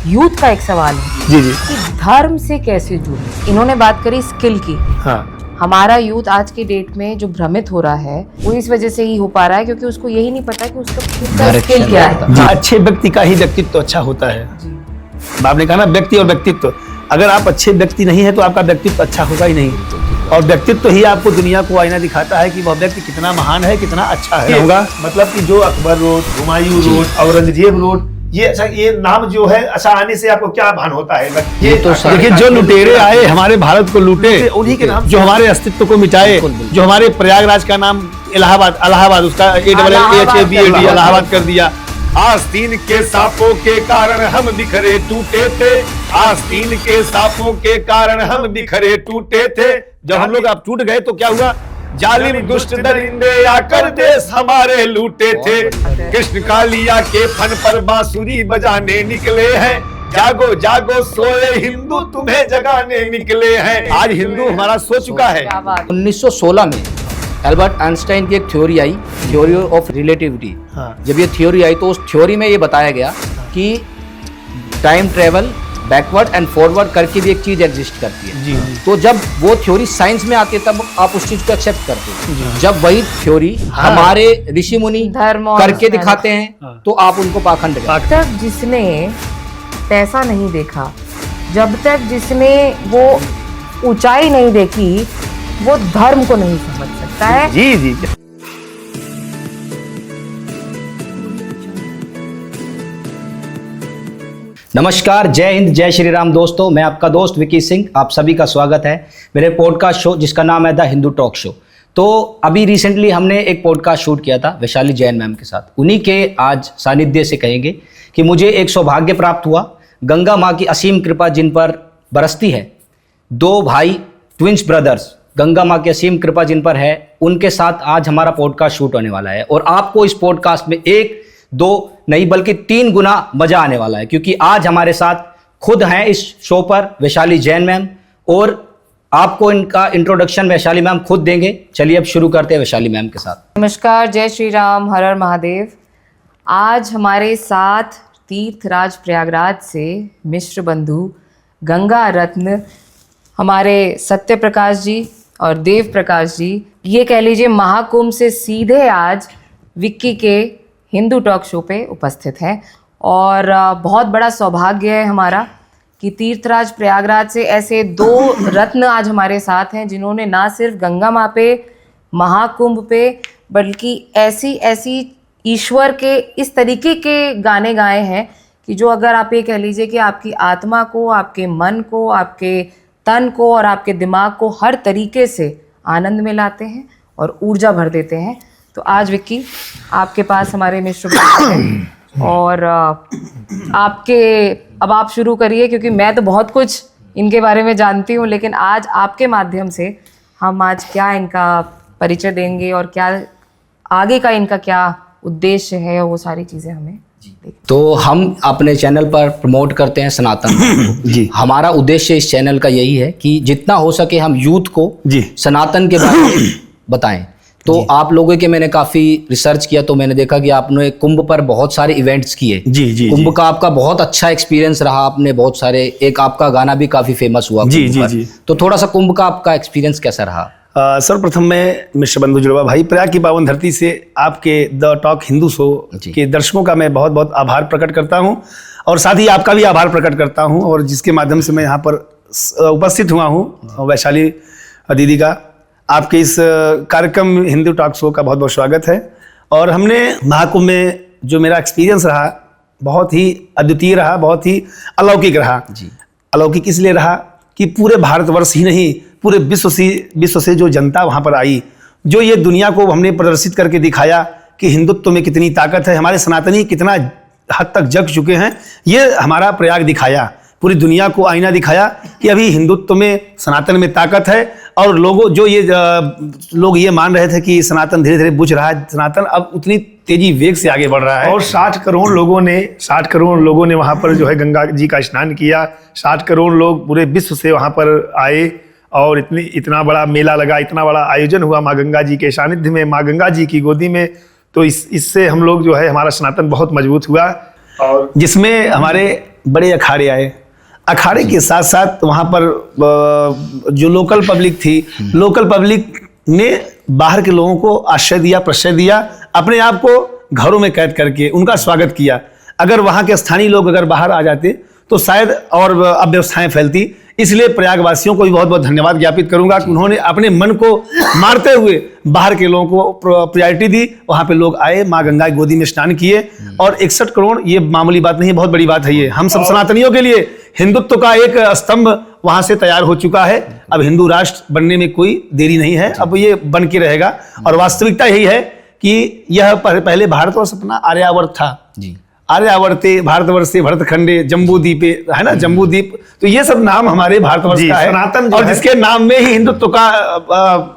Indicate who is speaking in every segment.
Speaker 1: Youth का एक सवाल है
Speaker 2: जी जी
Speaker 1: कि धर्म से कैसे जुड़े। इन्होंने बात करी स्किल की।
Speaker 2: हाँ
Speaker 1: हमारा यूथ आज की डेट में जो भ्रमित हो रहा है वो इस वजह से ही हो पा रहा है क्योंकि उसको यही नहीं पता कि उसका स्किल क्या है।
Speaker 2: जी, अच्छे व्यक्ति का ही व्यक्तित्व अच्छा होता है। आपने कहा ना व्यक्ति और व्यक्तित्व, अगर आप अच्छे व्यक्ति नहीं है तो आपका व्यक्तित्व अच्छा होगा ही नहीं। और व्यक्तित्व ही आपको दुनिया को आईना दिखाता है कि वह व्यक्ति कितना महान है, कितना अच्छा है होगा। मतलब कि जो Akbar road, Humayun road, Aurangzeb road, ये नाम जो है अच्छा आने से आपको क्या भान होता है? ये तो देखिए, जो लुटेरे आए हमारे भारत को लूटे, उन्हीं के नाम, जो हमारे अस्तित्व को मिटाए, जो हमारे प्रयागराज का नाम इलाहाबाद उसका AHABAD इलाहाबाद कर दिया। आस्तीन के सांपों के कारण हम बिखरे टूटे थे, आस्तीन के सांपों के कारण हम बिखरे टूटे थे। जब हम लोग अब टूट गए तो क्या हुआ? जालिम दुष्ट दरिंदे आकर देश हमारे लूटे थे। कृष्ण कालिया के फन पर बांसुरी बजाने निकले हैं, जागो जागो सोए हिंदू तुम्हें जगाने निकले हैं। आज हिंदू हमारा सो चुका है।
Speaker 3: 1916 में एल्बर्ट आइंस्टाइन की एक theory I, theory of relativity. जब ये थ्योरी आई तो उस थ्योरी में ये बताया गया कि time travel backward and forward करके भी एक चीज एग्जिस्ट करती है।
Speaker 2: जी।
Speaker 3: तो जब वो थ्योरी साइंस में आती है तब आप उस चीज को एक्सेप्ट करते हैं। जब वही थ्योरी हमारे ऋषि मुनि करके दिखाते हैं तो आप उनको पाखंड कहते हैं।
Speaker 1: जब तक जिसने पैसा नहीं देखा, जब तक जिसने वो ऊंचाई नहीं देखी, वो धर्म को नहीं समझ सकता है।
Speaker 2: जी जी।
Speaker 3: नमस्कार, जय हिंद, जय श्री राम दोस्तों। मैं आपका दोस्त विकी सिंह, आप सभी का स्वागत है मेरे पॉडकास्ट शो जिसका नाम है द हिंदू टॉक शो। तो अभी रिसेंटली हमने एक पॉडकास्ट शूट किया था वैशाली जैन मैम के साथ। उन्हीं के आज सानिध्य से कहेंगे कि मुझे एक सौभाग्य प्राप्त हुआ। गंगा माँ की असीम कृपा जिन पर बरसती है, दो भाई ट्विंस ब्रदर्स, गंगा माँ की असीम कृपा जिन पर है, उनके साथ आज हमारा पॉडकास्ट शूट होने वाला है। और आपको इस पॉडकास्ट में एक दो नहीं बल्कि 3 गुना मजा आने वाला है, क्योंकि आज हमारे साथ खुद हैं इस शो पर वैशाली जैन मैम, और आपको इनका इंट्रोडक्शन वैशाली मैम खुद देंगे। चलिए अब शुरू करते हैं वैशाली मैम के साथ।
Speaker 1: नमस्कार, जय श्री राम, हर हर महादेव। आज हमारे साथ तीर्थराज प्रयागराज से मिश्र बंधु गंगा रत्न हमारे सत्य प्रकाश जी और देव प्रकाश जी, ये कह लीजिए महाकुंभ से सीधे आज विक्की के हिंदू टॉक शो पे उपस्थित हैं। और बहुत बड़ा सौभाग्य है हमारा कि तीर्थराज प्रयागराज से ऐसे 2 रत्न आज हमारे साथ हैं जिन्होंने ना सिर्फ गंगा माँ पे, महाकुंभ पे, बल्कि ऐसी ईश्वर के इस तरीके के गाने गाए हैं कि जो अगर आप ये कह लीजिए कि आपकी आत्मा को, आपके मन को, आपके तन को और आपके दिमाग को हर तरीके से आनंद में लाते हैं और ऊर्जा भर देते हैं। तो आज विक्की आपके पास हमारे मिश्र हैं और अब आप शुरू करिए, क्योंकि मैं तो बहुत कुछ इनके बारे में जानती हूँ, लेकिन आज आपके माध्यम से हम आज क्या इनका परिचय देंगे और क्या आगे का इनका क्या उद्देश्य है, वो सारी चीज़ें हमें
Speaker 3: तो हम अपने चैनल पर प्रमोट करते हैं सनातन जी। हमारा उद्देश्य इस चैनल का यही है कि जितना हो सके हम यूथ को जी सनातन के बारे में बताएं। तो आप लोगों के मैंने काफी रिसर्च किया तो मैंने देखा कि आपने कुंभ पर बहुत सारे इवेंट्स किए। जी कुंभ का आपका बहुत अच्छा एक्सपीरियंस रहा। आपने बहुत सारे, एक आपका गाना भी काफी फेमस हुआ जी। तो थोड़ा सा कुंभ का आपका एक्सपीरियंस कैसा रहा?
Speaker 2: सर्वप्रथम मैं मिश्र बंधु जुड़वा भाई, प्रयाग की पावन धरती से आपके द टॉक हिंदू शो के दर्शकों का मैं बहुत बहुत आभार प्रकट करता हूं, और साथ ही आपका भी आभार प्रकट करता हूं, और जिसके माध्यम से मैं यहाँ पर उपस्थित हुआ हूं। वैशाली दीदी का आपके इस कार्यक्रम हिंदू टॉक शो का बहुत बहुत स्वागत है। और हमने महाकुंभ में जो मेरा एक्सपीरियंस रहा बहुत ही अद्वितीय रहा, बहुत ही अलौकिक रहा जी। अलौकिक इसलिए रहा कि पूरे भारतवर्ष ही नहीं, पूरे विश्व से जो जनता वहाँ पर आई, जो ये दुनिया को हमने प्रदर्शित करके दिखाया कि हिंदुत्व में कितनी ताकत है, हमारे सनातनी कितना हद तक जग चुके हैं, ये हमारा प्रयाग दिखाया, पूरी दुनिया को आईना दिखाया कि अभी हिंदुत्व में, सनातन में ताकत है। और लोगों जो लोग ये मान रहे थे कि सनातन धीरे धीरे बुझ रहा है, सनातन अब उतनी तेजी वेग से आगे बढ़ रहा है। और 60 करोड़ लोगों ने वहाँ पर जो है गंगा जी का स्नान किया। 60 करोड़ लोग पूरे विश्व से वहाँ पर आए और इतना बड़ा मेला लगा, इतना बड़ा आयोजन हुआ माँ गंगा जी के सानिध्य में, माँ गंगा जी की गोदी में। तो इससे हम लोग जो है, हमारा सनातन बहुत मजबूत हुआ, और जिसमें हमारे बड़े अखाड़े आए। अखाड़े के साथ साथ वहाँ पर जो लोकल पब्लिक थी, लोकल पब्लिक ने बाहर के लोगों को आश्रय दिया, प्रश्रय दिया, अपने आप को घरों में कैद करके उनका स्वागत किया। अगर वहाँ के स्थानीय लोग अगर बाहर आ जाते तो शायद और अव्यवस्थाएं फैलती। इसलिए प्रयागवासियों को भी बहुत बहुत धन्यवाद ज्ञापित करूंगा कि उन्होंने अपने मन को मारते हुए बाहर के लोगों को प्रायोरिटी दी। वहाँ पे लोग आए, माँ गंगा की गोदी में स्नान किए और 61 करोड़ ये मामूली बात नहीं है, बहुत बड़ी बात है ये। हम सब सनातनियों के लिए हिंदुत्व का एक स्तंभ वहाँ से तैयार हो चुका है। अब हिंदू राष्ट्र बनने में कोई देरी नहीं है, अब ये बन के रहेगा। और वास्तविकता यही है कि यह पहले भारतवर्ष अपना आर्यावर्त था जी। आर्यावर्ते भारतवर्षे भरतखंडे जम्बू द्वीपे, है ना, जम्बू द्वीप। तो ये सब नाम हमारे भारतवर्ष का है, सनातन, और जिसके नाम में ही हिंदुत्व का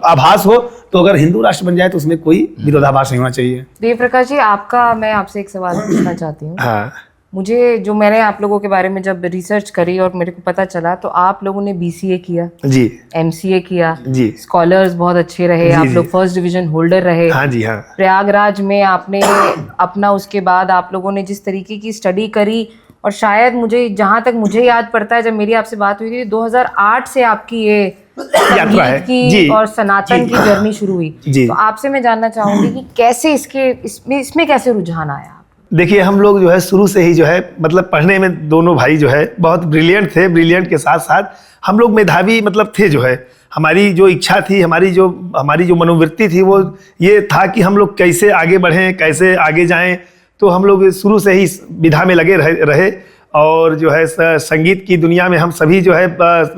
Speaker 2: आभास हो, तो अगर हिंदू राष्ट्र बन जाए तो उसमें कोई विरोधाभास नहीं होना चाहिए।
Speaker 1: देव प्रकाश जी, मैं आपसे एक सवाल पूछना चाहती हूँ।
Speaker 2: हाँ।
Speaker 1: मुझे जो मैंने आप लोगों के बारे में जब रिसर्च करी और मेरे को पता चला, तो आप लोगों ने BCA किया
Speaker 2: जी,
Speaker 1: MCA किया
Speaker 2: जी,
Speaker 1: स्कॉलर्स बहुत अच्छे रहे, आप लोग फर्स्ट डिवीजन होल्डर रहे।
Speaker 2: हाँ जी, हाँ।
Speaker 1: प्रयागराज में आपने अपना, उसके बाद आप लोगों ने जिस तरीके की स्टडी करी, और शायद मुझे, जहाँ तक मुझे याद पड़ता है, जब मेरी आपसे बात हुई थी 2008 से आपकी ये
Speaker 2: यात्रा है
Speaker 1: की
Speaker 2: जी,
Speaker 1: और सनातन की जर्नी शुरू हुई। तो आपसे मैं जानना चाहूंगी कि कैसे इसमें कैसे रुझान आया?
Speaker 2: देखिए, हम लोग जो है शुरू से ही जो है, मतलब पढ़ने में दोनों भाई जो है बहुत ब्रिलियंट थे। ब्रिलियंट के साथ साथ हम लोग मेधावी मतलब थे जो है। हमारी जो इच्छा थी, हमारी जो मनोवृत्ति थी, वो ये था कि हम लोग कैसे आगे बढ़ें, कैसे आगे जाएं। तो हम लोग शुरू से ही विधा में लगे रहे और जो है संगीत की दुनिया में हम सभी जो है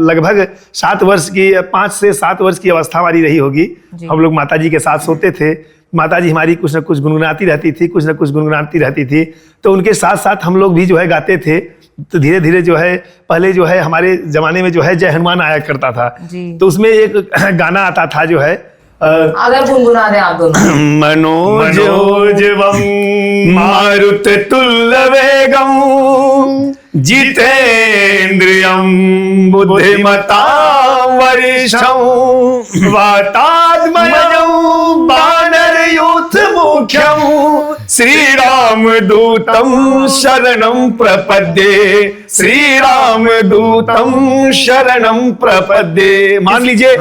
Speaker 2: लगभग 5 से 7 वर्ष की अवस्था हमारी रही होगी। हम लोग माताजी के साथ सोते थे, माताजी हमारी कुछ न कुछ गुनगुनाती रहती थी, तो उनके साथ साथ हम लोग भी जो है गाते थे। तो धीरे धीरे जो है, पहले जो है हमारे जमाने में जो है जय हनुमान आया करता था, तो उसमें एक गाना आता था जो है,
Speaker 1: अगर गुनगुना दें आप दोनों।
Speaker 2: मनोजवम मारुत तुल्य वेगम जितेन्द्रियम बुद्धिमतां वरिष्ठं वातात्मजं वानरयूथ मुख्यं श्रीराम दूतं शरणं प्रपद्ये, श्रीराम दूतं शरणं प्रपद्ये। मान लीजिए,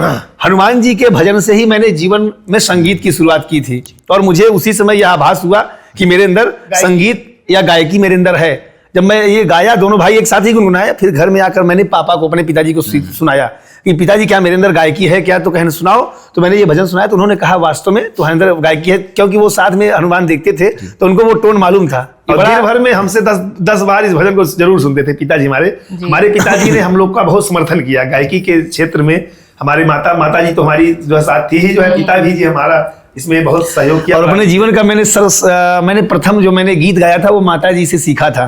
Speaker 2: हनुमान जी के भजन से ही मैंने जीवन में संगीत की शुरुआत की थी, और मुझे उसी समय यह आभास हुआ कि मेरे अंदर संगीत या गायकी मेरे अंदर है। जब मैं ये गाया, दोनों भाई एक साथ ही गुनगुनाया, फिर घर में आकर मैंने पापा को, अपने पिताजी को सुनाया कि पिताजी क्या मेरे अंदर गायकी है क्या, तो कहने सुनाओ। तो मैंने ये भजन सुनाया, तो उन्होंने कहा वास्तव में तुम्हारे अंदर गायकी है, क्योंकि वो साथ में हनुमान देखते थे तो उनको वो टोन मालूम था। और दिन भर में हमसे 10 बार इस भजन को जरूर सुनते थे पिताजी हमारे पिताजी ने हम लोग का बहुत समर्थन किया गायकी के क्षेत्र में। हमारी माताजी तो हमारी जो है साथ थी ही, जो है पिताजी जी हमारा इसमें बहुत सहयोग किया। और अपने जीवन का मैंने प्रथम जो मैंने गीत गाया था वो माताजी से सीखा था।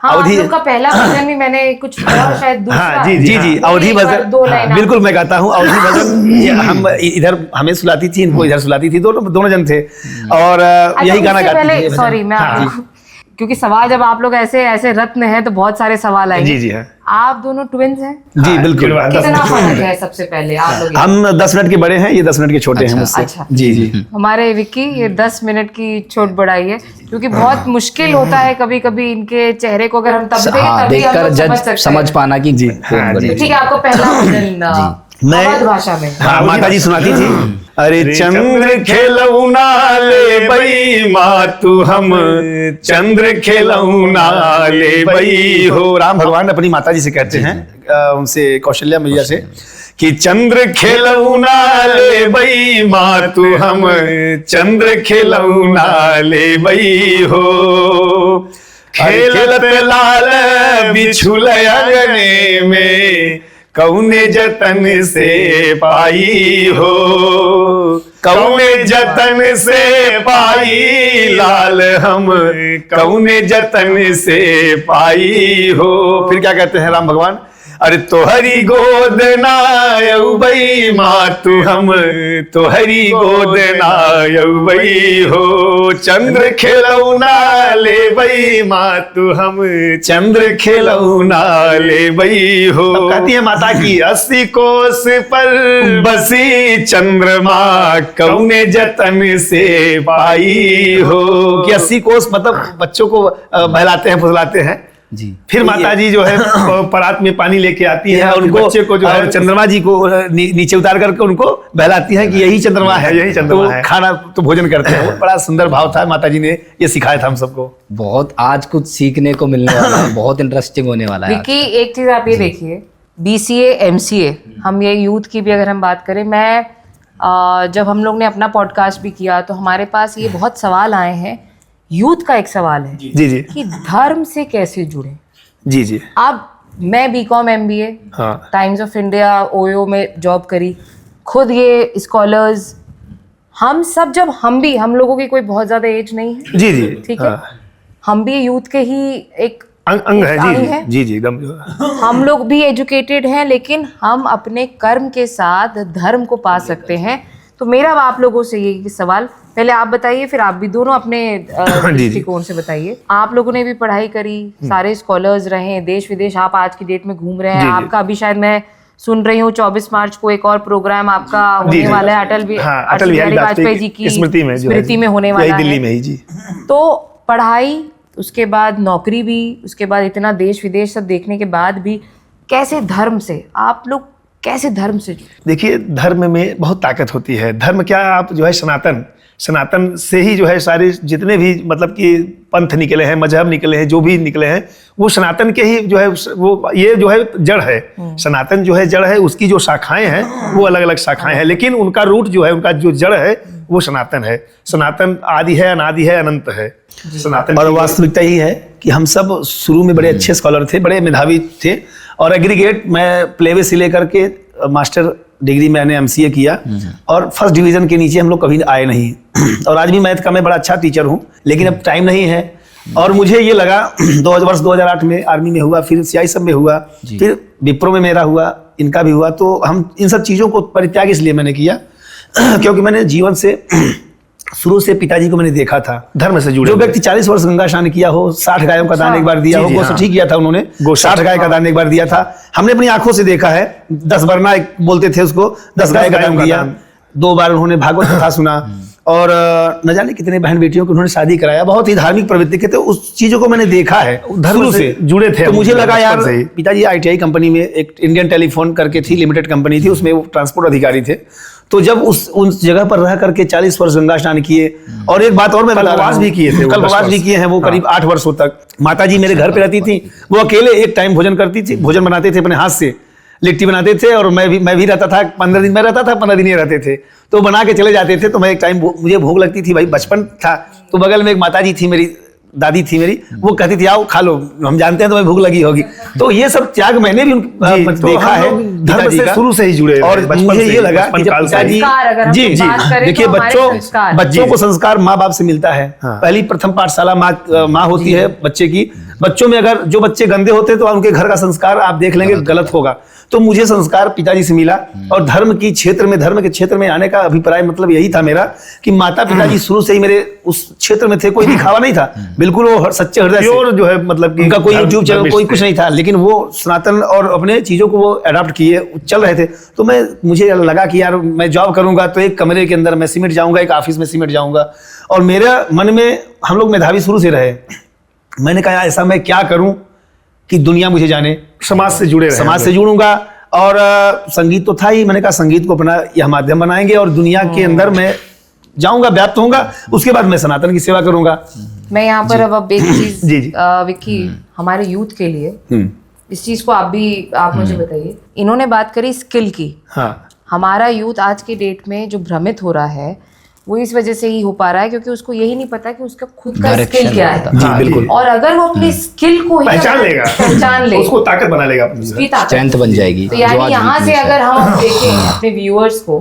Speaker 1: अवधि का पहला भजन भी मैंने कुछ शायद दूसरा।
Speaker 2: हाँ, जी, अवधि भजन बिल्कुल मैं गाता हूँ। अवधि भजन हम इधर हमें सुलाती थी, इनको इधर सुलाती थी, दोनों जन थे और यही गाना गाते थे।
Speaker 1: सॉरी, मैं क्योंकि सवाल जब आप लोग ऐसे रत्न हैं तो बहुत सारे सवाल आएंगे।
Speaker 2: जी हाँ।
Speaker 1: आप दोनों ट्विंस हैं?
Speaker 2: जी बिल्कुल।
Speaker 1: कितना फर्क है सबसे पहले आप लोग?
Speaker 2: हम 10 मिनट के बड़े हैं, ये 10 मिनट के छोटे हैं मुझसे।
Speaker 1: अच्छा।
Speaker 2: जी।
Speaker 1: हमारे विक्की ये 10 मिनट की छोट बड़ाई है, क्योंकि बहुत मुश्किल होता है कभी कभी इनके चेहरे को अगर हम
Speaker 3: देखकर समझ पाना कि जी।
Speaker 1: ठीक है, आपको पहला भजन मैं भाषा में
Speaker 2: माताजी सुनाती थी। अरे चंद्र खेलौना ले बई मातु हम, चंद्र खेलौना ले बई हो। राम भगवान अपनी माताजी से कहते हैं, उनसे कौशल्या मैया से, कि चंद्र खेलौना ले बई मातु हम, चंद्र खेलौना ले बई हो। खेलत लाल बिछुल अगने में, कौने जतन से पाई हो, कौने जतन से पाई लाल हम, कौने जतन से पाई हो। फिर क्या कहते हैं राम भगवान? अरे तोहरी गोद नायबई मातु हम, तोहरी गोद नायबई हो। चंद्र खेलौना ले बई मातु हम, चंद्र खेलौना ले बई हो। कहती है माता की 80 कोस पर बसी चंद्रमा, कौने जतन से पाई हो। कि 80 कोस मतलब बच्चों को बहलाते हैं फुसलाते हैं,
Speaker 3: जी।
Speaker 2: फिर माता जी जो है परात में पानी लेके आती है और उनको बच्चे को जो है चंद्रमा जी को नीचे उतार करके उनको बहलाती है कि यही चंद्रमा है, यही चंद्रमा है, खाना तो भोजन करते हैं। बड़ा सुंदर भाव था, माता जी ने ये सिखाया था हम सबको।
Speaker 3: बहुत आज कुछ सीखने को मिलने वाला है, बहुत इंटरेस्टिंग होने वाला है।
Speaker 1: विक्की, एक चीज आप ये देखिए, BCA MCA, हम ये यूथ की भी अगर हम बात करें, जब हम लोग ने अपना पॉडकास्ट भी किया तो हमारे पास ये बहुत सवाल आए हैं। यूथ का एक सवाल है
Speaker 2: जी जी
Speaker 1: कि धर्म से कैसे जुड़े।
Speaker 2: जी जी।
Speaker 1: अब मैं BCom MBA,
Speaker 2: हाँ
Speaker 1: टाइम्स ऑफ इंडिया OYO में जॉब करी, खुद ये स्कॉलर्स, हम सब जब हम लोगों की कोई बहुत ज्यादा एज नहीं है,
Speaker 2: जी जी,
Speaker 1: ठीक है, हम भी यूथ के ही एक
Speaker 2: अंग है।
Speaker 1: अंग
Speaker 2: जी
Speaker 1: है।
Speaker 2: जी जी एकदम।
Speaker 1: हम लोग भी एजुकेटेड हैं, लेकिन हम अपने कर्म के साथ धर्म को पा सकते हैं। तो मेरा आप लोगों से ये सवाल, पहले आप बताइए, फिर आप भी दोनों अपने दृष्टिकोण से बताइए। आप लोगों ने भी पढ़ाई करी, सारे स्कॉलर्स रहे, देश विदेश आप आज की डेट में घूम रहे हैं। आपका अभी शायद मैं सुन रही हूँ 24 मार्च को एक और प्रोग्राम आपका होने वाला है, अटल बिहारी वाजपेयी जी की स्मृति में होने वाला है,
Speaker 2: दिल्ली में ही। जी।
Speaker 1: तो पढ़ाई, उसके बाद नौकरी भी, उसके बाद इतना देश विदेश सब देखने के बाद भी कैसे धर्म से आप लोग कैसे धर्म से जुड़े?
Speaker 2: देखिए, धर्म में बहुत ताकत होती है। धर्म क्या, आप जो है सनातन से ही जो है सारे जितने भी मतलब कि पंथ निकले हैं, मजहब निकले हैं, जो भी निकले हैं, वो सनातन के ही जो है वो ये जो है जड़ है। सनातन जो है जड़ है, उसकी जो शाखाएं हैं वो अलग अलग शाखाएं हैं, लेकिन उनका रूट जो है, उनका जो जड़ है वो सनातन है। सनातन आदि है, अनादि है, अनंत है सनातन। और वास्तविकता ही है कि हम सब शुरू में बड़े अच्छे स्कॉलर थे, बड़े मेधावी थे, और एग्रीगेट मैं प्लेवे से लेकर के मास्टर डिग्री मैंने MCA किया, और फर्स्ट डिवीजन के नीचे हम लोग कभी आए नहीं। और आज भी मैथ का मैं बड़ा अच्छा टीचर हूँ, लेकिन अब टाइम नहीं है। और मुझे ये लगा 2008 में आर्मी में हुआ, फिर CI सब में हुआ, फिर विप्रो में मेरा हुआ, इनका भी हुआ। तो हम इन सब चीज़ों को परित्याग इसलिए मैंने किया क्योंकि मैंने जीवन से शुरू से पिताजी को मैंने देखा था धर्म से जुड़े। जो व्यक्ति 40 वर्ष गंगा स्नान किया हो, 60 गायों का दान एक बार दिया हो, गोष्ठी किया था उन्होंने, 60 गाय का दान एक बार दिया था, हमने अपनी आंखों से देखा है। 10 बरना बोलते थे उसको, 10 गाय का दान दिया, 2 बार उन्होंने भागवत कथा सुना, और न जाने कितने बहन बेटियों को उन्होंने शादी कराया। बहुत ही धार्मिक प्रवृत्ति के थे, उस चीजों को मैंने देखा है, धर्म से जुड़े थे। तो मुझे लगा यार, पिताजी ITI कंपनी में, एक इंडियन टेलीफोन करके थी, लिमिटेड कंपनी थी, उसमें वो ट्रांसपोर्ट अधिकारी थे। तो जब उस जगह पर रह करके 40 वर्ष गंगा स्नान किए, और एक बात और मैं कल्पवास भी किए थे, कल्पवास भी किए हैं वो करीब 8 वर्षों तक। माता जी मेरे घर पे रहती थी, वो अकेले एक टाइम भोजन करती थी, भोजन बनाते थे अपने हाथ से, लिट्टी बनाते थे, और मैं भी रहता था, 15 दिन में रहता था, 15 दिन ये रहते थे, तो बना के चले जाते थे। तो मैं एक टाइम मुझे भूख लगती थी, भाई बचपन था, तो बगल में एक माता जी थी, मेरी दादी थी मेरी, वो कहती थी आओ खा लो, हम जानते हैं तुम्हें भूख लगी होगी। तो ये सब त्याग मैंने भी देखा है, धर्म से शुरू से ही जुड़े। और मुझे ये लगा कि जब पिताजी, जी जी, देखिए बच्चों को संस्कार माँ बाप से मिलता है। पहली प्रथम पाठशाला माँ होती है बच्चे की। बच्चों में अगर जो बच्चे गंदे होते हैं तो उनके घर का संस्कार आप देख लेंगे गलत होगा। तो मुझे संस्कार पिताजी से मिला, और धर्म के क्षेत्र में आने का अभिप्राय मतलब यही था मेरा कि माता पिताजी शुरू से ही मेरे उस क्षेत्र में थे। कोई दिखावा नहीं था, बिल्कुल वो सच्चे हृदय से जो है, मतलब उनका कोई यूट्यूब चैनल कोई कुछ नहीं था, लेकिन वो सनातन और अपने चीजों को वो अडॉप्ट किए, चल रहे थे। तो मुझे लगा कि यार मैं जॉब करूंगा तो एक कमरे के अंदर मैं सिमट जाऊंगा, एक ऑफिस में सिमट जाऊंगा। और मेरे मन में, हम लोग मेधावी शुरू से रहे, मैंने कहा ऐसा मैं क्या करूं कि दुनिया मुझे जाने, समाज से जुड़ूंगा। और संगीत तो था ही, मैंने कहा संगीत को अपना यह माध्यम बनाएंगे और दुनिया के अंदर मैं जाऊंगा, व्याप्त होऊंगा, उसके बाद मैं सनातन की सेवा करूंगा।
Speaker 1: मैं यहाँ पर अब एक चीज विक्की, हमारे यूथ के लिए इस चीज को आप मुझे बताइए। इन्होंने बात करी स्किल की।
Speaker 2: हाँ,
Speaker 1: हमारा यूथ आज की डेट में जो भ्रमित हो रहा है वो इस वजह से ही हो पा रहा है क्योंकि उसको यही नहीं पता कि उसका खुद का स्किल क्या है।
Speaker 2: जी बिल्कुल।
Speaker 1: और अगर वो अपने स्किल को
Speaker 2: पहचान ले, उसको ताकत बना लेगा,
Speaker 3: स्ट्रेंथ बन जाएगी।
Speaker 1: तो यानी यहाँ से अगर हम देखें अपने व्यूअर्स को,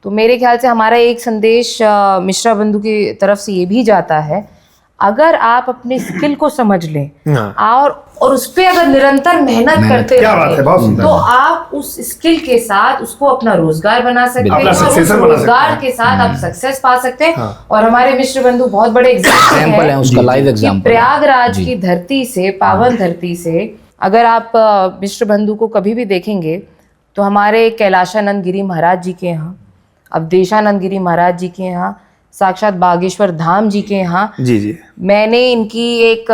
Speaker 1: तो मेरे ख्याल से हमारा एक संदेश मिश्रा बंधु की तरफ से ये भी जाता है, अगर आप अपने स्किल को समझ लें और उस पर अगर निरंतर मेहनत करते रहें, तो आप उस स्किल के साथ उसको अपना रोजगार बना सकते हैं, और उस रोजगार के साथ आप सक्सेस पा सकते हैं। और हमारे मिश्र बंधु बहुत बड़े एग्जाम्पल है
Speaker 3: उसका, लाइव एग्जाम्पल।
Speaker 1: प्रयागराज की धरती से, पावन धरती से, अगर आप मिश्र बंधु को कभी भी देखेंगे तो हमारे कैलाशानंद गिरी महाराज जी के यहाँ, अवधेशानंद गिरी महाराज जी के यहाँ, साक्षात बागेश्वर धाम जी के यहाँ,
Speaker 2: जी जी,
Speaker 1: मैंने इनकी एक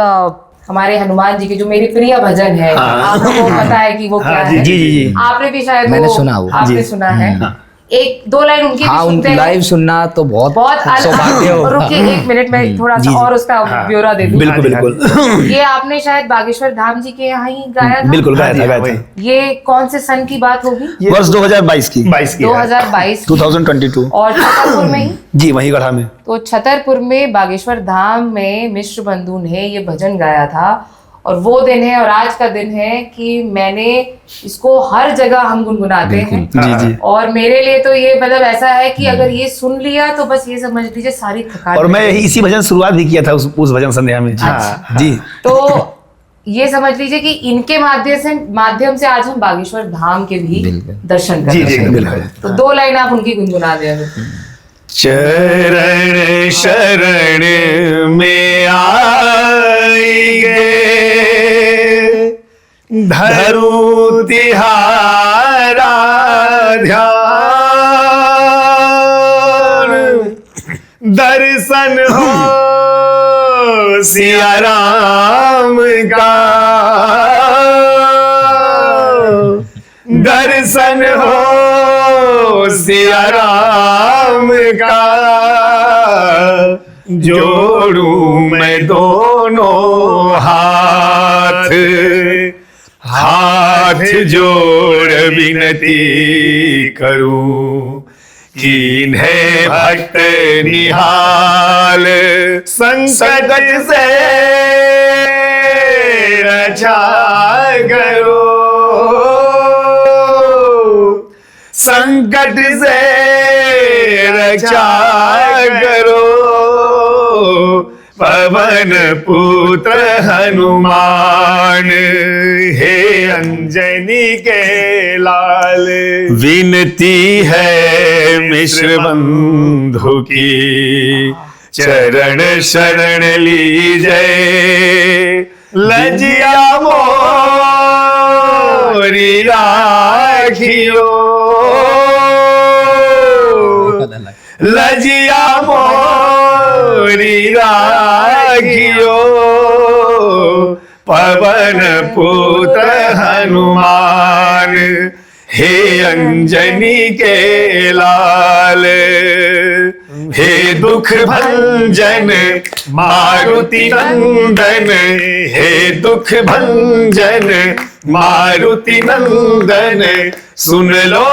Speaker 1: हमारे हनुमान जी की जो मेरी प्रिय भजन है, आप लोगों को पता है कि वो क्या है।
Speaker 2: जी।
Speaker 1: आपने भी शायद
Speaker 3: मैंने सुना वो।
Speaker 1: आपने सुना है। एक दो लाइन उनकी भी
Speaker 3: हाँ,
Speaker 1: सुनते
Speaker 3: उनकी
Speaker 1: हैं।
Speaker 3: लाइव सुनना तो बहुत सौभाग्य
Speaker 1: और
Speaker 3: होगा।
Speaker 1: रुकिए 1 मिनट में थोड़ा सा और उसका ब्यौरा दे दूं।
Speaker 2: बिल्कुल बिल्कुल
Speaker 1: ये आपने शायद बागेश्वर धाम जी के यहाँ ही गाया था।
Speaker 2: बिल्कुल गाया था।
Speaker 1: ये कौन से सन की बात होगी?
Speaker 2: वर्ष 2022 की
Speaker 1: 2022 की।
Speaker 2: 2022
Speaker 1: और छतरपुर में ही?
Speaker 2: जी, वही गढ़ा में।
Speaker 1: तो छतरपुर में बागेश्वर धाम में मिश्र बंधु ने ये भजन गाया था। और वो दिन है और आज का दिन है कि मैंने इसको हर जगह हम गुनगुनाते हैं।
Speaker 2: जी।
Speaker 1: और मेरे लिए तो ये मतलब ऐसा है कि अगर ये सुन लिया तो बस ये समझ लीजिए सारी थकान।
Speaker 2: और मैं इसी भजन शुरुआत भी किया था उस भजन संध्या में। जी।
Speaker 1: तो ये समझ लीजिए कि इनके माध्यम से आज हम बागेश्वर धाम के भी दर्शन कर रहे हैं।
Speaker 2: बिल्कुल।
Speaker 1: तो 2 लाइन आप उनकी गुनगुना दें।
Speaker 2: चरण शरण में आई गे, धरू तिहारा ध्यान, दर्शन हो सिया राम का, दर्शन हो सिया राम का, जोड़ू मैं दोनों हाथ, हाथ जोड़ विनती करूं, किन्हें भक्त निहाल, संकट से रक्षा करो, संकट से रक्षा करो, पवन पुत्र हनुमान, हे अंजनी के लाल, विनती है मिश्र बंधु की, चरण शरण लीजय, लजिया मोरी राखियो, लजिया मोरी राखियो, पवन पुत्र हनुमान, हे अंजनी के लाल, हे दुख भंजन मारुति नंदन, हे दुख भंजन मारुति नंदन, सुन लो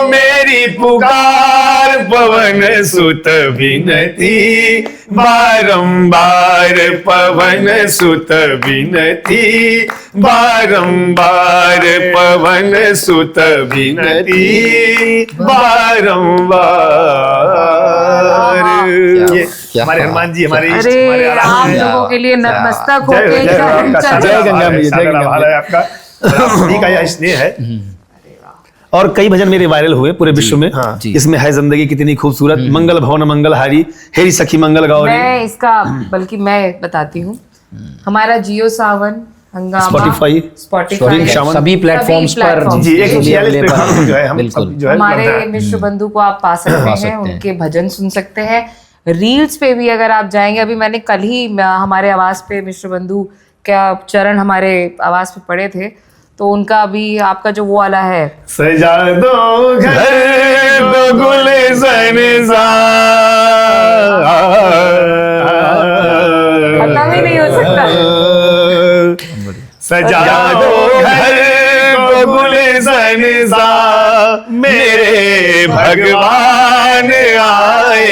Speaker 2: मेरी पुकार, पवन सुत विनती, बारंबार पवन सुत विनती, बारंबार पवन सुत विनती, बारंबार। हमारे हनुमान जी हमारे
Speaker 1: अरे आप लोगों के लिए नतमस्तक होके
Speaker 2: जय गंगा मैया, जय गंगा मैया, आपका का यह स्नेह है। और कई भजन मेरे वायरल हुए पूरे विश्व में। इसमें है जिंदगी कितनी खूबसूरत, मंगल भवन मंगलहारी, हेरी सखी मंगल गौरी।
Speaker 1: मैं इसका बल्कि मैं बताती हूँ, हमारा जियो सावन, हंगामा,
Speaker 2: स्पॉटिफाई,
Speaker 3: सभी प्लेटफॉर्म्स पर
Speaker 2: जी 146 प्लेटफॉर्म जो है हम सब जो है
Speaker 1: हमारे मिश्र बंधु को आप पा सकते हैं, उनके भजन सुन सकते हैं। रील्स पे भी अगर आप जाएंगे, अभी मैंने कल ही हमारे आवाज पे मिश्र बंधु का चरण हमारे आवाज पे पड़े थे, तो उनका भी आपका जो वो वाला है,
Speaker 2: सजा दो घर बगुल
Speaker 1: खत्म ही नहीं हो सकता।
Speaker 2: सजा दो घर बगुल मेरे भगवान आए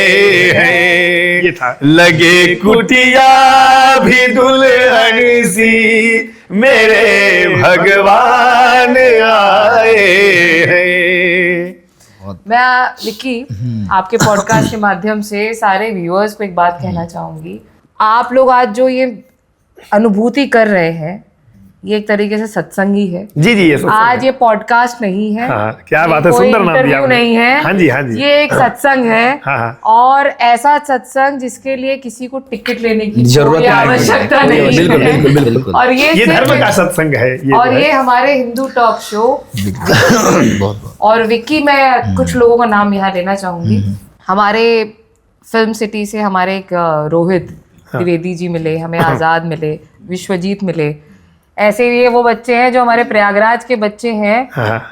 Speaker 2: हैं, ये था। लगे कुटिया भी दुल्हन सी, मेरे भगवान आए हैं।
Speaker 1: मैं विक्की आपके पॉडकास्ट के माध्यम से सारे व्यूअर्स को एक बात कहना चाहूंगी। आप लोग आज जो ये अनुभूति कर रहे हैं, ये एक तरीके से सत्संग ही है।
Speaker 2: जी जी, ये
Speaker 1: आज ये पॉडकास्ट नहीं है।
Speaker 2: हाँ, क्या बात है, सुंदर नाम दिया आपने।
Speaker 1: नहीं है।
Speaker 2: हाँ जी, हाँ जी।
Speaker 1: ये एक सत्संग है।
Speaker 2: हाँ।
Speaker 1: और ऐसा सत्संग जिसके लिए किसी को टिकट लेने की
Speaker 3: जरूरत
Speaker 1: कोई आवश्यकता नहीं है।
Speaker 3: बिल्कुल।
Speaker 1: और
Speaker 2: ये धर्म का सत्संग है।
Speaker 1: और ये हमारे हिंदू टॉक शो। और विक्की, मैं कुछ लोगों का नाम यहाँ लेना चाहूंगी। हमारे फिल्म सिटी से हमारे एक रोहित द्विवेदी जी मिले, हमें आज़ाद मिले, विश्वजीत मिले, ऐसे ये वो बच्चे हैं जो हमारे प्रयागराज के बच्चे हैं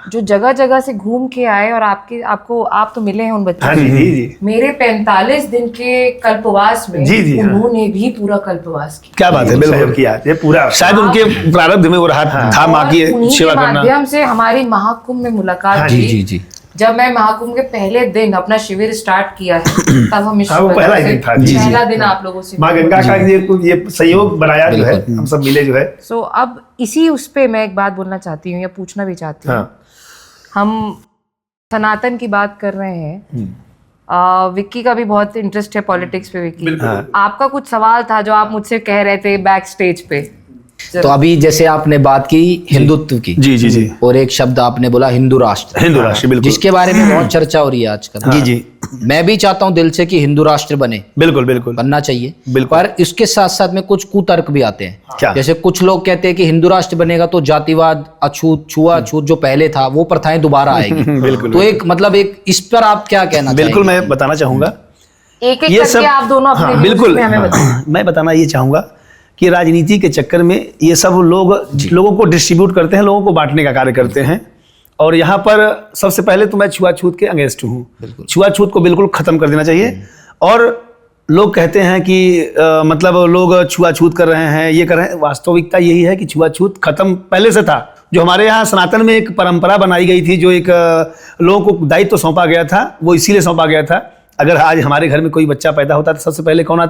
Speaker 1: जो जगह जगह से घूम के आए और आप तो मिले हैं उन बच्चों से।
Speaker 2: जी।
Speaker 1: मेरे 45 दिन के कल्पवास में उन्होंने भी पूरा कल्पवास किया।
Speaker 2: क्या बात है, बिल्कुल किया ये पूरा, शायद उनके प्रारब्ध में वो रहा था माँ की सेवा करना।
Speaker 1: माध्यम से हमारी महाकुंभ में मुलाकात हुई।
Speaker 3: जी।
Speaker 1: जब मैं महाकुंभ के पहले दिन अपना शिविर स्टार्ट किया है तब हम
Speaker 2: पहला दिन था,
Speaker 1: पहला दिन आप लोगों से
Speaker 2: माँ गंगा का ये सहयोग बनाया जो है, हम सब मिले जो है।
Speaker 1: सो अब इसी उस पे मैं एक बात बोलना चाहती हूँ या पूछना भी चाहती हूँ। हम सनातन की बात कर रहे हैं, विक्की का भी बहुत इंटरेस्ट है पॉलिटिक्स पे। विक्की, आपका कुछ सवाल था जो आप मुझसे कह रहे थे बैक स्टेज पे।
Speaker 3: तो अभी जैसे आपने बात की हिंदुत्व की, जी, और एक शब्द आपने बोला हिंदू राष्ट्र,
Speaker 2: बिल्कुल,
Speaker 3: जिसके बारे में बहुत चर्चा हो रही है आजकल।
Speaker 2: जी।
Speaker 3: मैं भी चाहता हूं दिल से कि हिंदू राष्ट्र बने, बिल्कुल बनना चाहिए, पर इसके साथ साथ में कुछ कुतर्क भी आते हैं। जैसे कुछ लोग कहते हैं कि हिंदू राष्ट्र बनेगा तो जातिवाद, अछूत, छुआछूत जो पहले था वो प्रथाएं दोबारा आएगी। तो एक इस पर आप क्या कहना चाहेंगे?
Speaker 2: बिल्कुल, मैं बताना चाहूंगा,
Speaker 1: एक करके आप दोनों अपने
Speaker 2: बिल्कुल मैं बताना ये चाहूंगा कि राजनीति के चक्कर में ये सब लोगों को डिस्ट्रीब्यूट करते हैं, लोगों को बांटने का कार्य करते हैं। और यहाँ पर सबसे पहले तो मैं छुआछूत के अगेंस्ट हूँ। छुआछूत को बिल्कुल खत्म कर देना चाहिए। और लोग कहते हैं कि मतलब लोग छुआछूत कर रहे हैं, ये कर रहे हैं। वास्तविकता यही है कि छुआछूत खत्म पहले से था। जो हमारे यहाँ सनातन में एक परंपरा बनाई गई थी, जो एक लोगों को दायित्व सौंपा गया था, वो इसीलिए सौंपा गया था। अगर आज हमारे घर में कोई बच्चा पैदा होता है तो सबसे पहले कौन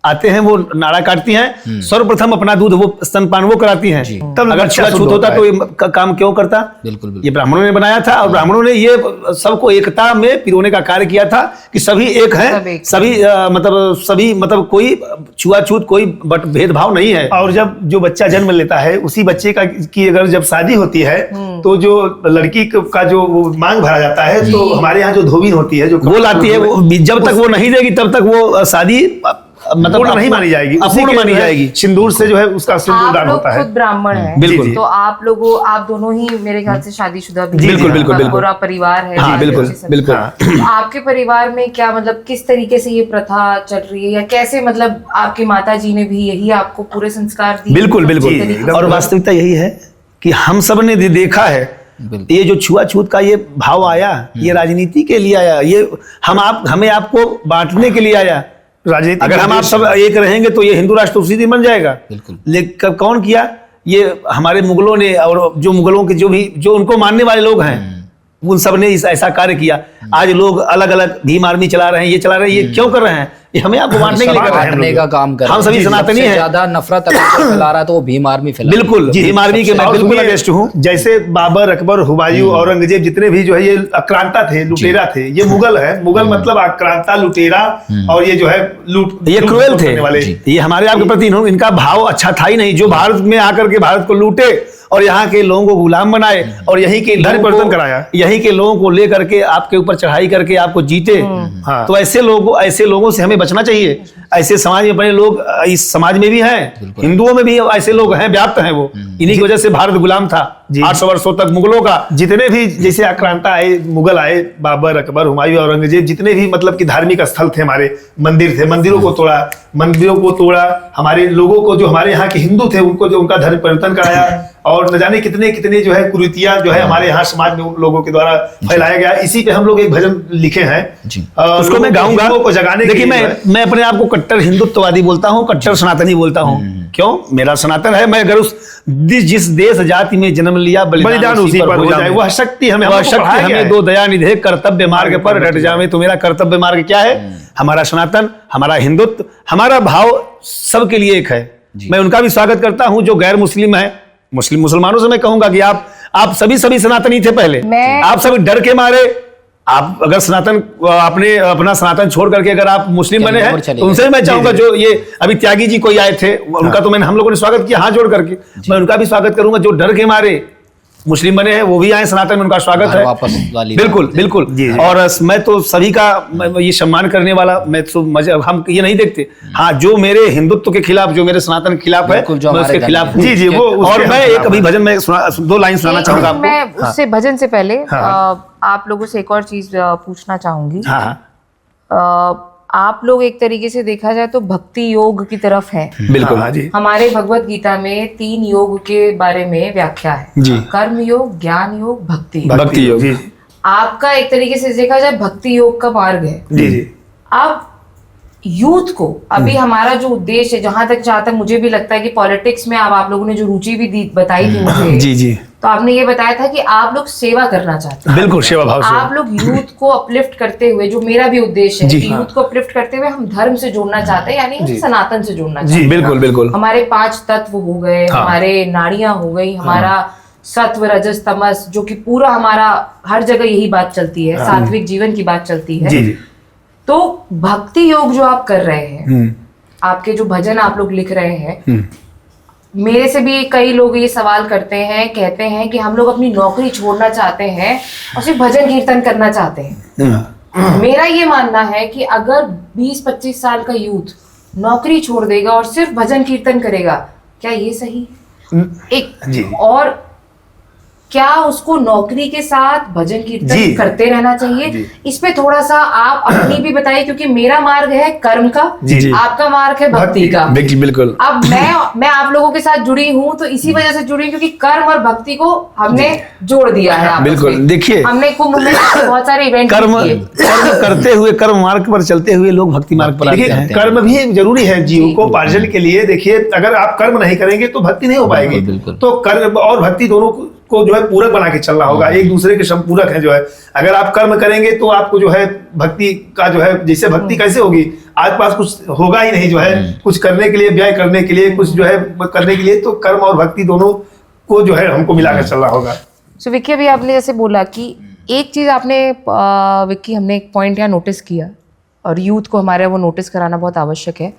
Speaker 2: आते हैं, वो नाड़ा काटती हैं, सर्वप्रथम अपना दूध वो स्तनपान वो कराती हैं। तब अगर छुआछूत होता तो ये काम क्यों करता? बिल्कुल। ये ब्राह्मणों ने बनाया था, और ब्राह्मणों ने ये सबको एकता में पिरोने का कार्य किया था कि सभी एक हैं, सभी मतलब कोई छुआछूत, कोई भेदभाव नहीं है। और जब जो बच्चा जन्म लेता है, उसी बच्चे की अगर जब शादी होती है तो जो लड़की का जो मांग भरा जाता है, तो हमारे यहाँ जो धोबी होती है, जो वो लाती है, वो जब तक वो नहीं देगी तब तक वो शादी मतलब नहीं मानी जाएगी, अपूर्ण मानी जाएगी। सिंदूर से जो है उसका सिंदूर दान होता है।
Speaker 1: खुद ब्राह्मण है,
Speaker 2: बिल्कुल।
Speaker 1: तो आप दोनों ही मेरे ख्याल से शादीशुदा भी,
Speaker 2: बिल्कुल
Speaker 1: पूरा परिवार है।
Speaker 2: बिल्कुल।
Speaker 1: आपके परिवार में क्या मतलब किस तरीके से ये प्रथा चल रही है, या कैसे मतलब आपकी माता जी ने भी यही आपको पूरे संस्कार दिए?
Speaker 2: बिल्कुल। और वास्तविकता यही है कि हम सब ने देखा है, ये जो छुआछूत का ये भाव आया, ये राजनीति के लिए आया, ये हमें आपको बांटने के लिए आया। राजनीति अगर हम आप सब एक रहेंगे तो ये हिंदू राष्ट्र उसी दिन बन जाएगा। लेकिन कौन किया? ये हमारे मुगलों ने, और जो मुगलों के जो उनको मानने वाले लोग हैं, उन सब ने ऐसा कार्य किया। आज लोग अलग अलग भीम आर्मी चला रहे हैं, ये चला रहे हैं, ये क्यों कर रहे हैं? ये हमें आपको बांटने के लिए कर रहे हैं,
Speaker 3: का काम कर रहे हैं।
Speaker 2: हम सभी सनातनी हैं।
Speaker 3: ज्यादा नफरत अगर फैला रहा है तो वो भीम आर्मी फैला।
Speaker 2: बिल्कुल, भीम आर्मी के मैं बिल्कुल अगेंस्ट हूँ। जैसे बाबर, अकबर, हुमायूं, औरंगजेब, जितने भी जो है ये आक्रांता थे, लुटेरा थे, ये मुगल है। मुगल मतलब आक्रांता, लुटेरा, और ये जो है ये क्रूएल थे वाले। ये हमारे आपके प्रति इनका भाव अच्छा था ही नहीं। जो भारत में आकर के भारत को लूटे और यहाँ के लोगों को गुलाम बनाए और यहीं के धर्म परिवर्तन कराया, यहीं के लोगों को लेकर के आपके ऊपर चढ़ाई करके आपको जीते। तो ऐसे लोगों से हमें बचना चाहिए। ऐसे समाज में बने लोग इस समाज में भी हैं, हिंदुओं में भी ऐसे लोग हैं, व्याप्त हैं। वो इन्हीं की वजह से भारत गुलाम था 800 वर्षों तक मुगलों का। जितने भी जैसे आक्रांता आए, मुगल आए, बाबर, अकबर, हुमायूं, औरंगजेब, जितने भी मतलब कि धार्मिक स्थल थे, हमारे मंदिर थे, मंदिरों को तोड़ा, हमारे लोगों को, जो हमारे यहाँ के हिंदू थे, उनको जो उनका धर्म परिवर्तन कराया, और न जाने कितने जो है कुरीतियां जो है हमारे यहाँ समाज में लोगों के द्वारा फैलाया गया। इसी पे हम लोग एक भजन लिखे हैं, उसको मैं गाऊंगा को जगाने। देखिए, मैं अपने आप को कट्टर हिंदुत्ववादी बोलता हूँ, कट्टर सनातनी बोलता हूँ। क्यों? मेरा सनातन है। मैं अगर जिस देश जाति में जन्म लिया, बलिदान उसी पर हो जाए। वह शक्ति हमें दो, दया निधे कर्तव्य मार्ग पर रट जावे। तो मेरा कर्तव्य मार्ग क्या है? हमारा सनातन, हमारा हिंदुत्व, हमारा भाव सबके लिए एक है। मैं उनका भी स्वागत करता हूँ जो गैर मुस्लिम है। मुसलमानों से मैं कहूंगा कि आप सभी सनातनी थे पहले। आप सभी डर के मारे, आप अगर सनातन आपने अपना सनातन छोड़ करके अगर आप मुस्लिम बने हैं, तो उनसे मैं चाहूंगा, जो ये अभी त्यागी जी कोई आए थे, उनका तो हम लोगों ने स्वागत किया हाथ जोड़ करके। मैं उनका भी स्वागत करूंगा जो डर के मारे मुस्लिम बने हैं, वो भी आए सनातन में, उनका स्वागत है। बिल्कुल। और मैं तो सभी का ये सम्मान करने वाला, मैं तो हम ये नहीं देखते। हाँ, जो मेरे हिंदुत्व के खिलाफ, जो मेरे सनातन के खिलाफ है, मैं उसके खिलाफ हूँ। जी, वो। और मैं एक अभी भजन में 2 लाइन सुनाना चाहूंगा आपको।
Speaker 1: मैं उससे भजन से पहले आप लोगों से एक और चीज पूछना चाहूंगी। आप लोग एक तरीके से देखा जाए तो भक्ति योग की तरफ हैं।
Speaker 2: बिल्कुल हाँ जी
Speaker 1: हमारे भगवत गीता में 3 योग के बारे में व्याख्या है
Speaker 2: जी।
Speaker 1: कर्म योग, ज्ञान योग, भक्ति योग।
Speaker 2: भक्ति योग जी
Speaker 1: आपका एक तरीके से देखा जाए भक्ति योग का मार्ग है।
Speaker 2: जी जी
Speaker 1: अब यूथ को अभी हमारा जो उद्देश्य है, जहां तक मुझे भी लगता है कि पॉलिटिक्स में अब आप लोगों ने जो रुचि भी बताई थी मुझे,
Speaker 2: जी जी
Speaker 1: तो आपने ये बताया था कि आप लोग सेवा करना चाहते हैं।
Speaker 2: बिल्कुल सेवा भाव से
Speaker 1: आप लोग यूथ को अपलिफ्ट करते हुए, जो मेरा भी उद्देश्य है
Speaker 2: जी,
Speaker 1: कि
Speaker 2: हाँ।
Speaker 1: यूथ को अपलिफ्ट करते हुए हम धर्म से जोड़ना चाहते हैं, यानी हम सनातन से जोड़ना चाहते
Speaker 2: जी
Speaker 1: हैं।
Speaker 2: बिल्कुल बिल्कुल
Speaker 1: हमारे 5 तत्व हो गए,
Speaker 2: हाँ।
Speaker 1: हमारे नाड़ियां हो गई, हमारा सत्व रजस तमस, जो कि पूरा हमारा हर जगह यही बात चलती है, सात्विक जीवन की बात चलती है।
Speaker 2: जी जी
Speaker 1: तो भक्ति योग जो आप कर रहे हैं, आपके जो भजन आप लोग लिख रहे हैं, मेरे से भी कई लोग ये सवाल करते हैं, कहते हैं कि हम लोग अपनी नौकरी छोड़ना चाहते हैं और सिर्फ भजन कीर्तन करना चाहते हैं। मेरा ये मानना है कि अगर 20-25 साल का यूथ नौकरी छोड़ देगा और सिर्फ भजन कीर्तन करेगा, क्या ये सही है?
Speaker 2: जी।
Speaker 1: और क्या उसको नौकरी के साथ भजन कीर्तन करते रहना चाहिए? इस पे थोड़ा सा आप अपनी भी बताइए, क्योंकि मेरा मार्ग है कर्म का,
Speaker 2: जी।
Speaker 1: आपका मार्ग है भक्ति का।
Speaker 2: बिल्कुल
Speaker 1: अब मैं आप लोगों के साथ जुड़ी हूँ, तो इसी वजह से जुड़ी, क्योंकि कर्म और भक्ति को हमने जोड़ दिया है आपस
Speaker 2: बिल्कुल।
Speaker 1: में।
Speaker 2: देखिए,
Speaker 1: हमने कुंभ में बहुत सारे इवेंट
Speaker 2: कर्म
Speaker 1: किए।
Speaker 2: कर्म करते हुए, कर्म मार्ग पर चलते हुए लोग भक्ति मार्ग पर आते हैं। कर्म भी जरूरी है जीव को पार्जन के लिए। देखिए, अगर आप कर्म नहीं करेंगे तो भक्ति नहीं हो पाएगी। तो कर्म और भक्ति दोनों को जो है पूरक बना के चलना होगा, एक दूसरे के संपूरक है। जो है अगर आप कर्म करेंगे तो आपको जो है भक्ति का जो है, जैसे भक्ति कैसे होगी, आज पास कुछ होगा ही नहीं जो है कुछ करने के लिए, व्यय करने के लिए, कुछ जो है करने के लिए, तो कर्म और भक्ति दोनों को जो है हमको मिलाकर चलना होगा।
Speaker 1: सो विक्की, अभी आपने जैसे बोला कि एक चीज आपने विक्की, हमने एक पॉइंट यहाँ नोटिस किया और यूथ को हमारे वो नोटिस कराना बहुत आवश्यक है।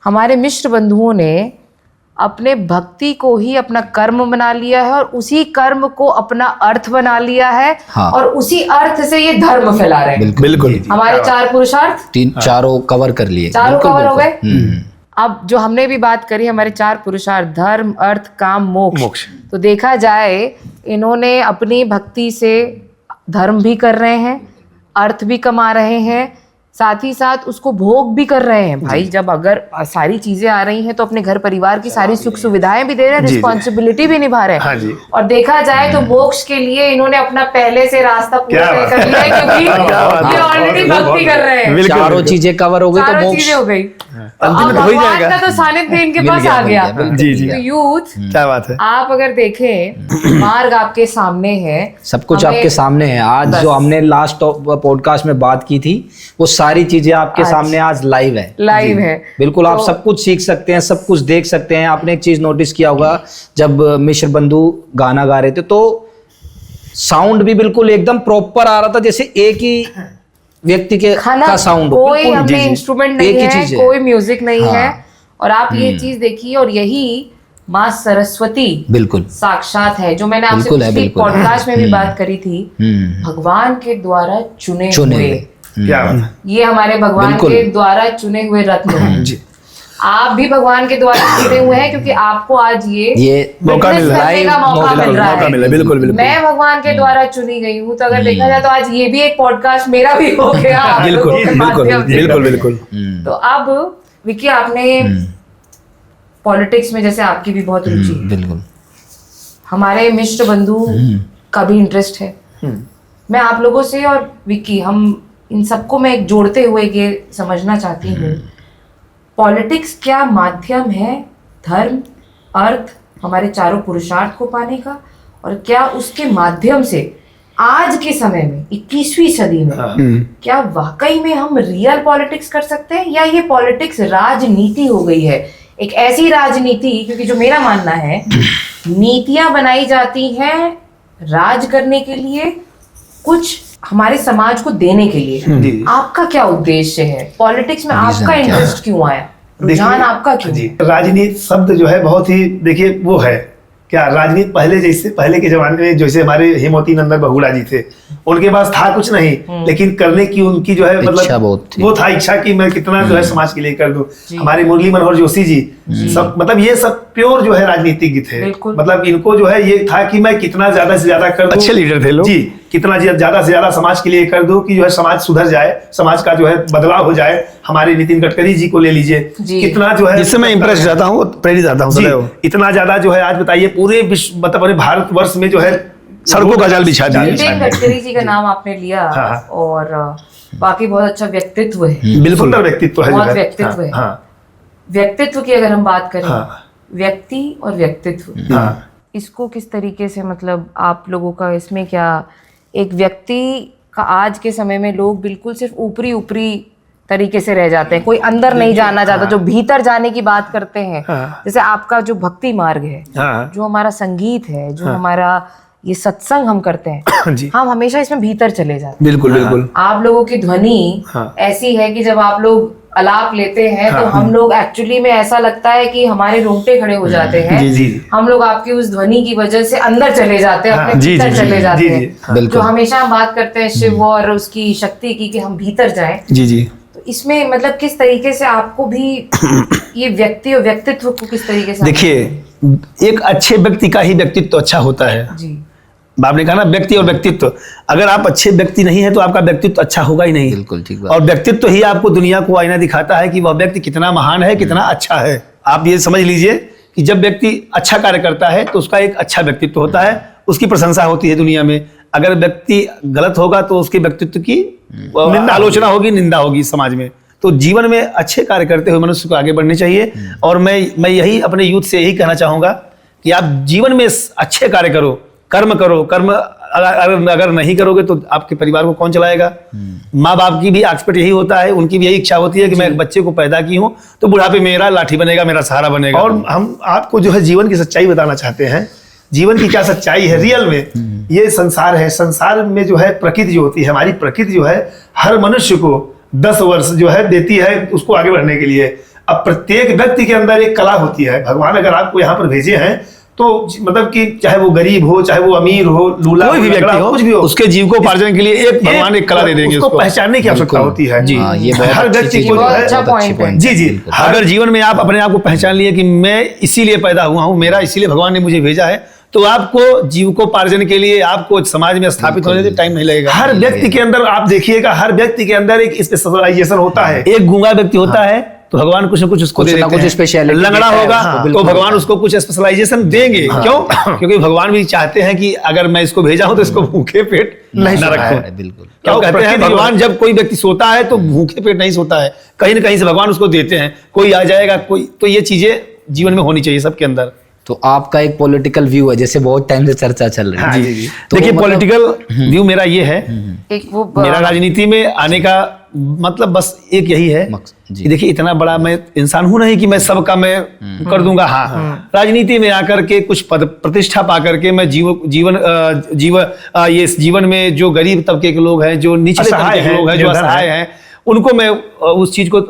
Speaker 1: हमारे मिश्र बंधुओं ने अपने भक्ति को ही अपना कर्म बना लिया है और उसी कर्म को अपना अर्थ बना लिया है।
Speaker 3: हाँ।
Speaker 1: और उसी अर्थ से ये धर्म फैला रहे हैं।
Speaker 2: बिल्कुल।
Speaker 1: हमारे 4 पुरुषार्थ,
Speaker 3: चारों कवर कर लिए,
Speaker 1: चारों कवर हो गए। अब जो हमने भी बात करी, हमारे 4 पुरुषार्थ, धर्म, अर्थ, काम, मोक्ष। तो देखा जाए, इन्होंने अपनी भक्ति से धर्म भी कर रहे हैं, अर्थ भी कमा रहे हैं, साथ ही साथ उसको भोग भी कर रहे हैं। भाई, जब अगर सारी चीजें आ रही हैं तो अपने घर परिवार की सारी सुख सुविधाएं भी दे रहे हैं, रिस्पॉन्सिबिलिटी भी निभा रहे हैं।
Speaker 2: हाँ जी।
Speaker 1: और देखा जाए तो मोक्ष के लिए इन्होंने अपना पहले से रास्ता पूरा तय कर लिया है, क्योंकि ये ऑलरेडी भक्ति कर रहे हैं।
Speaker 3: चारों चीजें कवर हो गई तो
Speaker 1: चारों
Speaker 3: मोक्ष
Speaker 1: चीजें हो गई,
Speaker 2: अंतिम में हो ही
Speaker 1: भगवान
Speaker 2: जाएगा।
Speaker 1: का तो सानिध्य इनके
Speaker 3: मिल
Speaker 1: पास
Speaker 3: गया,
Speaker 1: आ
Speaker 3: मिल
Speaker 1: गया।
Speaker 3: गया, बिल्कुल।
Speaker 2: जी जी
Speaker 1: तो यूथ,
Speaker 2: क्या बात है।
Speaker 1: आप अगर देखें, मार्ग आपके सामने है,
Speaker 3: सब कुछ
Speaker 1: हमें-
Speaker 3: आपके सामने है। आज जो हमने लास्ट पॉडकास्ट में बात की थी, वो सारी चीजें आपके सामने आज लाइव है।
Speaker 1: लाइव है।
Speaker 3: बिल्कुल, आप सब कुछ सीख सकते हैं, सब कुछ देख सकते हैं। आपने एक चीज नोटिस किया होगा, जब मिश्र बंधु गाना गा रहे थे तो साउंड भी बिल्कुल एकदम प्रॉपर आ रहा था, जैसे एक ही व्यक्ति के का साउंड हो।
Speaker 1: कोई
Speaker 3: बिल्कुल,
Speaker 1: हमने
Speaker 3: जी, जी।
Speaker 1: इंस्ट्रूमेंट
Speaker 3: एक
Speaker 1: नहीं
Speaker 3: ही
Speaker 1: है,
Speaker 3: चीज है।
Speaker 1: कोई म्यूजिक नहीं
Speaker 3: हाँ।
Speaker 1: है। और आप ये चीज देखिए, और यही माँ सरस्वती
Speaker 3: बिल्कुल
Speaker 1: साक्षात है, जो मैंने आपसे
Speaker 3: बिल्कुल है,
Speaker 1: पिछली
Speaker 3: बिल्कुल।
Speaker 1: पॉडकास्ट में भी बात करी थी। भगवान के द्वारा चुने हुए,
Speaker 2: क्या बात है।
Speaker 1: ये हमारे भगवान
Speaker 3: बिल्कुल।
Speaker 1: के द्वारा चुने हुए रत्न हैं।
Speaker 2: जी।
Speaker 1: आप भी भगवान के द्वारा चुने हुए हैं, क्योंकि आपको आज ये
Speaker 2: मौका
Speaker 1: witness
Speaker 2: मिल रहा
Speaker 1: करने
Speaker 3: है।
Speaker 1: का मौका मिल रहा
Speaker 2: मौका
Speaker 1: है।
Speaker 2: मिला, बिल्कुल बिल्कुल।
Speaker 1: मैं भगवान के द्वारा चुनी गई हूँ, तो अगर देखा जाए तो आज ये भी एक पॉडकास्ट मेरा भी हो गया आप
Speaker 2: बिल्कुल
Speaker 1: लोगों के
Speaker 2: बिल्कुल
Speaker 1: माध्यम से।
Speaker 2: बिल्कुल बिल्कुल।
Speaker 1: तो अब विकी, आपने पॉलिटिक्स में जैसे आपकी भी बहुत रुचि है,
Speaker 3: बिल्कुल
Speaker 1: हमारे मिश्र बंधु का भी इंटरेस्ट है। मैं आप लोगों से और विकी, हम इन सबको मैं एक जोड़ते हुए ये समझना चाहती हूँ, पॉलिटिक्स क्या माध्यम है धर्म, अर्थ, हमारे चारों पुरुषार्थ को पाने का, और क्या उसके माध्यम से आज के समय में 21वीं सदी में क्या वाकई में हम रियल पॉलिटिक्स कर सकते हैं, या ये पॉलिटिक्स राजनीति हो गई है? एक ऐसी राजनीति, क्योंकि जो मेरा मानना है, नीतियां बनाई जाती हैं राज करने के लिए, कुछ हमारे समाज को देने के लिए। आपका क्या उद्देश्य है पॉलिटिक्स में? आपका इंटरेस्ट क्यों आया, रुझान आपका क्यों?
Speaker 2: जी, राजनीति शब्द जो है बहुत ही, देखिए वो है क्या, राजनीति पहले के जमाने में जैसे हमारे हेमवती नंदन बहुगुणा जी थे, उनके पास था कुछ नहीं, लेकिन करने की उनकी जो है
Speaker 3: इच्छा बहुत थी।
Speaker 2: वो था इच्छा कि मैं कितना जो है समाज के लिए कर दूं। हमारे मुरली मनोहर जोशी जी सब, मतलब ये सब प्योर जो है राजनीतिज्ञ थे। मतलब इनको जो है ये था कि मैं कितना ज्यादा से ज्यादा कर दूं।
Speaker 4: अच्छे लीडर थे लोग।
Speaker 2: जी, कितना ज्यादा से ज्यादा समाज के लिए कर दो कि जो है समाज सुधर जाए, समाज का जो है बदलाव हो जाए। हमारे नितिन गडकरी जी को ले लीजिए, कितना जो है, जिससे मैं इम्प्रेस रहता हूँ, प्रेरित रहता हूँ। इतना ज्यादा जो है आज बताइए पूरे विश्व मतलब पूरे भारतवर्ष में जो है सड़कों का जाल बिछा दिया।
Speaker 1: नितिन गडकरी जी का नाम आपने लिया, और बाकी बहुत अच्छा व्यक्तित्व है,
Speaker 2: बिल्कुल सुंदर व्यक्तित्व है,
Speaker 1: बहुत व्यक्तित्व है। व्यक्तित्व की अगर हम बात करें, व्यक्ति और व्यक्तित्व, इसको किस तरीके से, मतलब आप लोगों का इसमें क्या, एक व्यक्ति का आज के समय में लोग बिल्कुल सिर्फ ऊपरी ऊपरी तरीके से रह जाते हैं, कोई अंदर नहीं जाना चाहता, जो भीतर जाने की बात करते हैं। जैसे आपका जो भक्ति मार्ग है, जो हमारा संगीत है, जो हमारा ये सत्संग हम करते हैं, हम हमेशा इसमें भीतर चले जाते हैं।
Speaker 2: बिल्कुल बिल्कुल।
Speaker 1: आप लोगों की ध्वनि ऐसी है कि जब आप लोग अलाप लेते हैं तो हम लोग एक्चुअली में ऐसा लगता है कि हमारे रोंगटे खड़े हो जाते हैं। हम लोग आपकी उस ध्वनि की वजह से अंदर चले जाते हैं, अपने भीतर चले जाते हैं। जो हमेशा हम बात करते हैं शिव और उसकी शक्ति की, कि हम भीतर जाएं। तो इसमें मतलब किस तरीके से आपको भी ये व्यक्ति और व्यक्तित्व को किस तरीके से,
Speaker 2: देखिए एक अच्छे व्यक्ति का ही व्यक्तित्व अच्छा होता है जी। आपने कहा ना व्यक्ति और व्यक्तित्व, अगर आप अच्छे व्यक्ति नहीं है तो आपका व्यक्तित्व अच्छा होगा ही नहीं।
Speaker 3: बिल्कुल ठीक बात।
Speaker 2: और व्यक्तित्व ही आपको दुनिया को आईना दिखाता है कि वह व्यक्ति कितना महान है, कितना अच्छा है। आप ये समझ लीजिए कि जब व्यक्ति अच्छा कार्य करता है तो उसका एक अच्छा व्यक्तित्व होता है, उसकी प्रशंसा होती है दुनिया में। अगर व्यक्ति गलत होगा तो उसके व्यक्तित्व की आलोचना होगी, निंदा होगी समाज में। तो जीवन में अच्छे कार्य करते हुए मनुष्य को आगे बढ़ने चाहिए। और मैं यही अपने यूथ से यही कहना चाहूंगा कि आप जीवन में अच्छे कार्य करो, कर्म करो। कर्म अगर नहीं करोगे तो आपके परिवार को कौन चलाएगा? माँ बाप की भी एक्सपेक्ट यही होता है, उनकी भी यही इच्छा होती है कि मैं एक बच्चे को पैदा की हूँ तो बुढ़ापे मेरा लाठी बनेगा, मेरा सहारा बनेगा। और हम आपको जो है जीवन की सच्चाई बताना चाहते हैं। जीवन की क्या सच्चाई है रियल में? ये संसार है, संसार में जो है प्रकृति जो होती है, हमारी प्रकृति जो है हर मनुष्य को 10 वर्ष जो है देती है उसको आगे बढ़ने के लिए। अब प्रत्येक व्यक्ति के अंदर एक कला होती है। भगवान अगर आपको यहाँ पर भेजे हैं तो मतलब कि चाहे वो गरीब हो, चाहे वो अमीर हो, लूला कोई भी व्यक्ति हो, कुछ भी हो, उसके जीविकोपार्जन के लिए एक भगवान एक कला दे देंगे। उसको पहचानने की आवश्यकता होती है जी। हर व्यक्ति को जो है जी अगर जीवन में आप अपने आप को पहचान लिए कि मैं इसीलिए पैदा हुआ हूँ, मेरा इसीलिए भगवान ने मुझे भेजा है, तो आपको जीविकोपार्जन के लिए आपको समाज में स्थापित होने में टाइम नहीं लगेगा। हर व्यक्ति के अंदर आप देखिएगा, हर व्यक्ति के अंदर एक स्पेशलाइजेशन होता है। एक गूंगा व्यक्ति होता है तो भगवान कुछ न कुछ उसको दे देते हैं। कुछ स्पेशलिटी लंगड़ा होगा तो भगवान उसको कुछ स्पेशलाइजेशन देंगे। क्यों? क्योंकि भगवान भी चाहते हैं कि अगर मैं इसको भेजा हूं तो इसको भूखे पेट नहीं रखूं। बिल्कुल। क्या कहते हैं भगवान, जब कोई व्यक्ति सोता है तो भूखे पेट नहीं सोता है, कहीं ना कहीं से भगवान उसको देते हैं। कोई आ जाएगा, कोई, तो ये चीजें जीवन में होनी चाहिए सबके अंदर।
Speaker 3: तो आपका एक पॉलिटिकल व्यू है, जैसे बहुत टाइम से चर्चा चल रही है।
Speaker 2: हाँ, जी। तो देखिए पॉलिटिकल व्यू मेरा ये है, मेरा राजनीति में आने का मतलब बस एक यही है कि देखिए इतना बड़ा मैं इंसान हूं नहीं कि मैं सबका मैं कर दूंगा। हाँ, राजनीति में आकर के कुछ पद प्रतिष्ठा पा करके मैं ये जीवन में जो गरीब तबके के लोग हैं, जो निचले तबके के लोग हैं, जो असहाय हैं, उनको मैं उस चीज को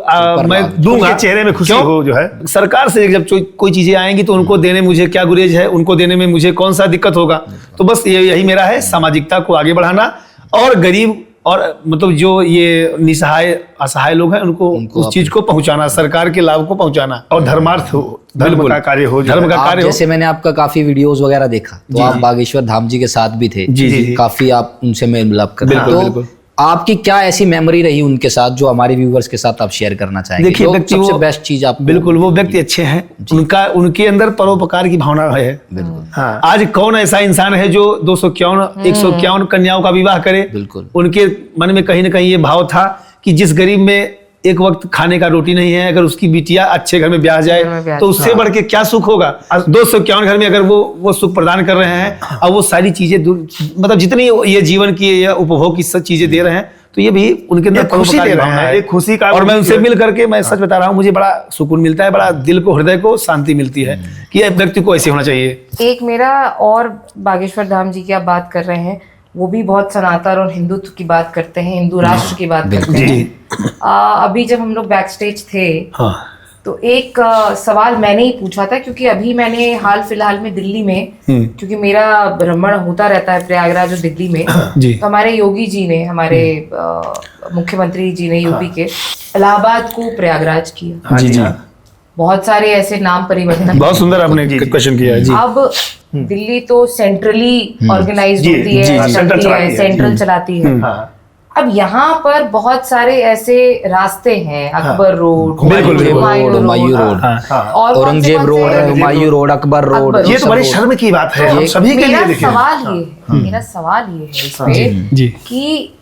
Speaker 2: मैं दूंगा। चेहरे में खुशी हो जो है। सरकार से जब कोई चीजें आएंगी तो उनको देने मुझे क्या गुरेज है, उनको देने में मुझे कौन सा दिक्कत होगा। तो बस यही मेरा है, सामाजिकता को आगे बढ़ाना और गरीब और मतलब जो ये निसहाय असहाय लोग हैं उनको उस चीज को पहुंचाना, सरकार के लाभ को पहुंचाना। और धर्मार्थ हो, धर्म का कार्य हो, धर्म का कार्य हो।
Speaker 3: जैसे मैंने आपका काफी वीडियोस वगैरह देखा तो आप बागेश्वर धाम जी के साथ भी थे। जी। काफी आप उनसे मेल मिलाप करते हैं। बिल्कुल। आपकी क्या ऐसी मेमोरी रही उनके साथ जो हमारे व्यूवर्स के साथ आप शेयर करना चाहेंगे?
Speaker 2: देखिए व्यक्ति
Speaker 3: सबसे बेस्ट चीज आप।
Speaker 2: बिल्कुल, वो व्यक्ति अच्छे हैं, उनके अंदर परोपकार की भावना है। बिल्कुल। हाँ, आज कौन ऐसा इंसान है जो 151 कन्याओं का विवाह करे? बिल्कुल। उनके मन में कहीं ना कहीं ये भाव था कि जिस गरीब में एक वक्त खाने का रोटी नहीं है, अगर उसकी बिटिया अच्छे घर में ब्याह जाए तो उससे बढ़ के क्या सुख होगा। 251 घर में अगर वो सुख प्रदान कर रहे हैं और वो सारी चीजें मतलब जितनी ये जीवन की या उपभोग की सब चीजें दे रहे हैं, तो ये भी उनके अंदर खुशी दे रहे हैं, एक खुशी का। और मैं उनसे मिल करके मैं सच बता रहा हूँ, मुझे बड़ा सुकून मिलता है, बड़ा दिल को, हृदय को शांति मिलती है कि व्यक्ति को ऐसे होना चाहिए।
Speaker 1: एक मेरा और बागेश्वर धाम जी की आप बात कर रहे हैं, वो भी बहुत सनातन और हिंदुत्व की बात करते हैं, हिंदू राष्ट्र की बात करते हैं। अभी जब हम लोग बैक स्टेज थे तो एक सवाल मैंने ही पूछा था, क्योंकि अभी मैंने हाल फिलहाल में दिल्ली में, क्योंकि मेरा भ्रमण होता रहता है प्रयागराज और दिल्ली में, तो हमारे योगी जी ने, हमारे मुख्यमंत्री जी ने यूपी के इलाहाबाद को प्रयागराज किया। बहुत सारे ऐसे नाम परिवर्तन।
Speaker 2: बहुत सुंदर आपने क्वेश्चन किया है जी।
Speaker 1: अब दिल्ली तो सेंट्रली ऑर्गेनाइज होती है, चलती है, सेंट्रल चलाती है। अब यहाँ पर बहुत सारे ऐसे रास्ते हैं, अकबर रोड,
Speaker 3: हुमायूं रोड,
Speaker 1: और
Speaker 3: Aurangzeb road, Humayun road, Akbar road.
Speaker 2: ये तो बड़ी शर्म की बात है हम सभी के लिए। देखिए
Speaker 1: मेरा सवाल ये है इस पे कि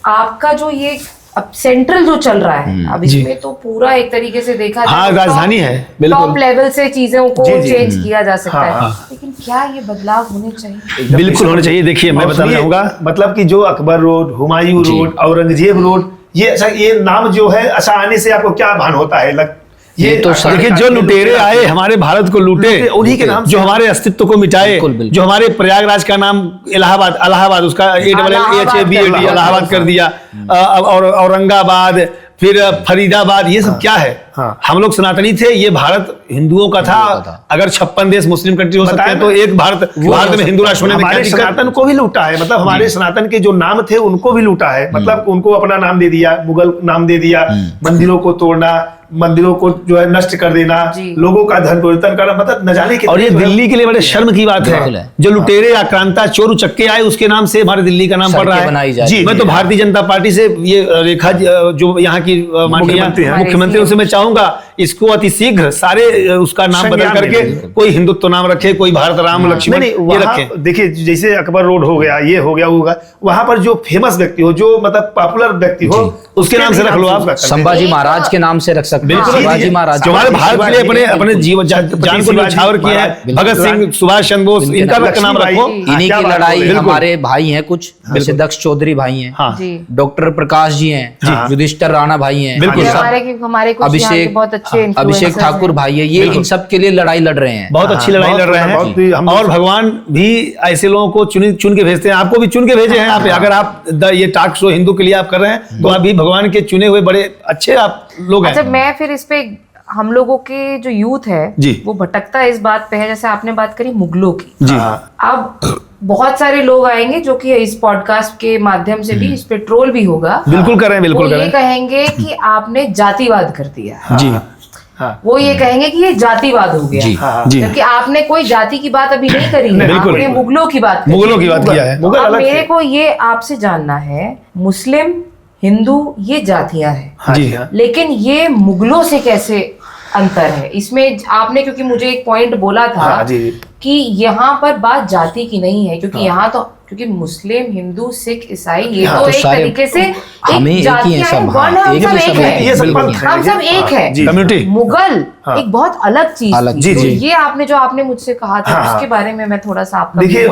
Speaker 1: आपका जो ये अब सेंट्रल जो चल रहा है, अब इसमें तो पूरा एक तरीके से देखा जाए तो
Speaker 2: राजधानी है,
Speaker 1: टॉप लेवल से चीजों को चेंज किया जा सकता है, लेकिन क्या ये बदलाव होने चाहिए?
Speaker 2: बिल्कुल होने चाहिए। देखिए मैं बताना चाहूंगा, मतलब कि जो Akbar road, Humayun road, Aurangzeb road, ये नाम जो है अच्छा आने से आपको क्या भान होता है?
Speaker 3: ये तो
Speaker 2: देखिए जो लुटेरे आए हमारे भारत को लूटे, उन्हीं के नाम जो हमारे अस्तित्व को मिटाए, जो हमारे प्रयागराज का नाम इलाहाबाद उसका ALLAHABAD इलाहाबाद कर दिया, और औरंगाबाद, फिर फरीदाबाद, ये सब क्या है? हम लोग सनातनी थे, ये भारत हिंदुओं का था। अगर 56 देश मुस्लिम कंट्री हो सकते हैं तो एक भारत में हिंदू राष्ट्र होने में
Speaker 4: हमारे सनातन को भी लूटा है, मतलब हमारे सनातन के जो नाम थे उनको भी लूटा है, मतलब उनको अपना नाम दे दिया, मुगल नाम दे दिया, मंदिरों को तोड़ना, मंदिरों को जो है नष्ट कर देना, लोगों का धन परिवर्तन करना, मतलब न जाने के।
Speaker 2: और ये दिल्ली के लिए बड़े शर्म की बात है, जो लुटेरे आक्रांता चोर उचक्के आए उसके नाम से हमारे दिल्ली का नाम पड़ रहा है। जी, मैं तो भारतीय जनता पार्टी से ये रेखा जो यहाँ की माननीय मुख्यमंत्री, उनसे मैं चाहूंगा इसको अति शीघ्र सारे उसका नाम बदल करके कोई हिंदुत्व नाम रखे, कोई भारत राम लक्ष्मण ये रखे।
Speaker 4: देखिए जैसे अकबर रोड हो गया, ये हो गया, होगा वहां पर जो फेमस व्यक्ति हो, जो मतलब पॉपुलर व्यक्ति हो, उसके नाम से रख लो आप।
Speaker 3: संभाजी महाराज के नाम से रख सकते हैं।
Speaker 2: शिवाजी महाराज जो हमारे भारत के लिए अपने जीवन जान को न्यौछावर किए हैं, भगत सिंह, सुभाष चंद्र बोस, इनका नाम रखो।
Speaker 3: इन्हीं की लड़ाई हमारे भाई हैं कुछ, जैसे दक्ष चौधरी भाई हैं, डॉक्टर प्रकाश जी हैं, युधिष्ठिर राणा भाई हैं, अभिषेक ठाकुर भाई है, ये इन सब के लिए लड़ाई लड़ रहे हैं,
Speaker 2: बहुत अच्छी लड़ाई लड़ रहे हैं। और भगवान भी ऐसे लोगों को चुन के भेजते हैं, आपको भी चुन के भेजे हैं। आप अगर आप ये टॉक शो हिंदू के लिए आप कर रहे हैं तो आप भी भगवान के चुने हुए बड़े अच्छे आप लोग हैं।
Speaker 1: अच्छा, मैं फिर इस पे हम लोगों के जो यूथ है वो भटकता इस बात पे है, जैसे आपने बात करी मुगलों की जी। अब बहुत सारे लोग आएंगे जो कि इस पॉडकास्ट के माध्यम से भी इस पे ट्रोल भी होगा,
Speaker 2: बिल्कुल करें, बिल्कुल करें।
Speaker 1: ये कहेंगे कि आपने जातिवाद कर दिया
Speaker 2: जी।
Speaker 1: वो ये कहेंगे कि ये जातिवाद हो गया जी। क्योंकि आपने कोई जाति की बात अभी नहीं करी है, आपने मुगलों की बात
Speaker 2: किया है।
Speaker 1: अब मेरे को ये आपसे जानना है, मुस्लिम हिंदू ये जातियां हैं, लेकिन ये मुगलों से कैसे अंतर है इसमें? आपने क्योंकि मुझे एक पॉइंट बोला था कि यहाँ पर बात जाति की नहीं है, क्योंकि यहाँ तो क्योंकि मुस्लिम, हिंदू, सिख, ईसाई ये तो एक तरीके से जातियां हैं, वर्ण हम सब एक है, हम सब एक है। मुगल एक बहुत अलग चीज थी। ये आपने जो आपने मुझसे कहा था उसके बारे में मैं थोड़ा सा आपका
Speaker 4: देखिए,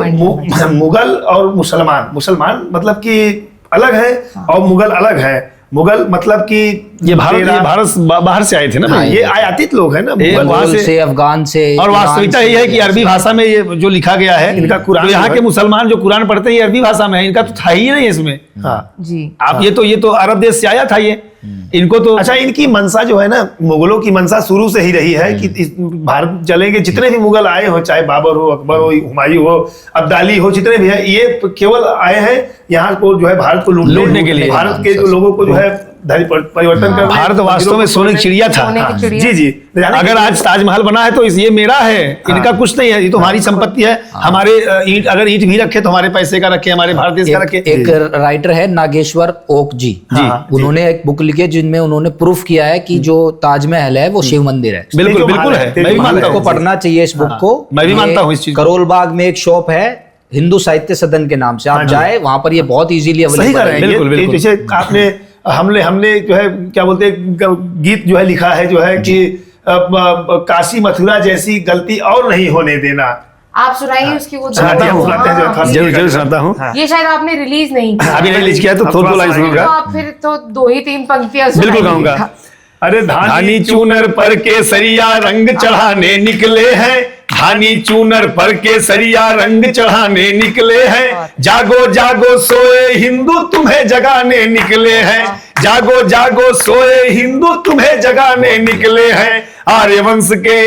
Speaker 4: मुगल और मुसलमान मतलब कि अलग है और मुगल अलग है। मुगल मतलब कि
Speaker 2: ये भारत बाहर से आए थे ना,
Speaker 4: ये आयातित लोग हैं ना,
Speaker 3: मुगल से, अफगान से।
Speaker 2: और वास्तविकता ये है कि अरबी भाषा में ये जो लिखा गया है, इनका कुरान, यहाँ के मुसलमान जो कुरान पढ़ते हैं ये अरबी भाषा में है, इनका तो था ही नहीं इसमें।
Speaker 1: जी,
Speaker 2: आप ये तो अरब देश से आया था ये, इनको तो
Speaker 4: अच्छा, इनकी मंशा जो है ना, मुगलों की मंशा शुरू से ही रही है कि भारत चलेंगे, जितने भी मुगल आए हो, चाहे बाबर हो, अकबर हो, हुमायूं हो, अब्दाली हो, जितने भी है, ये केवल आए हैं यहाँ को जो है भारत को लूटने के लिए, भारत के जो लोगों को जो है परिवर्तन कर।
Speaker 2: भारत वास्तव में सोने की चिड़िया था।
Speaker 4: जी।
Speaker 2: अगर आज ताजमहल बना है तो ये मेरा है, इनका कुछ नहीं है, ये तो हमारी संपत्ति है। हमारे ईंट, अगर ईंट भी रखे तो हमारे पैसे का रखे, हमारे भारत देश का रखे।
Speaker 3: एक राइटर है नागेश्वर ओक जी, उन्होंने एक बुक लिखी है जिनमें उन्होंने प्रूफ किया है कि जो ताजमहल है वो शिव मंदिर है।
Speaker 2: बिल्कुल है, मैं भी मानता हूँ,
Speaker 3: पढ़ना चाहिए इस बुक को।
Speaker 2: मैं भी मानता हूँ इस चीज।
Speaker 3: करोल बाग में एक शॉप है हिंदू साहित्य सदन के नाम से, आप जाए वहां पर, ये बहुत इजीली अवेलेबल है।
Speaker 4: बिल्कुल। जैसे आपने हमने जो है क्या बोलते हैं, गीत जो है लिखा है, जो है कि काशी मथुरा जैसी गलती और नहीं होने देना।
Speaker 1: आप सुनाइए उसकी वो
Speaker 2: जरूर सुनाता हूँ।
Speaker 1: ये शायद आपने रिलीज नहीं किया,
Speaker 2: अभी रिलीज किया तो थोड़ा लाइन सुनूंगा।
Speaker 1: आप फिर तो 2-3 पंक्तियां
Speaker 2: बिल्कुल गाऊंगा।
Speaker 4: अरे
Speaker 2: धानी चूनर पर केसरिया रंग चढ़ाने निकले हैं, धानी चूनर पर केसरिया रंग चढ़ाने निकले हैं, जागो जागो सोए हिंदू तुम्हें जगाने निकले हैं, जागो जागो सोए हिंदू तुम्हें जगाने निकले हैं, आर्यवंश के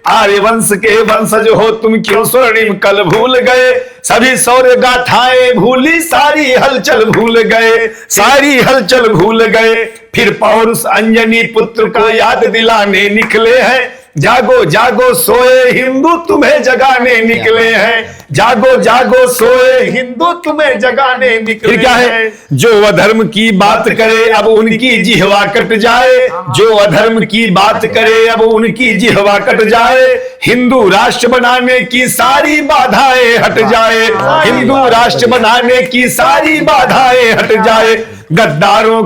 Speaker 4: आर्यवंश के वंशज हो तुम क्यों स्वर्णिम कल भूल गए, सभी शौर्य गाथाएं भूली सारी हलचल भूल गए, सारी हलचल भूल गए। फिर पौरुष अंजनी पुत्र को याद दिलाने निकले हैं, जागो जागो सोए हिंदू तुम्हें जगाने निकले हैं, जागो जागो सोए हिंदू तुम्हें जगाने निकले। फिर क्या है, जो अधर्म की बात करे अब उनकी जिह्वा कट जाए, जो अधर्म की बात करे अब उनकी जिह्वा कट जाए, हिंदू राष्ट्र बनाने की सारी बाधाएं हट जाए, हिंदू राष्ट्र बनाने की सारी बाधाएं हट जाए। गद्दारों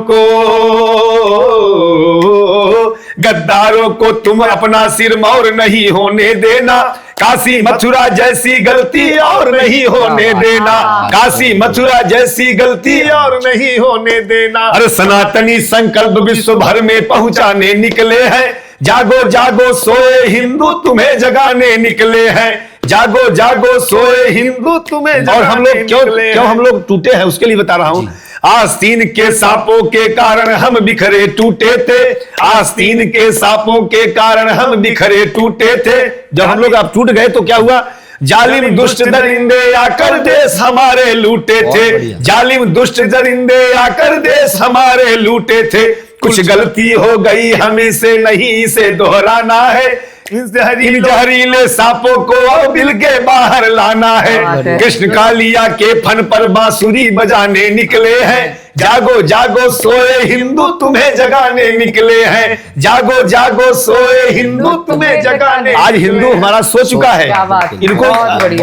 Speaker 4: को तुम अपना सिर मौर नहीं होने देना, काशी मथुरा जैसी गलती और नहीं होने देना, काशी मथुरा जैसी गलती और नहीं होने देना। अरे सनातनी संकल्प विश्व भर में पहुंचाने निकले हैं, जागो जागो सोए हिंदू तुम्हें जगाने निकले हैं, जागो जागो सोए हिंदू तुम्हें। और हम लोग क्यों हम लोग टूटे हैं उसके लिए बता रहा हूं। आस्तीन के सांपों के कारण हम बिखरे टूटे थे, आस्तीन के सांपों के कारण हम बिखरे टूटे थे। जब हम लोग अब टूट गए तो क्या हुआ, जालिम दुष्ट दरिंदे आकर देश हमारे लूटे थे, जालिम दुष्ट दरिंदे आकर देश हमारे लूटे थे। कुछ गलती हो गई हमें से नहीं इसे दोहराना है, इन जहरीले सांपों को बिल के बाहर लाना है। कृष्ण कालिया के फन पर बांसुरी बजाने निकले हैं, जागो जागो सोए हिंदू तुम्हें जगाने निकले हैं, जागो जागो सोए हिंदू तुम्हें जगाने। आज हिंदू हमारा सो चुका है, इनको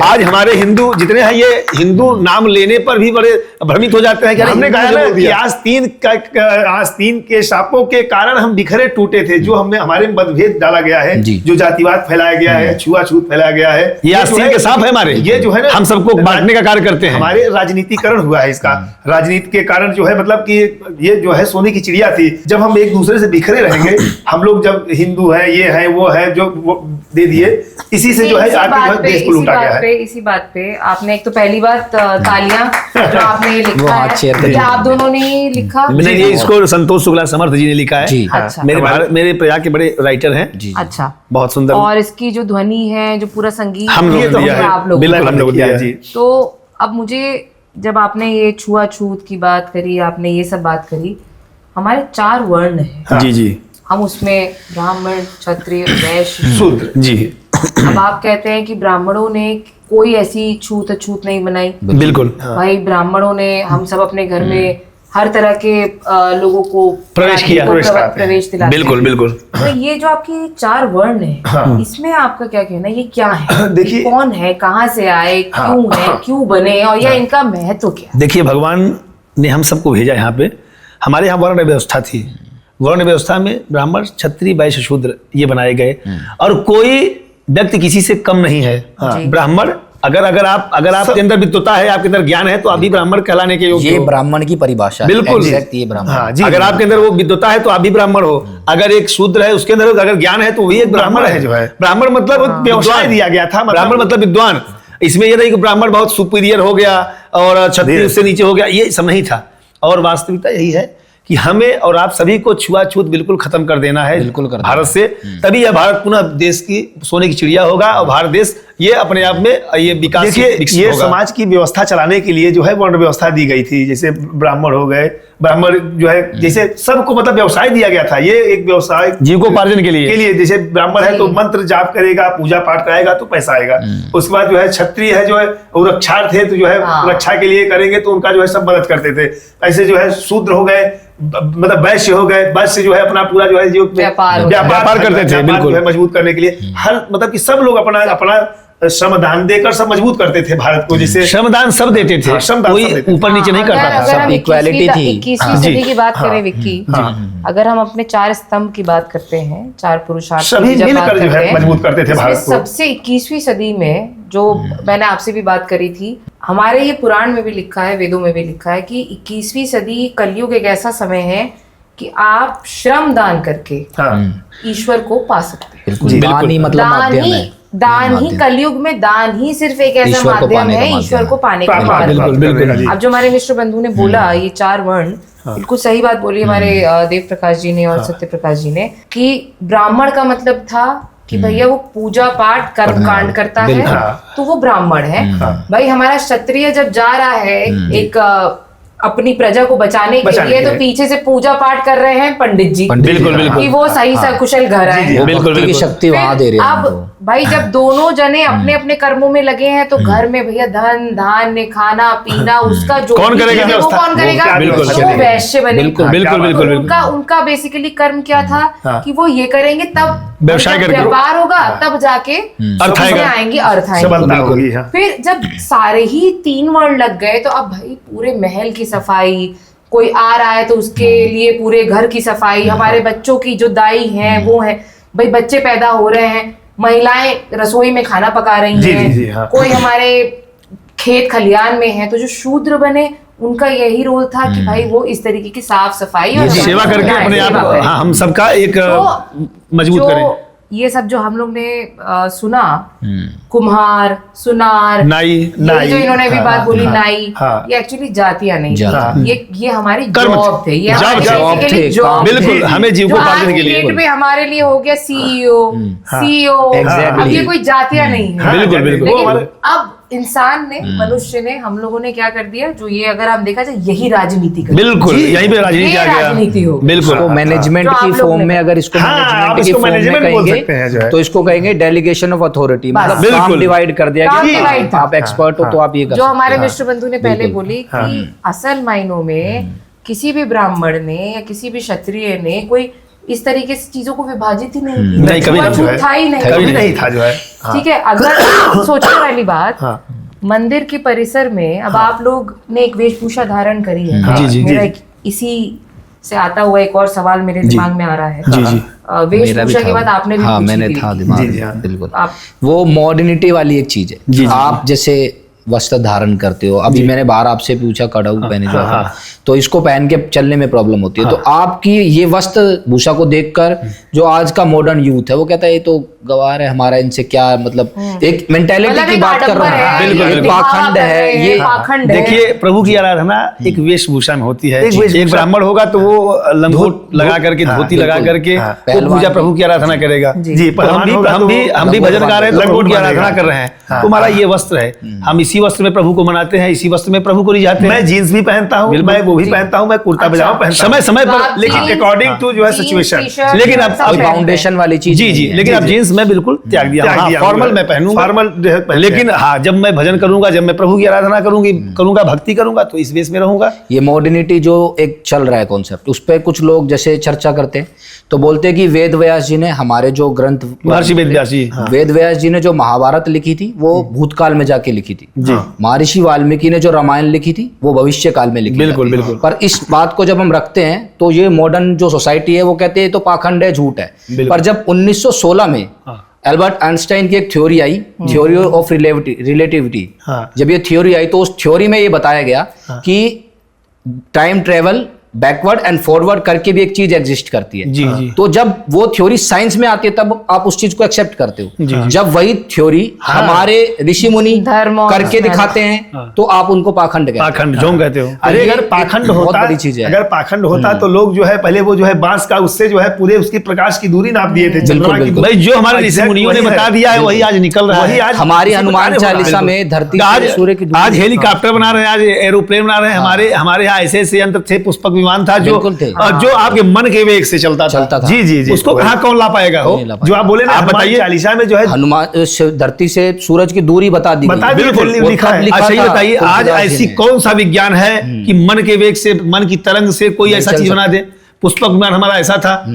Speaker 4: आज हमारे हिंदू जितने हैं ये हिंदू नाम लेने पर भी बड़े भ्रमित हो जाते हैं कि हमने कहा ना कि आस्तीन के सांपों के कारण हम बिखरे टूटे थे। जो हमने हमारे में मतभेद डाला गया है, जो जातिवाद फैलाया गया है, छुआछूत फैलाया गया है, ये आस्तीन के सांप है हमारे, ये जो है ना हम सबको बांटने का कार्य करते हैं। हमारे राजनीतिकरण हुआ है इसका, राजनीति के कारण जो है मतलब कि ये जो है सोने की चिड़िया थी। जब हम एक दूसरे से बिखरे रहेंगे, हम लोग जब हिंदू है ये है वो है जो वो दे दिए, इसी से जो है आगे देश को लूटा गया है।
Speaker 1: इसी बात पे आपने एक तो पहली बात तालियां जो आपने लिखा है, क्या आप दोनों ने लिखा?
Speaker 2: नहीं, इसको संतोष शुक्ला समर्थ जी ने लिखा है।
Speaker 1: अच्छा,
Speaker 2: मेरे प्रयाग के बड़े राइटर हैं।
Speaker 1: अच्छा,
Speaker 2: बहुत सुंदर।
Speaker 1: और इसकी जो ध्वनि है, जो पूरा संगीत
Speaker 2: हम लोग
Speaker 1: आप लोग
Speaker 2: बिल्कुल हम लोग दिया जी।
Speaker 1: तो अब मुझे जब आपने ये छुआछूत की बात करी, आपने ये सब बात करी, हमारे 4 वर्ण हैं।
Speaker 2: जी जी,
Speaker 1: हम उसमें ब्राह्मण, क्षत्रिय, वैश्य,
Speaker 2: शूद्र जी।
Speaker 1: अब आप कहते हैं कि ब्राह्मणों ने कोई ऐसी छूत अछूत नहीं बनाई।
Speaker 2: बिल्कुल
Speaker 1: भाई ब्राह्मणों ने हम सब अपने घर में हर तरह के लोगों को
Speaker 2: प्रवेश किया,
Speaker 1: प्रवेश दिलाते हैं।
Speaker 2: बिल्कुल बिल्कुल।
Speaker 1: तो ये जो आपके 4 वर्ण है, इसमें आपका क्या कहना है, ये क्या है?
Speaker 4: देखिए,
Speaker 1: कौन है, कहाँ से आए, क्यों है, क्यों बने, और या इनका महत्व क्या?
Speaker 2: देखिए, भगवान ने हम सबको भेजा यहाँ पे। हमारे यहाँ वर्ण व्यवस्था थी, वर्ण व्यवस्था में ब्राह्मण, क्षत्रिय, वैश्य, शूद्र ये बनाए गए, और कोई व्यक्ति किसी से कम नहीं है। ब्राह्मण अगर आपके अंदर विद्वता है, आपके अंदर ज्ञान है, तो आप भी ब्राह्मण कहलाने के योग्य हो।
Speaker 3: ये ब्राह्मण की परिभाषा
Speaker 2: बिल्कुल,
Speaker 3: ये ब्राह्मण।
Speaker 2: अगर आपके अंदर वो विद्वता है तो आप भी ब्राह्मण हो। अगर एक शूद्र है उसके अंदर अगर ज्ञान है तो वही एक ब्राह्मण है। जो है ब्राह्मण मतलब व्यवसाय दिया गया था, ब्राह्मण मतलब विद्वान। इसमें यह नहीं कि ब्राह्मण बहुत सुपीरियर हो गया और क्षत्रिय उससे नीचे हो गया, ये सब नहीं था। और वास्तविकता यही है कि हमें और आप सभी को छुआछूत बिल्कुल खत्म कर देना है, बिल्कुल कर भारत से। तभी यह भारत पुनः देश की सोने की चिड़िया होगा और भारत देश ये अपने आप में ये विकास। देखिए, ये समाज की व्यवस्था चलाने के लिए जो है वर्ण व्यवस्था दी गई थी। जैसे ब्राह्मण हो गए, ब्राह्मण जो है जैसे सबको मतलब व्यवसाय दिया गया था। ये एक व्यवसाय जीविकोपार्जन के लिए जैसे ब्राह्मण है तो मंत्र जाप करेगा, पूजा पाठ कराएगा तो पैसा आएगा। उसके बाद जो है क्षत्रिय है जो है वो रक्षार्थ है, तो जो है रक्षा के लिए करेंगे तो उनका जो है सब मदद करते थे। ऐसे जो है शूद्र हो गए, मतलब वैश्य हो गए, वैश्य जो है अपना पूरा जो है जो व्यापार करते थे, बिल्कुल मजबूत करने के लिए। हर मतलब कि सब लोग अपना श्रमदान देकर सब मजबूत करते थे भारत को। जैसे श्रमदान सब देते थे, कोई ऊपर नीचे नहीं करता था, सब इक्वालिटी थी।
Speaker 1: 21वीं सदी की बात करें विक्की, अगर हम अपने 4 स्तंभ की बात करते हैं, 4 पुरुषार्थ
Speaker 4: सभी मिलकर जो है मजबूत करते थे भारत को।
Speaker 1: सबसे 21वीं सदी में जो मैंने आपसे भी बात करी थी, हमारे ये पुराण में भी लिखा है, वेदों में भी लिखा है कि 21वीं सदी कलयुग एक ऐसा समय है कि आप श्रम दान करके ईश्वर को पा सकते हैं। दान ही कलयुग में, दान ही सिर्फ एक ऐसा माध्यम है ईश्वर को पाने का। अब जो हमारे मिश्र बंधु ने बोला ये 4 वर्ण, बिल्कुल सही बात बोली हमारे देव प्रकाश जी ने और सत्य प्रकाश जी ने, कि ब्राह्मण का मतलब था कि भैया वो पूजा पाठ कर्म कांड करता है तो वो ब्राह्मण है। भाई हमारा क्षत्रिय जब जा रहा है एक अपनी प्रजा को बचाने के लिए तो पीछे से पूजा पाठ कर रहे हैं पंडित जी,
Speaker 2: बिल्कुल बिल्कुल
Speaker 1: कि वो सही सकुशल घर आए।
Speaker 2: बिल्कुल
Speaker 3: की शक्ति वहां दे रहे हैं
Speaker 1: अब भाई जब दोनों जने अपने अपने कर्मों में लगे हैं तो घर में भैया धन धान्य खाना पीना उसका जो
Speaker 2: कौन करेगा
Speaker 1: वो
Speaker 2: व्यवस्था?
Speaker 1: कौन करेगा?
Speaker 2: बिल्कुल,
Speaker 1: तो वो वैश्य बने।
Speaker 3: बिल्कुल,
Speaker 2: बिल्कुल, बिल्कुल, बिल्कुल।
Speaker 1: उनका बेसिकली कर्म क्या था कि वो ये करेंगे तब
Speaker 2: व्यवसाय
Speaker 1: जब
Speaker 2: करके।
Speaker 1: व्यापार होगा तब जाके
Speaker 2: अर्थ आएगा।
Speaker 1: उसमें आएंगे अर्थ
Speaker 4: सबलता
Speaker 1: आएंगे।
Speaker 4: होगी। हाँ।
Speaker 1: फिर जब सारे ही 3 वर्ण लग गए तो अब भाई पूरे महल की सफाई, कोई आ रहा है तो उसके लिए पूरे घर की सफाई, हमारे बच्चों की जो दाई है वो है, भाई बच्चे पैदा हो रहे हैं, महिलाएं रसोई में खाना पका रही
Speaker 4: जी,
Speaker 1: हैं,
Speaker 4: जी, जी, हाँ।
Speaker 1: कोई हमारे खेत खलियान में है, तो जो शूद्र बने उनका यही रोल था कि भाई वो इस तरीके की साफ सफाई और
Speaker 2: सेवा करके अपने आप
Speaker 1: सेवा करें।
Speaker 2: हाँ, हम सबका एक मजबूत
Speaker 1: जो
Speaker 2: करें।
Speaker 1: ये सब जो हम लोग ने सुना, कुम्हार, सुनार,
Speaker 2: नाई,
Speaker 1: ये जो इन्होंने भी बात बोली
Speaker 4: हाँ,
Speaker 1: नाई,
Speaker 4: हाँ।
Speaker 1: ये एक्चुअली जातियां नहीं
Speaker 3: जातियां।
Speaker 1: थी, ये हमारी
Speaker 2: कर्म
Speaker 1: जॉब थे, ये
Speaker 2: जॉब
Speaker 1: हमारी
Speaker 2: थे,
Speaker 1: basically
Speaker 3: थे,
Speaker 1: job
Speaker 3: काम
Speaker 1: थे।
Speaker 2: बिल्कुल हमें जीव
Speaker 1: जो
Speaker 2: को
Speaker 1: आज
Speaker 2: पालने के
Speaker 1: की
Speaker 2: लिए
Speaker 1: डेट में हमारे लिए हो गया सीईओ, सीईओ,
Speaker 3: Exactly।
Speaker 1: अब ये कोई जातियां नहीं है।
Speaker 2: बिल्कुल, बिल्कुल।
Speaker 4: वो
Speaker 1: लेकिन
Speaker 4: हमारे-
Speaker 1: अब इंसान ने, मनुष्य ने, हम लोगों ने क्या कर दिया, जो ये अगर हम देखा जाए यही राजनीति कर
Speaker 2: बिल्कुल यहीं पे राजनीति
Speaker 1: ये
Speaker 2: आ गया।
Speaker 1: राजनीति हो गई।
Speaker 2: बिल्कुल
Speaker 3: इसको मैनेजमेंट
Speaker 1: जो आप
Speaker 3: की
Speaker 1: लोग
Speaker 3: फॉर्म
Speaker 1: ने-
Speaker 3: में अगर इसको
Speaker 4: हाँ, आप
Speaker 3: मैनेजमेंट की
Speaker 4: इसको
Speaker 3: फॉर्म में
Speaker 4: मैनेजमेंट बोल सकते हैं जो
Speaker 3: कहेंगे
Speaker 4: है।
Speaker 3: तो इसको कहेंगे डेलीगेशन ऑफ अथॉरिटी, मतलब
Speaker 1: बस।
Speaker 3: काम
Speaker 2: बिल्कुल।
Speaker 3: डिवाइड कर दिया
Speaker 1: काम
Speaker 3: कि
Speaker 1: divide था।
Speaker 3: आप एक्सपर्ट हो तो आप ये कर
Speaker 1: जो
Speaker 3: सकते
Speaker 1: हमारे
Speaker 3: हैं।
Speaker 1: मिस्टर बंधु ने पहले बोली कि असल मायनों में किसी भी ब्राह्मण ने या किसी भी क्षत्रिय ने कोई इस तरीके से चीजों को विभाजित ही नहीं की।
Speaker 2: नहीं, कभी
Speaker 1: वो
Speaker 2: नहीं
Speaker 1: छूट
Speaker 4: है।
Speaker 1: था ही नहीं।
Speaker 4: कभी नहीं था जो है। हाँ।
Speaker 1: ठीक है, अगर सोचने वाली बात,
Speaker 4: हाँ।
Speaker 1: मंदिर के परिसर में अब आप लोग ने एक वेशभूषा धारण करी है।
Speaker 2: जी, जी,
Speaker 1: मेरा
Speaker 2: जी।
Speaker 1: एक इसी से आता हुआ एक और सवाल मेरे दिमाग में आ रहा है।
Speaker 2: जी, जी।
Speaker 3: मेरा भी
Speaker 1: वेशभूषा की
Speaker 3: था
Speaker 1: बात आपने भी
Speaker 3: हाँ
Speaker 1: पूछी
Speaker 3: मैंने
Speaker 1: थी।
Speaker 3: था दिमाग
Speaker 4: जी, जी,
Speaker 3: में,
Speaker 4: हाँ।
Speaker 3: बिल्कुल।
Speaker 1: आप
Speaker 3: वो मॉडर्निटी वाली एक चीज है। आप जैसे वस्त्र धारण करते हो, अभी मैंने बाहर आपसे पूछा कड़ाऊ पहने जो है, तो इसको पहन के चलने में प्रॉब्लम होती है, तो आपकी ये वस्त्र भूषा को देखकर जो आज का मॉडर्न यूथ है वो कहता है ये तो गवार है, हमारा इनसे क्या मतलब, एक मेंटेलिटी
Speaker 1: मतलब
Speaker 3: की
Speaker 1: एक
Speaker 3: बात कर रहा
Speaker 1: आडंबर
Speaker 3: है,
Speaker 1: है,
Speaker 2: बिल्कुल,
Speaker 3: एक
Speaker 2: बिल्कुल।
Speaker 3: पाखंड है ये।
Speaker 1: पाखंड है।
Speaker 2: देखिए प्रभु की आराधना एक वेशभूषा में होती है।
Speaker 4: एक वेशभूषा।
Speaker 2: एक ब्राह्मण होगा तो वो लंगोट लगा करके, धोती लगा
Speaker 3: बिल्कुल।
Speaker 2: करके
Speaker 4: हाँ।
Speaker 2: वो
Speaker 3: पहलवान
Speaker 2: पूजा
Speaker 3: भी।
Speaker 2: प्रभु की आराधना करेगा।
Speaker 1: जी।
Speaker 4: जी,
Speaker 2: तो हम
Speaker 4: पहलवान
Speaker 2: भी
Speaker 4: होगा
Speaker 2: हम
Speaker 4: तो
Speaker 2: भी हम भी
Speaker 3: लंगोट
Speaker 2: भजन गा रहे हैं तो
Speaker 4: बांधेगा।
Speaker 2: प्रभु की
Speaker 4: लंगोट
Speaker 2: आराधना
Speaker 4: बांधेगा।
Speaker 2: कर रहे हैं।
Speaker 4: हाँ।
Speaker 2: तो हमारा ये वस्त्र है, हम इसी वस्त्र में प्रभु को मनाते हैं, इसी वस्त्र में प्रभु को रिझाते
Speaker 4: मैं
Speaker 2: हैं।
Speaker 4: जीन्स भी पहनता हूँ,
Speaker 2: बिल्कुल।
Speaker 4: मैं वो भी पहनता हूँ, मैं कुर्ता
Speaker 1: अच्छा।
Speaker 4: पजामा पहनता हूँ।
Speaker 2: समय समय
Speaker 1: तो
Speaker 2: पर
Speaker 1: आप
Speaker 2: लेकिन
Speaker 1: जीन्स-
Speaker 4: अकॉर्डिंग टू जो है
Speaker 1: जीन्स,
Speaker 4: सिचुएशन।
Speaker 1: टी-शर्ट,
Speaker 2: लेकिन अब
Speaker 1: सब
Speaker 3: कोई
Speaker 1: पहनते हैं।
Speaker 3: फाउंडेशन वाली चीज
Speaker 2: जी
Speaker 3: नहीं
Speaker 2: जी
Speaker 3: है।
Speaker 2: लेकिन अब जीन्स मैं बिल्कुल त्याग दिया।
Speaker 4: त्याग
Speaker 2: हाँ,
Speaker 4: दिया,
Speaker 2: फॉर्मल मैं पहनूंगा।
Speaker 4: फॉर्मल जो है पहनते
Speaker 2: लेकिन हाँ जब मैं भजन करूंगा, जब मैं प्रभु की आराधना करूंगा, भक्ति करूंगा तो इस वेश में रहूंगा।
Speaker 3: ये मॉडर्निटी जो एक चल रहा है कॉन्सेप्ट, उस पे कुछ लोग जैसे चर्चा करते हैं तो बोलते हैं कि वेद व्यास जी ने हमारे जो ग्रंथ,
Speaker 2: महर्षि वेदव्यास जी।
Speaker 3: वेद व्यास जी ने जो महाभारत लिखी थी वो भूतकाल में जाके लिखी थी। महर्षि वाल्मीकि ने जो रामायण लिखी थी वो भविष्य काल में लिखी
Speaker 2: बिल्कुल,
Speaker 3: जाती है।
Speaker 2: बिल्कुल।
Speaker 3: पर इस बात को जब हम रखते हैं तो ये मॉडर्न जो सोसाइटी है वो कहते हैं तो पाखंड है, झूठ है। पर जब 1916 में एल्बर्ट आइंस्टाइन की एक theory I, theory of relativity,
Speaker 4: हाँ।
Speaker 3: जब ये थ्योरी आई तो उस थ्योरी में ये बताया गया कि time travel backward and forward करके भी एक चीज एग्जिस्ट करती है।
Speaker 2: जी, जी।
Speaker 3: तो जब वो थ्योरी साइंस में आती है तब आप उस चीज को एक्सेप्ट करते हो। जब वही थ्योरी हमारे ऋषि मुनि
Speaker 1: धर्म और
Speaker 3: करके दिखाते हैं तो आप उनको पाखंड कहते हैं।
Speaker 2: पाखंड जोंग कहते हो।
Speaker 4: अरे
Speaker 3: ये
Speaker 4: अगर
Speaker 3: एक
Speaker 4: पाखंड
Speaker 3: बहुत
Speaker 4: होता,
Speaker 3: बड़ी चीज है।
Speaker 4: अगर पाखंड होता तो लोग जो है पहले वो जो है बांस का उससे जो है पूरे उसकी प्रकाश की दूरी नाप दिए थे। चंद्रमा की
Speaker 3: बिल्कुल।
Speaker 4: दूरी।
Speaker 2: भाई जो हमारे ऋषि
Speaker 4: Exact
Speaker 2: मुनियों ने
Speaker 4: वही है।
Speaker 2: बता दिया है वही आज निकल रहा
Speaker 4: वही
Speaker 2: है।
Speaker 4: आज
Speaker 3: हमारी
Speaker 4: इसी
Speaker 3: हनुमान
Speaker 4: प्रकार होगा।
Speaker 3: चालीसा में धरती
Speaker 2: आज
Speaker 3: से सूर्य की दूरी-
Speaker 2: आज हेलीकॉप्टर बना रहे हैं, आज एरोप्लेन बना रहे हैं। हमारे यहाँ ऐसे ऐसे यंत्र थे, पुष्पक विमान था जो
Speaker 3: बिल्कुल थे।
Speaker 2: जो आपके मन के वेग से चलता
Speaker 3: था।
Speaker 4: जी जी जी
Speaker 2: उसको कहाँ कौन ला पाएगा?
Speaker 3: नहीं ला पाएगा।
Speaker 4: जो आप बोले ना
Speaker 2: आप
Speaker 4: हनुमान
Speaker 2: बताइए।
Speaker 4: चालीसा में जो है
Speaker 3: हनुमान धरती से सूरज की दूरी बता दी
Speaker 4: बता
Speaker 3: गई।
Speaker 4: दी,
Speaker 2: बिल्कुल,
Speaker 4: बिल्कुल लिखा है।
Speaker 2: अच्छा ये
Speaker 3: था
Speaker 2: बताइए आज
Speaker 3: तुलसीदास जी
Speaker 2: ऐसी
Speaker 3: ने।
Speaker 2: कौन सा विज्ञान है कि मन के वेग से, मन की तरंग से कोई ऐसा
Speaker 3: चल
Speaker 2: चीज
Speaker 3: सकता।
Speaker 2: बना दे? पुष्पक विमान हमारा ऐसा था।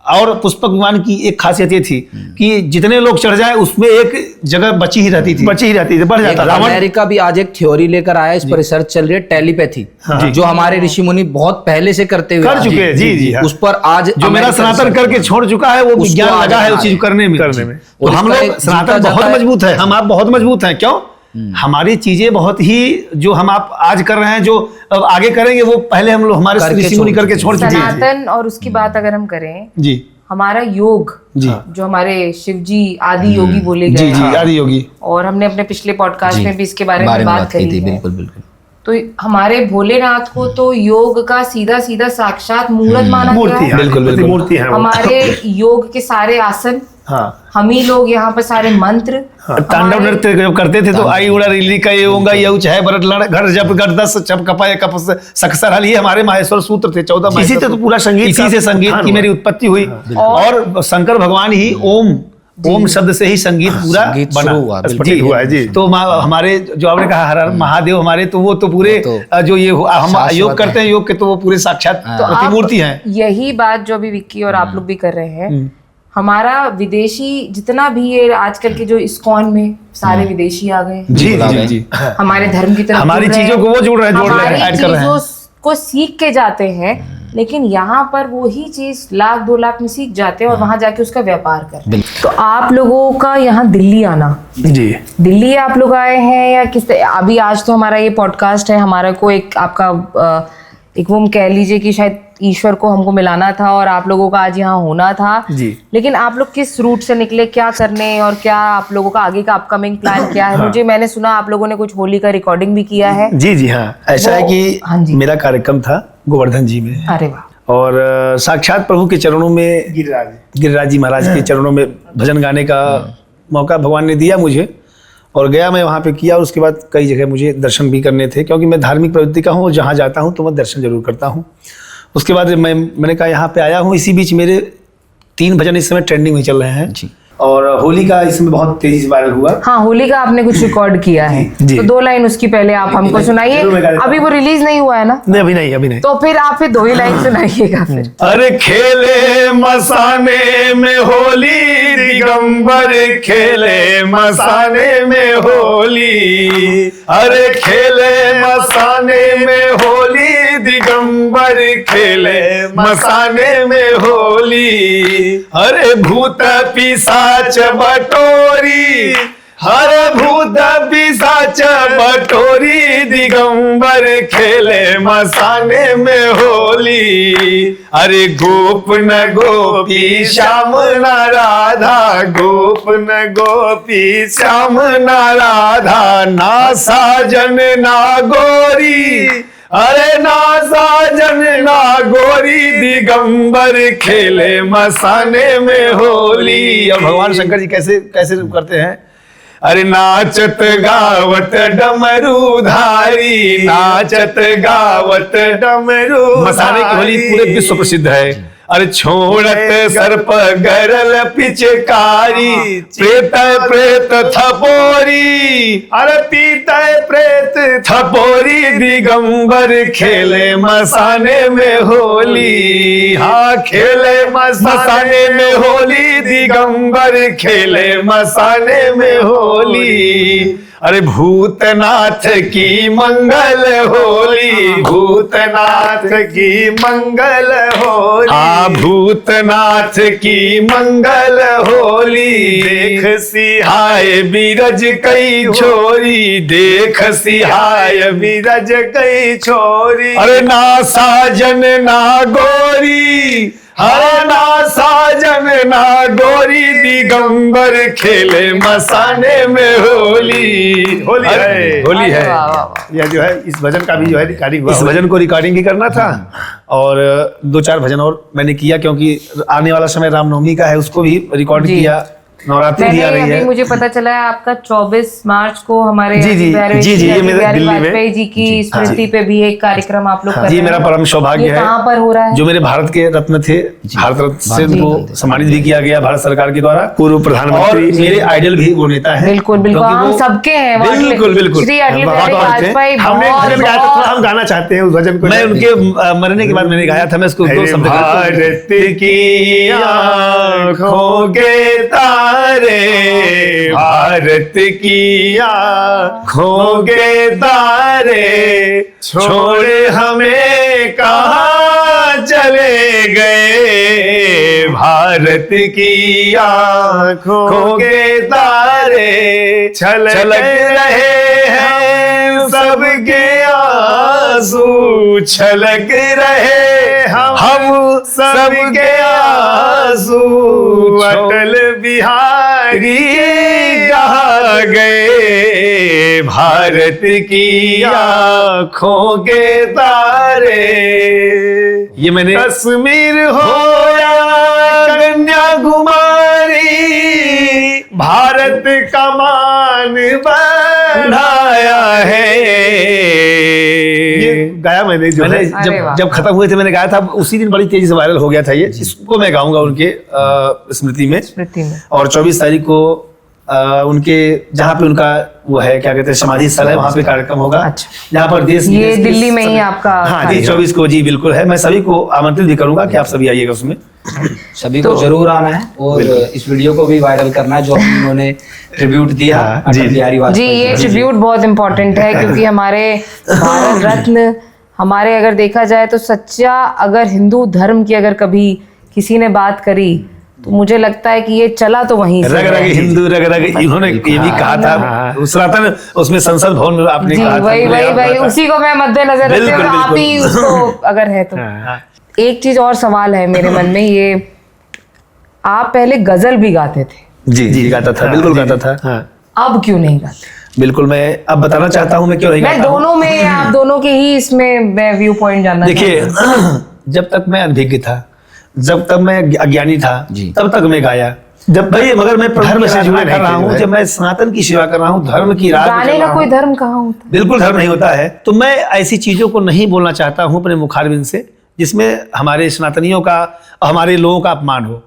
Speaker 2: और पुष्पक विमान की एक खासियत ये थी कि जितने लोग चढ़ जाए उसमें एक जगह बची ही रहती थी।
Speaker 4: बची ही रहती थी, बढ़
Speaker 3: एक
Speaker 4: जाता था।
Speaker 3: अमेरिका भी आज एक थ्योरी लेकर आया, इस पर रिसर्च चल रही है, टेलीपैथी, जो हमारे ऋषि मुनि बहुत पहले से करते हुए
Speaker 4: कर
Speaker 3: आए
Speaker 4: चुके हैं, जी, जी, हाँ।
Speaker 3: उस पर आज
Speaker 2: जो मेरा
Speaker 3: अमेरिका
Speaker 2: सनातन
Speaker 3: रिसर्च
Speaker 2: करके छोड़ चुका है वो
Speaker 3: उसको
Speaker 2: विज्ञान
Speaker 3: आगे
Speaker 2: लगा है
Speaker 3: बना
Speaker 2: उस चीज
Speaker 3: रहे
Speaker 2: करने में।
Speaker 4: करने में।
Speaker 2: तो
Speaker 3: और
Speaker 2: हम
Speaker 3: इसका
Speaker 2: लोग
Speaker 3: एक
Speaker 2: सनातन
Speaker 3: जीता
Speaker 2: बहुत
Speaker 3: जाता है।
Speaker 2: मजबूत है, हम आप बहुत मजबूत हैं। क्यों? हमारी चीजें बहुत ही जो हम आप आज कर रहे हैं, जो अब आगे करेंगे वो पहले हम लोग हमारे
Speaker 3: करके
Speaker 2: ऋषि मुनि
Speaker 3: छोड़
Speaker 2: करके छोड़ चुके हैं।
Speaker 1: सनातन और उसकी बात अगर हम करें,
Speaker 2: जी
Speaker 1: हमारा योग
Speaker 2: जी
Speaker 1: जो हमारे शिव जी आदि योगी बोले
Speaker 2: जी
Speaker 1: गए
Speaker 2: जी
Speaker 1: हैं,
Speaker 2: आदि योगी।
Speaker 1: और हमने अपने पिछले पॉडकास्ट
Speaker 3: जी,
Speaker 1: में भी इसके बारे में बात
Speaker 3: की
Speaker 1: करी
Speaker 3: थी।
Speaker 1: है।
Speaker 3: बिल्कुल बिल्कुल।
Speaker 1: तो हमारे भोलेनाथ को तो योग का सीधा सीधा साक्षात मूर्त माना गया
Speaker 4: मूर्ति
Speaker 1: है।
Speaker 4: है,
Speaker 2: बिल्कुल, बिल्कुल।
Speaker 4: मूर्ति है वो।
Speaker 1: हमारे योग के सारे आसन
Speaker 4: हाँ।
Speaker 1: हम ही लोग यहाँ पर सारे मंत्र
Speaker 2: तांडव नृत्य जब करते थे तो आई उड़ा रिली का ये होगा ये चाहे भरत लड़ घर जब कर दस छप कपाए कप सक्सर हल, ये हमारे माहेश्वर सूत्र थे 14
Speaker 4: इसी से तो पूरा संगीत
Speaker 2: इसी से संगीत की मेरी उत्पत्ति हुई। और शंकर भगवान ही ओम शब्द से ही संगीत पूरा
Speaker 3: संगीत
Speaker 2: बना
Speaker 3: शुरू हुआ,
Speaker 2: स्फटिक
Speaker 4: हुआ है जी।
Speaker 2: तो हमारे जो आपने कहा हर हर महादेव हमारे तो वो तो पूरे जो ये हम योग करते हैं योग के तो वो पूरे साक्षात प्रतिमूर्ति हैं।
Speaker 1: यही बात जो अभी विक्की और आप लोग भी कर रहे हैं, हमारा विदेशी जितना भी ये आजकल के जो इस्कॉन में सारे विदेशी आ गए,
Speaker 2: जी जी जी
Speaker 1: हमारे धर्म की तरफ
Speaker 2: हमारी
Speaker 1: जुड़ रहे
Speaker 2: चीजों
Speaker 1: हैं,
Speaker 2: को वो जोड़ रहे हैं
Speaker 1: हमारी
Speaker 2: ऐड कर रहे हैं।
Speaker 1: चीजों को सीख के जाते हैं, लेकिन यहाँ पर वो ही चीज 1-2 लाख में सीख जाते हैं और वहां जाके उसका व्यापार करते हैं। तो आप लोगों का यहाँ दिल्ली आना,
Speaker 2: जी
Speaker 1: दिल्ली आप लोग आए हैं या किस अभी आज तो हमारा ये पॉडकास्ट है, हमारा को एक आपका एक वो कह लीजिए कि शायद ईश्वर को हमको मिलाना था और आप लोगों का आज यहाँ होना था
Speaker 2: जी।
Speaker 1: लेकिन आप लोग किस रूट से निकले, क्या करने, और क्या आप लोगों का आगे का अपकमिंग प्लान क्या है? मुझे मैंने सुना आप लोगों ने कुछ होली का रिकॉर्डिंग भी किया है।
Speaker 2: जी जी हाँ, ऐसा है कि
Speaker 1: हाँ जी।
Speaker 2: मेरा कार्यक्रम था गोवर्धन जी में,
Speaker 1: अरे वाह।
Speaker 2: और साक्षात प्रभु के चरणों में गिरिराज जी महाराज के चरणों में भजन गाने का मौका भगवान ने दिया मुझे, और गया मैं वहाँ पे किया। और उसके बाद कई जगह मुझे दर्शन भी करने थे, क्योंकि मैं धार्मिक प्रवृत्ति का हूँ, जहाँ जाता हूँ तो मैं दर्शन जरूर करता हूँ। उसके बाद मैंने कहा यहाँ पे आया हूँ। इसी बीच मेरे 3 भजन इस समय ट्रेंडिंग में चल रहे हैं
Speaker 3: जी।
Speaker 2: और होली का इसमें बहुत तेजी से वायरल हुआ।
Speaker 1: हाँ, होली का आपने कुछ रिकॉर्ड किया है,
Speaker 2: जी।
Speaker 1: तो 2 लाइन उसकी पहले आप हमको सुनाइए।
Speaker 2: जरूर मैं गा देता हूँ।
Speaker 1: अभी वो रिलीज नहीं हुआ है ना,
Speaker 2: नहीं अभी नहीं।
Speaker 1: तो फिर आप फिर 2 ही लाइन सुनाइएगा फिर।
Speaker 2: अरे खेले मसाने में होली दिगंबर, खेले मसाने में होली, अरे खेले मसाने में होली दिगंबर, खेले मसाने में होली, अरे भूत पिशाच बटोरी, हर भूत पिशाच बटोरी दिगंबर, खेले मसाने में होली, अरे गोप न गोपी श्याम न राधा, गोप न गोपी श्याम न राधा, ना साजन ना गोरी, अरे ना साजन ना गोरी दिगंबर, खेले मसाने में होली। अब भगवान शंकर जी कैसे करते हैं, अरे नाचत गावत डमरू धारी, नाचत गावत डमरू, मसाने की होली पूरे विश्व प्रसिद्ध है। अरे छोड़त सर्प गरल पिचकारी, प्रेत प्रेत थपोरी, अरे पीत प्रेत थपोरी दिगंबर, खेले मसाने में होली, हाँ खेले मसाने में होली दिगंबर, खेले मसाने में होली, अरे भूतनाथ की मंगल होली, भूतनाथ की मंगल होली, भूतनाथ की मंगल होली, देख सिहाय बिरज कई छोरी, देख सिहाय बिरज कई छोरी, अरे ना साजन ना गोरी, हरे ना साजन ना गोरी दिगंबर, खेले मसाने में होली। होली है, होली है। यह जो है इस भजन का भी जो है रिकॉर्डिंग हुआ, इस भजन को रिकॉर्डिंग भी करना था और 2-4 भजन और मैंने किया, क्योंकि आने वाला समय रामनवमी का है, उसको भी रिकॉर्ड किया। नवरात्रि भी आ रही है।
Speaker 1: मुझे पता चला है आपका 24 मार्च को हमारे
Speaker 2: जी ये मेरा दिल्ली में
Speaker 1: वाजपेयी जी की स्मृति पे भी एक कार्यक्रम आप लोग कर रहे हैं।
Speaker 2: जी मेरा परम सौभाग्य है।
Speaker 1: कहाँ पर हो रहा है?
Speaker 2: जो मेरे भारत के रत्न थे, भारत रत्न से उनको सम्मानित भी किया गया भारत सरकार के द्वारा, पूर्व प्रधानमंत्री, मेरे आइडल भी वो नेता है।
Speaker 1: बिल्कुल बिल्कुल, हम सबके हैं,
Speaker 2: बिल्कुल
Speaker 1: श्री अटल बिहारी वाजपेयी।
Speaker 4: हम गाना चाहते हैं उस भजन को।
Speaker 2: मैं उनके मरने के बाद मैंने गाया था, मैं उसको 2 शब्द
Speaker 4: भारत की आँखों के तारे, भारत की आँखों के तारे, छोड़ हमें कहाँ चले गए, भारत की आँखों के तारे, छलक रहे हैं सबके आंसू, छलक रहे हम सबके आंसू, अटल बिहारी कहाँ गए, भारत की आँखों के तारे। ये मैंने कश्मीर हो या कन्याकुमारी, भारत का मान बढ़ाया है। ये गाया मैंने जो
Speaker 2: मैंने
Speaker 4: है
Speaker 1: अरे वाह।
Speaker 2: जब खत्म हुए थे मैंने गाया था, उसी दिन बड़ी तेजी से वायरल हो गया था ये। इसको मैं गाऊंगा उनके स्मृति में।
Speaker 1: स्मृति में।
Speaker 2: और 24 तारीख को उनके जहाँ पे उनका वो है, क्या कहते हैं, समाधि स्थल है, वहाँ पे कार्यक्रम होगा।
Speaker 1: अच्छा।
Speaker 2: जहाँ पर देश
Speaker 1: ये
Speaker 2: विदेश के
Speaker 1: दिल्ली में ही
Speaker 2: सभी-
Speaker 1: आपका
Speaker 2: हाँ जी,
Speaker 1: कार्यक्रम।
Speaker 2: 24 को जी बिल्कुल है। मैं सभी को आमंत्रित भी करूंगा कि आप सभी आइएगा उसमें।
Speaker 3: सभी को जरूर आना है और इस वीडियो को भी वायरल करना है जो उन्होंने ट्रिब्यूट दिया अटल बिहारी
Speaker 1: जी,
Speaker 3: वाजपेयी
Speaker 1: ये ट्रिब्यूट बहुत इम्पोर्टेंट है क्योंकि हमारे भारत रत्न, हमारे अगर देखा जाए तो सच्चा, अगर हिंदू धर्म की अगर कभी किसी ने बात करी तो मुझे लगता है कि ये चला तो वहीं से
Speaker 2: रग रग
Speaker 1: है।
Speaker 2: हिंदू रग रग, इन्होंने ये भी कहा था सनातन, उसमें संसद भवन में आपने
Speaker 1: जी,
Speaker 2: कहा था।
Speaker 1: वही उसी को मैं मद्देनजर रखते
Speaker 2: बिल्कुल,
Speaker 1: हुए आप ही
Speaker 2: बिल्कुल।
Speaker 1: उसको अगर है तो। एक चीज और सवाल है मेरे मन में, ये आप पहले गजल भी गाते थे,
Speaker 2: जी जी गाता था, बिल्कुल गाता था।
Speaker 1: अब क्यों नहीं गाते?
Speaker 2: बिल्कुल, मैं अब बताना चाहता हूँ मैं क्यों नहीं
Speaker 1: मैं
Speaker 2: गाता हूँ।
Speaker 1: दोनों में, आप दोनों के ही इसमें मैं व्यू पॉइंट जानना
Speaker 2: देखिए,
Speaker 1: चाहती हूँ।
Speaker 2: जब तक मैं अनभिज्ञ था, जब तक मैं अज्ञानी था,
Speaker 3: जी।
Speaker 2: तब तक मैं गाया।
Speaker 4: जब
Speaker 2: भाई मगर मैं धर्म से जुड़ा
Speaker 4: नहीं
Speaker 2: कर रहा
Speaker 4: थे जो
Speaker 2: हूँ,
Speaker 4: है।
Speaker 2: जब मैं सनातन की सेवा कर रहा हूँ, धर्म की राह में
Speaker 1: गाने
Speaker 2: चल
Speaker 1: का
Speaker 2: रहा
Speaker 1: कोई
Speaker 2: हूँ।
Speaker 1: धर्म कहाँ होता?
Speaker 2: बिल्कुल धर्म नहीं होता है, तो मैं ऐसी चीजों को नहीं बोलना चाहता हूँ अपने मुखारबिंद से जिसमें हमारे सनातनियों का, हमारे लोगों का अपमान हो।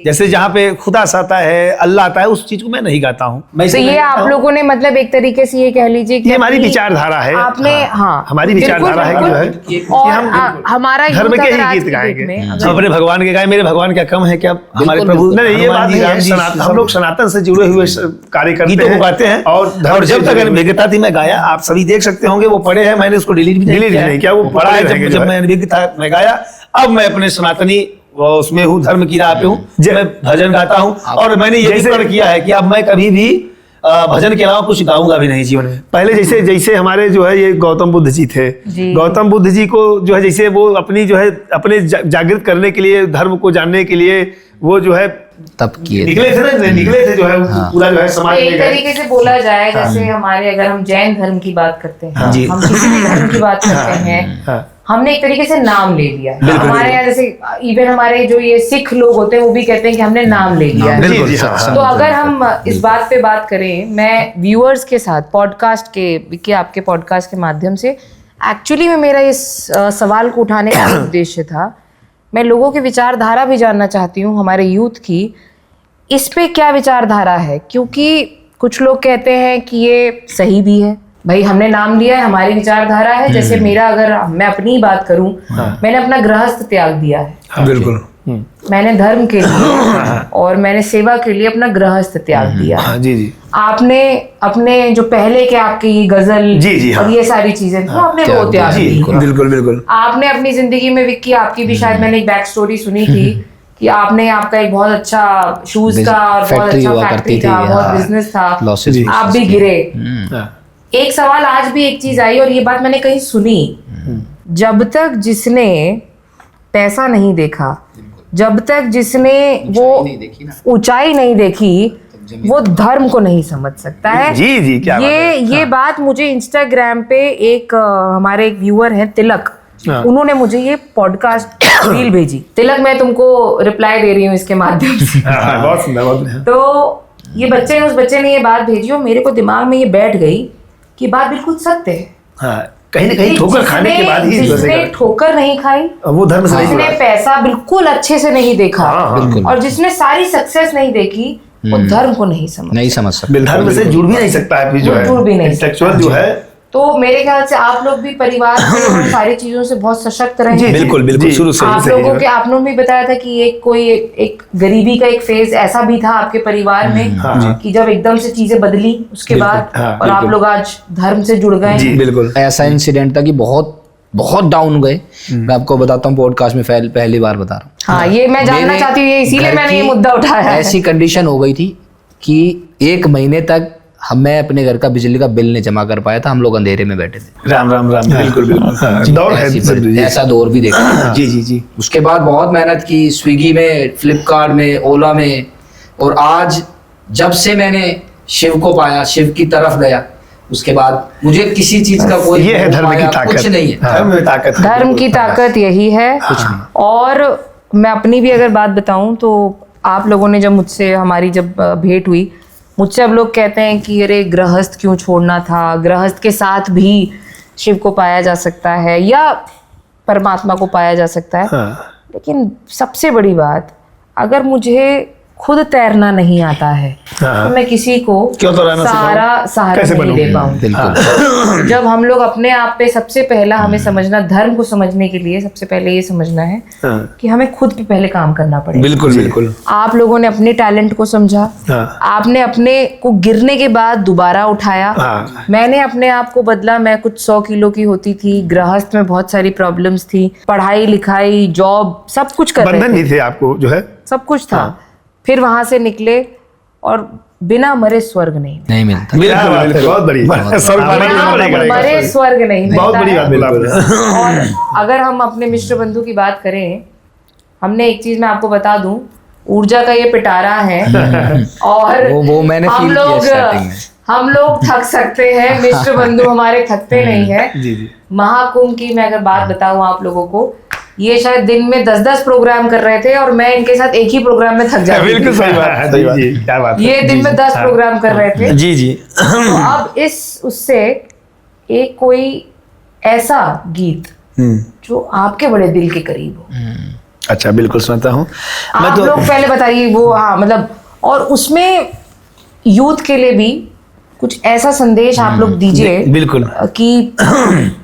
Speaker 2: जैसे जहाँ पे खुदा आता है, अल्लाह आता है, उस चीज को मैं नहीं गाता हूँ। मैं
Speaker 1: तो
Speaker 2: इसे
Speaker 1: ये
Speaker 2: नहीं गाता
Speaker 1: आप
Speaker 2: हूँ।
Speaker 1: लोगों ने मतलब एक तरीके से ये कह लीजिए कि
Speaker 2: ये हमारी
Speaker 1: अपनी-
Speaker 2: विचारधारा है।
Speaker 1: आपने, हाँ,
Speaker 2: हमारी
Speaker 1: बिल्कुल,
Speaker 2: विचारधारा है कि जो है
Speaker 1: बिल्कुल।
Speaker 2: कि
Speaker 1: और
Speaker 2: हम
Speaker 1: हमारा
Speaker 2: धर्म
Speaker 1: यूथ
Speaker 2: के
Speaker 1: अगर
Speaker 2: ही
Speaker 1: आज
Speaker 2: गीत
Speaker 1: की
Speaker 2: गाएंगे।
Speaker 1: डेट में
Speaker 2: हम अपने भगवान के गाए, मेरे भगवान क्या कम है क्या हमारे
Speaker 3: बिल्कुल,
Speaker 2: प्रभु।
Speaker 3: बिल्कुल।
Speaker 2: नहीं, ये बात
Speaker 4: हनुमान जी,
Speaker 2: नहीं है।
Speaker 4: राम जी,
Speaker 2: सनातन,
Speaker 4: सब
Speaker 2: हम लोग सनातन से जुड़े हुए कार्य करते गीतों को हैं, गाते हैं।
Speaker 4: और धर्म
Speaker 2: और जब
Speaker 4: से
Speaker 2: तक
Speaker 4: जुड़े
Speaker 2: अनभिज्ञता थी मैं गाया, आप सभी देख सकते होंगे, वो पड़े हैं, मैंने उसको डिलीट भी
Speaker 4: Delete नहीं किया, वो
Speaker 2: पड़ा है।
Speaker 4: पड़े रहेंगे
Speaker 2: जब
Speaker 4: जो
Speaker 2: जब
Speaker 4: है।
Speaker 2: मैं अनभिज्ञ था मैं गाया। अब मैं अपने सनातनी वो उसमें हूँ, धर्म की राह पे हूँ, मैं भजन गाता हूँ। और मैंने ये भी प्रण किया है कि अब मैं कभी भी भजन के अलावा कुछ गाऊंगा भी नहीं जीवन में।
Speaker 4: पहले जैसे जैसे हमारे जो है ये गौतम बुद्ध जी थे,
Speaker 1: जी।
Speaker 4: गौतम बुद्ध जी को जो है जैसे वो अपनी जो है अपने जागृत करने के लिए, धर्म को जानने के लिए वो जो है
Speaker 3: तब किए
Speaker 4: निकले थे ना, निकले थे जो है पूरा जो है समाज में
Speaker 1: एक
Speaker 4: गए।
Speaker 1: तरीके से बोला जाए, जैसे हमारे, अगर हम जैन धर्म की बात करते हैं,
Speaker 2: जी।
Speaker 1: हम किसी भी धर्म की बात करते हैं,
Speaker 4: हाँ।
Speaker 1: हमने एक तरीके से नाम ले लिया। हमारे यहाँ जैसे इवन हमारे जो ये सिख लोग होते हैं वो भी कहते हैं कि हमने नाम ले लिया है।
Speaker 2: बिल्कुल,
Speaker 4: जी, हाँ, हाँ।
Speaker 1: तो अगर हम इस बात पे बात करें, मैं व्यूअर्स के साथ पॉडकास्ट के आपके पॉडकास्ट के माध्यम से, एक्चुअली में मेरा इस सवाल को उठाने का उद्देश्य था, मैं लोगों की विचारधारा भी जानना चाहती हूँ, हमारे यूथ की इस पे क्या विचारधारा है, क्योंकि कुछ लोग कहते हैं कि ये सही भी है, भाई हमने नाम लिया है, हमारी विचारधारा है। जैसे मेरा, अगर मैं अपनी ही बात करूं, मैंने अपना गृहस्थ त्याग दिया है।
Speaker 2: बिल्कुल।
Speaker 1: मैंने धर्म के लिए और मैंने सेवा के लिए अपना गृहस्थ त्याग दिया है।
Speaker 4: हाँ, जी जी
Speaker 1: आपने अपने जो पहले के आपकी ये गजल
Speaker 4: जी, जी, हाँ।
Speaker 1: और ये सारी चीजें थी, आपने वो त्याग
Speaker 4: जी,
Speaker 1: दी।
Speaker 2: बिल्कुल बिल्कुल।
Speaker 1: आपने अपनी जिंदगी में, विक्की आपकी भी शायद मैंने एक बैक स्टोरी सुनी थी कि आपने, आपका एक बहुत अच्छा शूज का और बहुत
Speaker 3: फैक्ट्री
Speaker 1: अच्छा
Speaker 3: हुआ
Speaker 1: फैक्ट्री
Speaker 3: करती
Speaker 1: था,
Speaker 3: थी,
Speaker 1: बहुत
Speaker 3: हाँ।
Speaker 1: बिजनेस था,
Speaker 3: लॉसेस
Speaker 1: आप भी गिरे।
Speaker 4: हाँ।
Speaker 1: एक सवाल आज भी एक चीज आई और ये बात मैंने कहीं सुनी, जब तक जिसने पैसा नहीं देखा, जब तक जिसने वो ऊंचाई नहीं देखी, वो धर्म को नहीं समझ सकता है।
Speaker 4: जी, जी, क्या बात है।
Speaker 1: ये बात मुझे इंस्टाग्राम पे एक हमारे एक व्यूअर हैं तिलक,
Speaker 4: हाँ।
Speaker 1: उन्होंने मुझे ये पॉडकास्ट रील भेजी। तिलक, मैं तुमको रिप्लाई दे रही हूँ इसके माध्यम से।
Speaker 4: हाँ, बहुत सुंदर, बहुत सुंदर।
Speaker 1: तो ये बच्चे ने, उस बच्चे ने ये बात भेजी और मेरे को दिमाग में ये बैठ गई कि बात बिल्कुल सत्य है।
Speaker 2: हाँ, कहीं ना कहीं ठोकर खाने के बाद ही
Speaker 1: जिसने ठोकर नहीं खाई,
Speaker 4: वो धर्म से नहीं
Speaker 1: जिसने
Speaker 4: जुड़ा।
Speaker 1: पैसा बिल्कुल अच्छे से नहीं देखा,
Speaker 4: हाँ, हाँ।
Speaker 3: बिल्कुल।
Speaker 1: और जिसने सारी सक्सेस नहीं देखी, वो धर्म को नहीं समझ।
Speaker 3: नहीं समझ सकते।
Speaker 4: धर्म से जुड़ भी नहीं सकता है, जो है
Speaker 1: जुड़ भी नहीं
Speaker 4: इंटेलेक्चुअल जो है।
Speaker 1: तो मेरे ख्याल से आप लोग भी परिवार से और सारी चीजों से बहुत सशक्त रहे।
Speaker 4: जी,
Speaker 2: बिल्कुल बिल्कुल,
Speaker 4: जी।
Speaker 2: शुरू से
Speaker 1: आप लोगों के, आपने भी बताया था कि एक कोई एक गरीबी का एक फेज ऐसा भी था आपके परिवार में कि जब एकदम से चीजें बदली उसके बाद,
Speaker 4: हाँ,
Speaker 1: और आप लोग आज धर्म से जुड़ गए।
Speaker 2: जी बिल्कुल।
Speaker 3: ऐसा इंसिडेंट था कि बहुत बहुत डाउन गए। मैं आपको बताता हूँ, पॉडकास्ट में पहली बार बता रहा हूँ।
Speaker 1: हाँ, ये मैं जानना
Speaker 3: मेरे
Speaker 1: चाहती हूँ, इसीलिए
Speaker 3: घर
Speaker 1: मैंने ये
Speaker 3: की
Speaker 1: मुद्दा उठाया है।
Speaker 3: ऐसी कंडीशन हो गई थी कि 1 महीने तक मैं अपने घर का बिजली का बिल नहीं जमा कर पाया था। हम लोग अंधेरे में बैठे थे।
Speaker 2: राम राम राम, बिल्कुल बिल्कुल। हाँ,
Speaker 4: दौर है
Speaker 3: ऐसा दौर भी देखा।
Speaker 2: जी जी जी।
Speaker 3: उसके बाद बहुत मेहनत की, स्विगी में, फ्लिपकार्ट में, ओला में, और आज जब से मैंने शिव को पाया, शिव की तरफ गया, उसके बाद मुझे किसी चीज का कोई
Speaker 4: ये है धर्म की
Speaker 3: पाया,
Speaker 4: ताकत।
Speaker 3: कुछ नहीं है।
Speaker 2: धर्म में ताकत है।
Speaker 1: धर्म की ताकत यही है। और मैं अपनी भी अगर बात बताऊं तो आप लोगों ने जब मुझसे, हमारी जब भेंट हुई, मुझसे अब लोग कहते हैं कि अरे गृहस्थ क्यों छोड़ना था, गृहस्थ के साथ भी शिव को पाया जा सकता है या परमात्मा को पाया जा सकता है।
Speaker 2: हाँ।
Speaker 1: लेकिन सबसे बड़ी बात, अगर मुझे खुद तैरना नहीं आता है
Speaker 2: हाँ।
Speaker 1: तो मैं किसी को
Speaker 2: क्यों तैरना
Speaker 1: सहारा
Speaker 2: कैसे
Speaker 1: नहीं दे
Speaker 2: बनूंगी?
Speaker 1: पाऊंगी।
Speaker 3: बिल्कुल।
Speaker 1: जब हम लोग अपने आप पे सबसे पहला हमें समझना, धर्म को समझने के लिए सबसे पहले ये समझना है
Speaker 2: हाँ।
Speaker 1: कि हमें खुद पे पहले काम करना पड़ेगा।
Speaker 2: बिल्कुल बिल्कुल।
Speaker 1: आप लोगों ने अपने टैलेंट को समझा,
Speaker 2: हाँ।
Speaker 1: आपने अपने को गिरने के बाद दोबारा उठाया।
Speaker 2: हाँ।
Speaker 1: मैंने अपने आप को बदला, मैं कुछ 100 किलो की होती थी, गृहस्थ में बहुत सारी प्रॉब्लम्स थी, पढ़ाई लिखाई जॉब सब कुछ कर रहे
Speaker 2: बंधन
Speaker 1: थे,
Speaker 2: भी थे आपको जो है।
Speaker 1: सब कुछ था।
Speaker 2: हाँ।
Speaker 1: फिर वहां से निकले और बिना मरे स्वर्ग नहीं मिलता।
Speaker 3: नहीं मिलता।
Speaker 2: बिल्कुल बिल्कुल।
Speaker 4: बहुत बढ़िया।
Speaker 2: स्वर्ग पाने के लिए मरना
Speaker 1: बिना
Speaker 2: पड़ेगा।
Speaker 1: मरे स्वर्ग नहीं मिलता
Speaker 4: बहुत बड़ी
Speaker 1: है।
Speaker 4: बात बोला आपने।
Speaker 1: और अगर हम अपने मिश्र बंधु की बात करें, हमने एक चीज मैं आपको बता दूं, ऊर्जा का ये पिटारा है और
Speaker 3: वो मैंने
Speaker 1: हम
Speaker 3: feel किया
Speaker 1: लोग
Speaker 3: starting में।
Speaker 1: हम लोग थक सकते हैं, मिश्र बंधु हमारे थकते नहीं है।
Speaker 2: जी जी।
Speaker 1: महाकुंभ की मैं अगर बात बताऊं आप लोगों को, ये शायद दिन में 10-10 प्रोग्राम कर रहे थे और मैं इनके साथ एक ही प्रोग्राम में थक जाती थी।
Speaker 2: बिल्कुल सही बात है, सही बात।
Speaker 4: जी, क्या बात है।
Speaker 1: ये दिन में 10 प्रोग्राम कर रहे थे।
Speaker 2: जी जी।
Speaker 1: तो अब उससे एक कोई ऐसा गीत जो आपके बड़े दिल के करीब हो।
Speaker 2: अच्छा, बिल्कुल सुनाता हूँ। मैं
Speaker 1: आप
Speaker 2: तो
Speaker 1: लोग पहले बताइए वो, हाँ मतलब, और उसमें यूथ के लिए भी कुछ ऐसा संदेश आप लोग दीजिए
Speaker 2: बिल्कुल।
Speaker 1: कि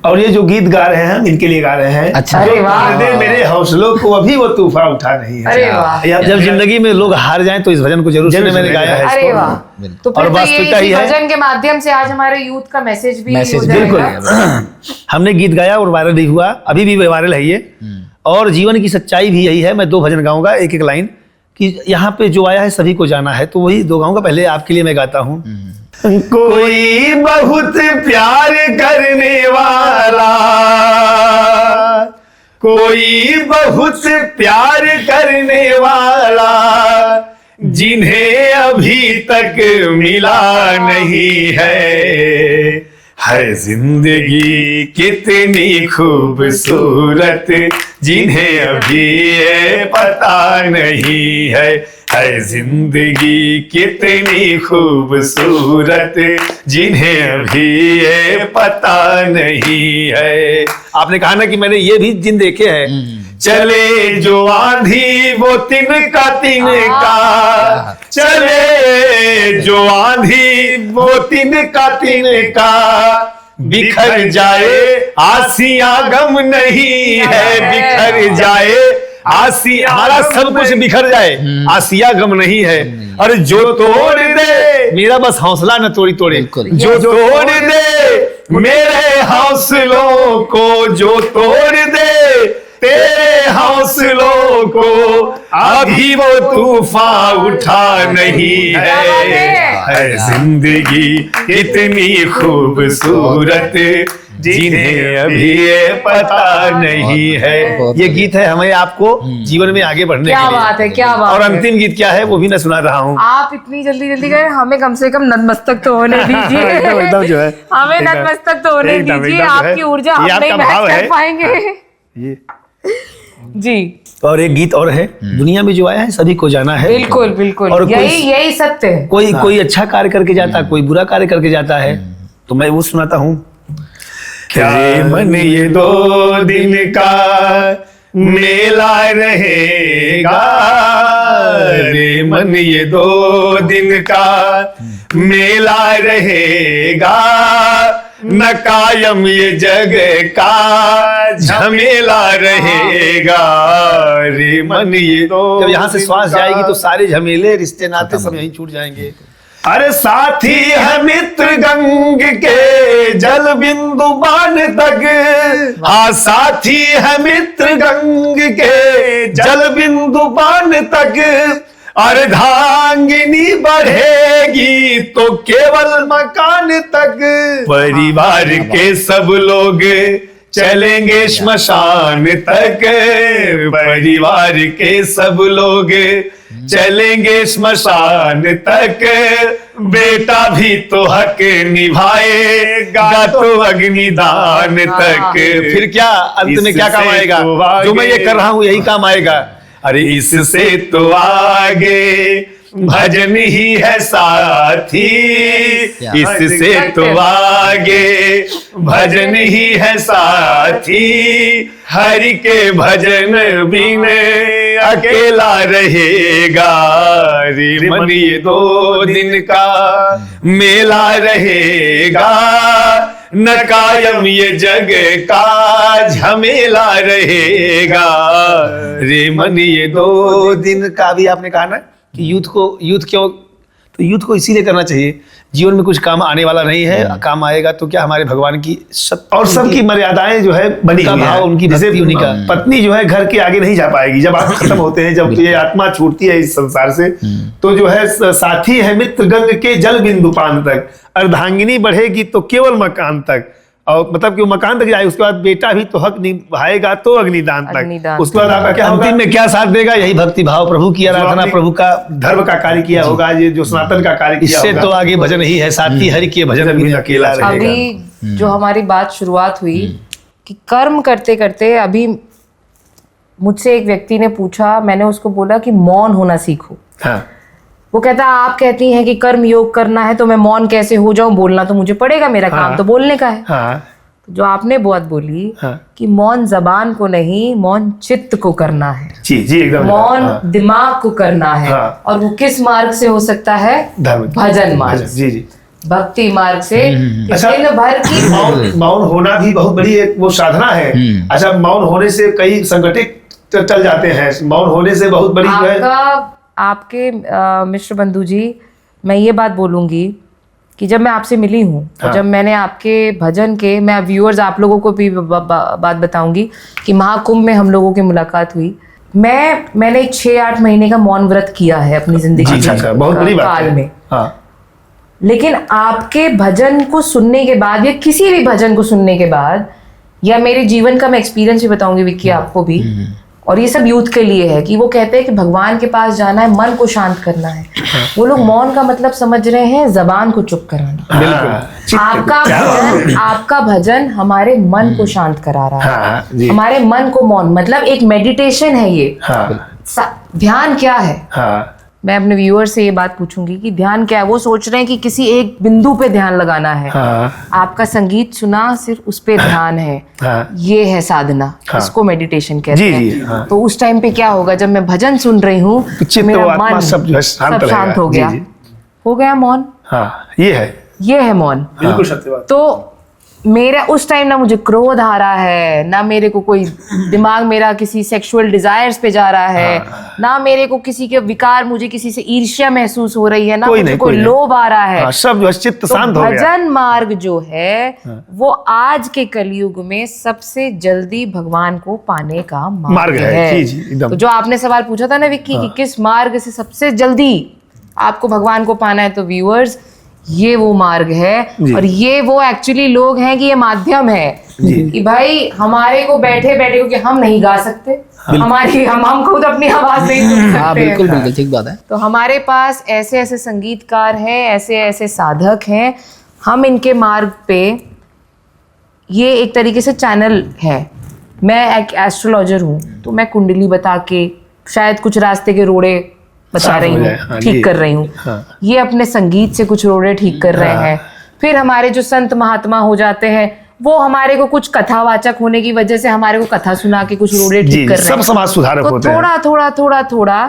Speaker 4: और ये जो गीत गा रहे हैं हम इनके लिए गा रहे हैं।
Speaker 3: अच्छा।
Speaker 4: जो
Speaker 1: अरे वाह।
Speaker 4: दर्दे मेरे हौसलों को अभी वो तूफान उठा नहीं है।
Speaker 1: अरे वाह,
Speaker 2: जब जिंदगी में लोग हार जाएं तो इस भजन को जरूर सुने। मैंने गाया है
Speaker 1: अरे
Speaker 2: इसको।
Speaker 1: वाह। तो
Speaker 2: और
Speaker 1: फिर तो
Speaker 2: वास्तविकता
Speaker 1: ये
Speaker 2: ही
Speaker 1: इसी
Speaker 2: है।
Speaker 1: भजन के माध्यम से आज हमारे यूथ का मैसेज भी हो
Speaker 3: बिल्कुल।
Speaker 1: जाएगा।
Speaker 2: हमने गीत गाया और वायरल भी हुआ, अभी भी वायरल है ये। और जीवन की सच्चाई भी यही है। मैं 2 भजन गाऊंगा, एक एक लाइन, कि यहाँ पे जो आया है सभी को जाना है, तो वही 2 गाऊंगा। पहले आपके लिए मैं गाता हूँ।
Speaker 4: कोई बहुत प्यार करने वाला, कोई बहुत प्यार करने वाला, जिन्हें अभी तक मिला नहीं है जिंदगी कितनी खूबसूरत, जिन्हें अभी ये पता नहीं है जिंदगी कितनी खूबसूरत, जिन्हें अभी ये पता नहीं है। आपने कहा ना कि मैंने ये भी दिन देखे हैं। चले जो आंधी वो तिनका तिनका, चले जो आंधी वो तिनका तिनका, बिखर जाए आसियां गम नहीं है, बिखर जाए आसिया, हमारा सब कुछ बिखर जाए, आसिया गम नहीं है। और जो तोड़ दे मेरा बस हौसला न तोड़ी तोड़े,
Speaker 3: बिल्कुल।
Speaker 4: जो तोड़ दे मेरे हौसलों को, जो तोड़ दे तेरे हौसलों को, अभी वो तूफान उठा नहीं है जिंदगी कितनी खूबसूरत, जिन्हें अभी ये पता नहीं है।
Speaker 2: ये गीत है हमें आपको जीवन में आगे बढ़ने
Speaker 1: क्या
Speaker 2: के लिए।
Speaker 1: बात है, क्या बात
Speaker 2: और
Speaker 1: है।
Speaker 2: अंतिम गीत क्या है वो भी मैं सुना रहा हूँ।
Speaker 1: आप इतनी जल्दी जल्दी गए, हमें कम से कम नतमस्तक तो होने दीजिए।
Speaker 2: एकदम जो है,
Speaker 1: हमें
Speaker 2: एकदम-
Speaker 1: नतमस्तक तो होने
Speaker 2: एकदम-
Speaker 1: दीजिए।
Speaker 2: एकदम जो है,
Speaker 1: आपकी ऊर्जा हम
Speaker 2: ये
Speaker 1: नहीं
Speaker 2: आपका भाव
Speaker 1: मैच कर
Speaker 2: है।
Speaker 1: पाएंगे।
Speaker 2: ये
Speaker 1: जी
Speaker 2: और एक गीत और है, दुनिया में जो आया है सभी को जाना है।
Speaker 1: बिल्कुल बिल्कुल,
Speaker 2: और कोई-
Speaker 1: यही सत्य है।
Speaker 2: कोई अच्छा कार्य करके जाता है, कोई बुरा कार्य करके जाता है। तो मैं वो सुनाता हूँ।
Speaker 4: क्या मन ये 2 दिन का मेला रहेगा, रे मन ये 2 दिन का मेला रहेगा, न कायम ये जग का झमेला रहेगा, रे मन ये 2
Speaker 2: जब यहाँ से श्वास जाएगी तो सारे झमेले रिश्ते नाते सब यहीं छूट जाएंगे।
Speaker 4: अरे साथी है मित्र गंग के जल बिंदु बान तक, हाँ साथी है मित्र गंग के जल बिंदु बान तक, अर्धांगिनी बढ़ेगी तो केवल मकान तक, परिवार के सब लोग चलेंगे श्मशान तक, परिवार के सब लोग चलेंगे श्मशान तक, बेटा भी तो हक निभाएगा तो अग्निदान तक,
Speaker 2: फिर क्या अंत में क्या काम आएगा? जो मैं ये कर रहा हूँ यही काम आएगा।
Speaker 4: अरे इससे तो आगे भजन ही है साथी, इससे तो आगे भजन ही है साथी, हरि के भजन बिन अकेला रहेगा, रे मन ये 2 दिन का मेला रहेगा, न कायम ये जग का झमेला रहेगा, रे मन ये 2 दिन का। भी आपने कहा ना कि यूथ क्यों, तो यूथ को इसीलिए करना चाहिए, जीवन में कुछ काम आने वाला नहीं है, काम आएगा तो क्या हमारे भगवान की और सबकी मर्यादाएं जो है बनी हुई है, उनकी जैसे उनका पत्नी जो है घर के आगे नहीं जा पाएगी, जब आप खत्म होते हैं, जब ये आत्मा छूटती है इस संसार से, तो जो है साथी है मित्र गंग के जल बिंदु पान तक, अर्धांगिनी बढ़ेगी तो केवल मकान तक, और मतलब कि वो मकान तक जाए, उसके बाद बेटा भी तो हक निभाएगा तो अग्निदान तक, उसके बाद आपका क्या होगा, अंतिम में क्या साथ देगा, यही भक्ति भाव, प्रभु की आराधना, प्रभु का धर्म का कार्य किया होगा, ये जो सनातन का कार्य किया होगा, इससे तो आगे भजन ही है साथी, हरि के भजन भी अकेला रहेगा।
Speaker 1: अभी जो हमारी बात शुरुआत हुई कि कर्म करते करते, अभी मुझसे एक व्यक्ति ने पूछा, मैंने उसको बोला कि मौन होना सीखो।
Speaker 4: हाँ।
Speaker 1: वो कहता आप कहती हैं कि कर्म योग करना है तो मैं मौन कैसे हो जाऊं, बोलना तो मुझे पड़ेगा, मेरा काम तो बोलने का है।
Speaker 4: हाँ।
Speaker 1: जो आपने बात बोली
Speaker 4: हाँ।
Speaker 1: कि मौन जबान को नहीं, मौन चित्त को करना है,
Speaker 4: जी जी एकदम,
Speaker 1: मौन
Speaker 4: हाँ।
Speaker 1: दिमाग को करना है।
Speaker 4: हाँ।
Speaker 1: और वो किस मार्ग से हो सकता है,
Speaker 4: धर्म,
Speaker 1: भजन मार्ग,
Speaker 4: जी जी,
Speaker 1: भक्ति मार्ग से।
Speaker 4: अच्छा,
Speaker 1: दिन भर की
Speaker 4: मौन होना भी बहुत बड़ी एक वो साधना है। अच्छा, मौन होने से कई संगठित चल जाते हैं, मौन होने से बहुत बड़ी जो है
Speaker 1: आपके मिश्र बंधु जी, मैं ये बात बोलूंगी कि जब मैं आपसे मिली हूँ,
Speaker 4: हाँ।
Speaker 1: जब मैंने आपके भजन के, मैं व्यूअर्स आप लोगों को भी बात बताऊंगी कि महाकुंभ में हम लोगों की मुलाकात हुई, मैंने 6-8 महीने का मौन व्रत किया है अपनी जिंदगी
Speaker 4: अच्छा, बहुत बड़ी बात
Speaker 1: काल
Speaker 4: है।
Speaker 1: में।
Speaker 4: हाँ।
Speaker 1: लेकिन आपके भजन को सुनने के बाद, या किसी भी भजन को सुनने के बाद, या मेरे जीवन का मैं एक्सपीरियंस भी बताऊंगी विक्की आपको भी, और ये सब यूथ के लिए है कि वो कहते हैं कि भगवान के पास जाना है, मन को शांत करना है। वो लोग मौन का मतलब समझ रहे हैं जबान को चुप कराना।
Speaker 4: बिल्कुल।
Speaker 1: आपका भजन हमारे मन को शांत करा रहा है।
Speaker 4: हाँ, जी।
Speaker 1: हमारे मन को मौन, मतलब एक मेडिटेशन है ये।
Speaker 4: हाँ।
Speaker 1: ध्यान क्या है?
Speaker 4: हाँ।
Speaker 1: मैं अपने व्यूअर से ये बात पूछूंगी कि ध्यान क्या है। वो सोच रहे हैं कि किसी एक बिंदु पे ध्यान लगाना है।
Speaker 4: हाँ।
Speaker 1: आपका संगीत सुना, सिर्फ उस पे ध्यान है।
Speaker 4: हाँ।
Speaker 1: ये है साधना।
Speaker 4: हाँ।
Speaker 1: इसको मेडिटेशन कहते
Speaker 4: जी,
Speaker 1: हैं।
Speaker 4: जी, हाँ।
Speaker 1: तो उस टाइम पे क्या होगा, जब मैं भजन सुन रही हूँ,
Speaker 4: चित्त
Speaker 1: मेरा
Speaker 4: और आत्मा
Speaker 1: मन
Speaker 4: सब जो है शांत
Speaker 1: शांत हो
Speaker 4: रहेगा।
Speaker 1: गया।
Speaker 4: जी, जी।
Speaker 1: हो गया मौन।
Speaker 4: हाँ, ये है
Speaker 1: मौन।
Speaker 4: बिल्कुल सत्य बात।
Speaker 1: तो मेरा उस टाइम ना मुझे क्रोध आ रहा है, ना मेरे को कोई दिमाग मेरा किसी सेक्सुअल डिजायर्स पे जा रहा है, ना मेरे को किसी के विकार, मुझे किसी से ईर्ष्या महसूस हो रही है, ना मुझे कोई लोभ आ रहा है।
Speaker 4: सब जो चित्त शांत हो गया।
Speaker 1: भजन मार्ग जो है वो आज के कलयुग में सबसे जल्दी भगवान को पाने का मार्ग है।
Speaker 4: जी, जी, एकदम।
Speaker 1: तो जो आपने सवाल पूछा था ना विक्की कि किस मार्ग से सबसे जल्दी आपको भगवान को पाना है, तो व्यूअर्स ये वो मार्ग है। और ये वो एक्चुअली लोग हैं कि ये माध्यम है कि भाई हमारे को बैठे बैठे, क्योंकि हम नहीं गा सकते, हम खुद अपनी आवाज नहीं सुन सकते।
Speaker 3: बिल्कुल बिल्कुल ठीक बात है।
Speaker 1: तो हमारे पास ऐसे ऐसे संगीतकार हैं, ऐसे ऐसे साधक हैं, हम इनके मार्ग पे, ये एक तरीके से चैनल है। मैं एक एस्ट्रोलॉजर हूँ, तो मैं कुंडली बता के शायद कुछ रास्ते के रोड़े बता रही हूँ, ठीक कर रही हूँ। ये अपने संगीत से कुछ रोड़े ठीक कर रहे हैं। फिर हमारे जो संत महात्मा हो जाते हैं, वो हमारे को कुछ कथावाचक होने की वजह से हमारे को कथा सुना के कुछ रोड़े ठीक कर रहे हैं।
Speaker 4: सब समाज सुधारक होते हैं।
Speaker 1: थोड़ा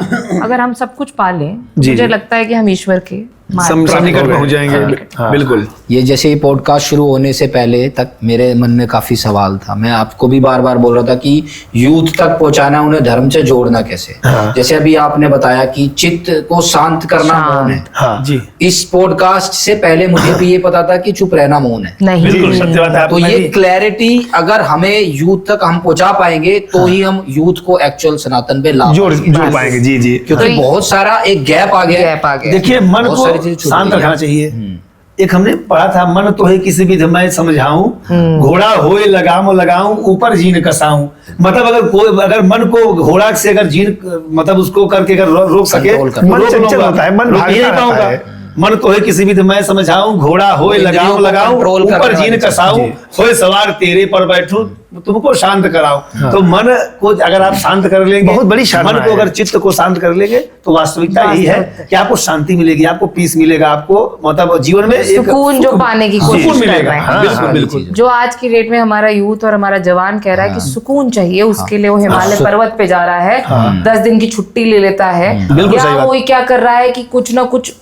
Speaker 1: अगर हम सब कुछ पालें, मुझे लगता है कि हम ईश्वर के
Speaker 2: निकट पहुंच जाएंगे। बिल्कुल।
Speaker 3: ये जैसे ही पॉडकास्ट शुरू होने से पहले तक मेरे मन में काफी सवाल था। मैं आपको भी बार बार बोल रहा था कि यूथ तक पहुंचाना, उन्हें धर्म से जोड़ना कैसे। जैसे अभी आपने बताया कि चित्त को शांत करना मौन है।
Speaker 4: हाँ जी।
Speaker 3: इस पॉडकास्ट से पहले मुझे भी ये पता था कि चुप रहना मौन है।
Speaker 1: नहीं,
Speaker 4: बिल्कुल सत्य बात है।
Speaker 3: तो ये क्लैरिटी अगर हमें यूथ तक हम पहुंचा पाएंगे तो ही हम यूथ को एक्चुअल सनातन पे ला
Speaker 4: जोड़ पाएंगे। जी जी।
Speaker 3: क्योंकि बहुत सारा एक गैप आ गया।
Speaker 2: देखिए, मन को शांत रखना चाहिए। एक हमने पढ़ा था, मन तो है किसी भी मैं समझाऊं, घोड़ा होए लगाम लगाऊं, ऊपर जीन कसाऊं। मतलब अगर मन को घोड़ा से अगर जीन, मतलब उसको करके अगर रोक सके,
Speaker 4: मन चंचल होता है, मन भागता रहता है। मन तो है किसी भी मैं समझाऊं, घोड़ा होए
Speaker 3: इंद्रियों
Speaker 4: लगाऊं
Speaker 3: को
Speaker 4: लगाऊं,
Speaker 3: कंट्रोल करने
Speaker 4: ऊपर जीन
Speaker 3: वाले
Speaker 4: कसाऊं, होए सवार तेरे पर बैठूं, तुमको शांत कराऊं। तो मन को अगर आप शांत कर लेंगे,
Speaker 2: बहुत बड़ी साधना
Speaker 4: मन को
Speaker 2: है।
Speaker 4: अगर चित्त को शांत कर लेंगे तो वास्तविकता यही है कि आपको शांति मिलेगी, आपको पीस मिलेगा, आपको मतलब जीवन में एक
Speaker 1: सुकून जो पाने की
Speaker 4: सुकून
Speaker 1: कोशिश कर
Speaker 4: मिलेगा।
Speaker 1: रहे हैं।
Speaker 4: हाँ,
Speaker 2: बिल्कुल,
Speaker 4: हाँ,
Speaker 2: बिल्कुल।
Speaker 1: जो आज की डेट में हमारा यूथ और हमारा जवान कह रहा है कि सुकून चाहिए, उसके लिए वो हिमालय पर्वत पे जा रहा है, 10 दिन की छुट्टी ले लेता है,
Speaker 2: बिल्कुल
Speaker 1: या
Speaker 2: सही बात।
Speaker 1: वो क्या कर रहा है कि कुछ ना कुछ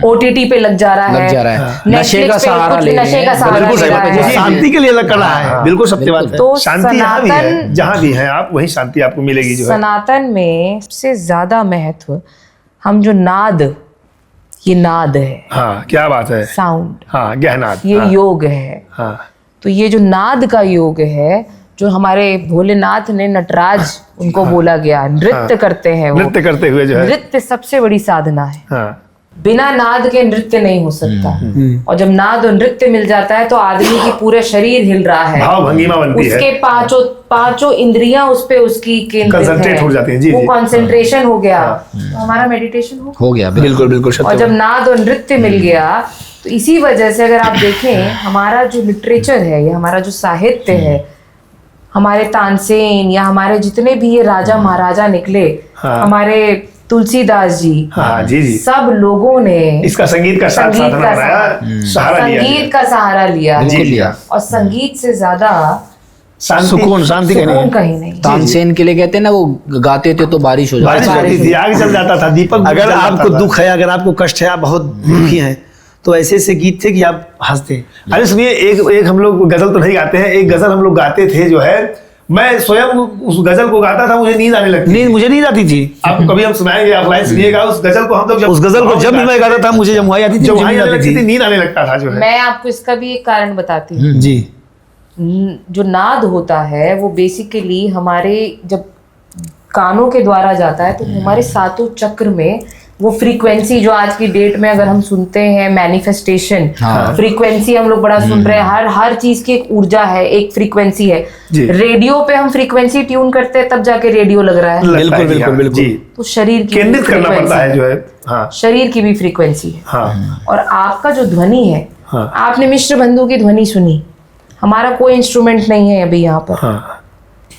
Speaker 1: OTT पे लग जा रहा है,
Speaker 3: लग जा रहा है।
Speaker 1: Netflix
Speaker 3: नशे का
Speaker 1: पे
Speaker 3: सहारा
Speaker 1: कुछ
Speaker 3: ले रहे
Speaker 1: नशे
Speaker 3: हैं।
Speaker 1: का सहारा
Speaker 2: बिल्कुल
Speaker 1: ले
Speaker 2: सही
Speaker 1: रहा
Speaker 2: बात है,
Speaker 1: है।
Speaker 2: शांति के लिए अलग कर रहा है, बिल्कुल सत्य बात है।
Speaker 1: तो
Speaker 4: शांति यहाँ भी है,
Speaker 1: सनातन
Speaker 4: जहाँ भी है आप वही शांति आपको मिलेगी जो है।
Speaker 1: सनातन में सबसे ज्यादा महत्व हम जो नाद, ये नाद है,
Speaker 4: हाँ, क्या बात है।
Speaker 1: साउंड,
Speaker 4: हाँ, गहनात।
Speaker 1: ये
Speaker 4: हाँ,
Speaker 1: योग है।
Speaker 4: हाँ,
Speaker 1: तो ये जो नाद का योग है, जो हमारे भोलेनाथ ने नटराज उनको बोला गया, नृत्य करते हैं वो,
Speaker 4: नृत्य करते हुए जो है।
Speaker 1: नृत्य सबसे बड़ी साधना है।
Speaker 4: हाँ,
Speaker 1: बिना नाद के नृत्य नहीं हो सकता। और जब नाद और नृत्य मिल जाता है तो आदमी की पूरा शरीर हिल रहा है,
Speaker 4: भाव भंगिमा बनती है।
Speaker 1: उसके पांचों इंद्रियां उस पे उसकी केंद्रित
Speaker 4: Concentrate
Speaker 1: है,
Speaker 4: हो जाती हैं, जी,
Speaker 1: वो
Speaker 4: जी।
Speaker 1: कंसंट्रेशन हो गया, तो हमारा मेडिटेशन हो
Speaker 3: गया
Speaker 2: बिल्कुल बिल्कुल
Speaker 1: और
Speaker 2: सत्य
Speaker 1: जब नाद और नृत्य मिल गया तो इसी वजह से अगर आप देखें हमारा जो लिटरेचर है या हमारा जो साहित्य है, हमारे तानसेन या हमारे जितने भी ये राजा महाराजा निकले, हमारे तुलसीदास जी,
Speaker 4: हाँ, जी, जी।
Speaker 1: सब लोगों ने
Speaker 4: इसका संगीत का साथ
Speaker 1: संगीत
Speaker 4: साधना
Speaker 1: का
Speaker 4: बनाया, सहारा लिया।
Speaker 1: संगीत का सहारा लिया है।
Speaker 3: बिल्कुल लिया।
Speaker 1: और संगीत से ज्यादा
Speaker 4: शांति,
Speaker 2: सुकून शांति का
Speaker 1: सुकून
Speaker 2: नहीं।
Speaker 1: कहीं नहीं।
Speaker 3: तानसेन के लिए कहते हैं ना, वो गाते थे तो बारिश हो
Speaker 4: बारिश
Speaker 3: जाती
Speaker 4: होती थी, आग जल जाता था, दीपक
Speaker 2: अगर
Speaker 4: जल जाता
Speaker 2: आपको
Speaker 4: था।
Speaker 2: दुख है, अगर आपको कष्ट है, आप बहुत दुखी हैं, तो ऐसे ऐसे गीत थे कि आप हंसते।
Speaker 4: अरे सुनिए, एक हम लोग गजल तो नहीं गाते हैं, एक गजल हम लोग गाते थे जो है, मैं स्वयं उस गजल को गाता था, मुझे नींद आने लगती।
Speaker 2: नींद मुझे नींद आती थी।
Speaker 4: आपको कभी हम सुनाएंगे, आप लाइन सुनिएगा उस गजल को। हम लोग
Speaker 2: उस गजल को जब भी मैं गाता था, मुझे जब वहां आती थी,
Speaker 4: जब
Speaker 2: मुझे
Speaker 4: वहां
Speaker 2: नींद
Speaker 4: आने
Speaker 2: आती
Speaker 4: लगती थी,
Speaker 2: थी।
Speaker 4: नींद आने लगता था जो है।
Speaker 1: मैं आपको इसका भी एक कारण बताती हूँ।
Speaker 2: जी
Speaker 1: जो नाद होता है वो बेसिकली हमारे जब कानों के द्वारा जाता है तो हमारे सातों चक्र में वो फ्रीक्वेंसी, जो आज की डेट में अगर हम सुनते हैं मैनिफेस्टेशन, फ्रीक्वेंसी हम लोग बड़ा सुन रहे हैं, हर चीज की एक ऊर्जा है, एक फ्रीक्वेंसी है।
Speaker 4: जी।
Speaker 1: रेडियो पे हम फ्रीक्वेंसी ट्यून करते हैं तब जाके रेडियो लग रहा है।
Speaker 4: लगता है
Speaker 2: बिल्कुल,
Speaker 4: कि
Speaker 2: बिल्कुल,
Speaker 4: हाँ,
Speaker 2: बिल्कुल।
Speaker 4: जी,
Speaker 1: तो शरीर की
Speaker 4: केंद्रित करना
Speaker 1: frequency
Speaker 4: पड़ता है जो है। हाँ,
Speaker 1: शरीर की भी फ्रीक्वेंसी है।
Speaker 4: हाँ,
Speaker 1: और आपका जो ध्वनि है,
Speaker 4: हाँ।
Speaker 1: आपने मिश्र बंधु की ध्वनि सुनी, हमारा कोई इंस्ट्रूमेंट नहीं है अभी यहाँ पर।
Speaker 4: हाँ,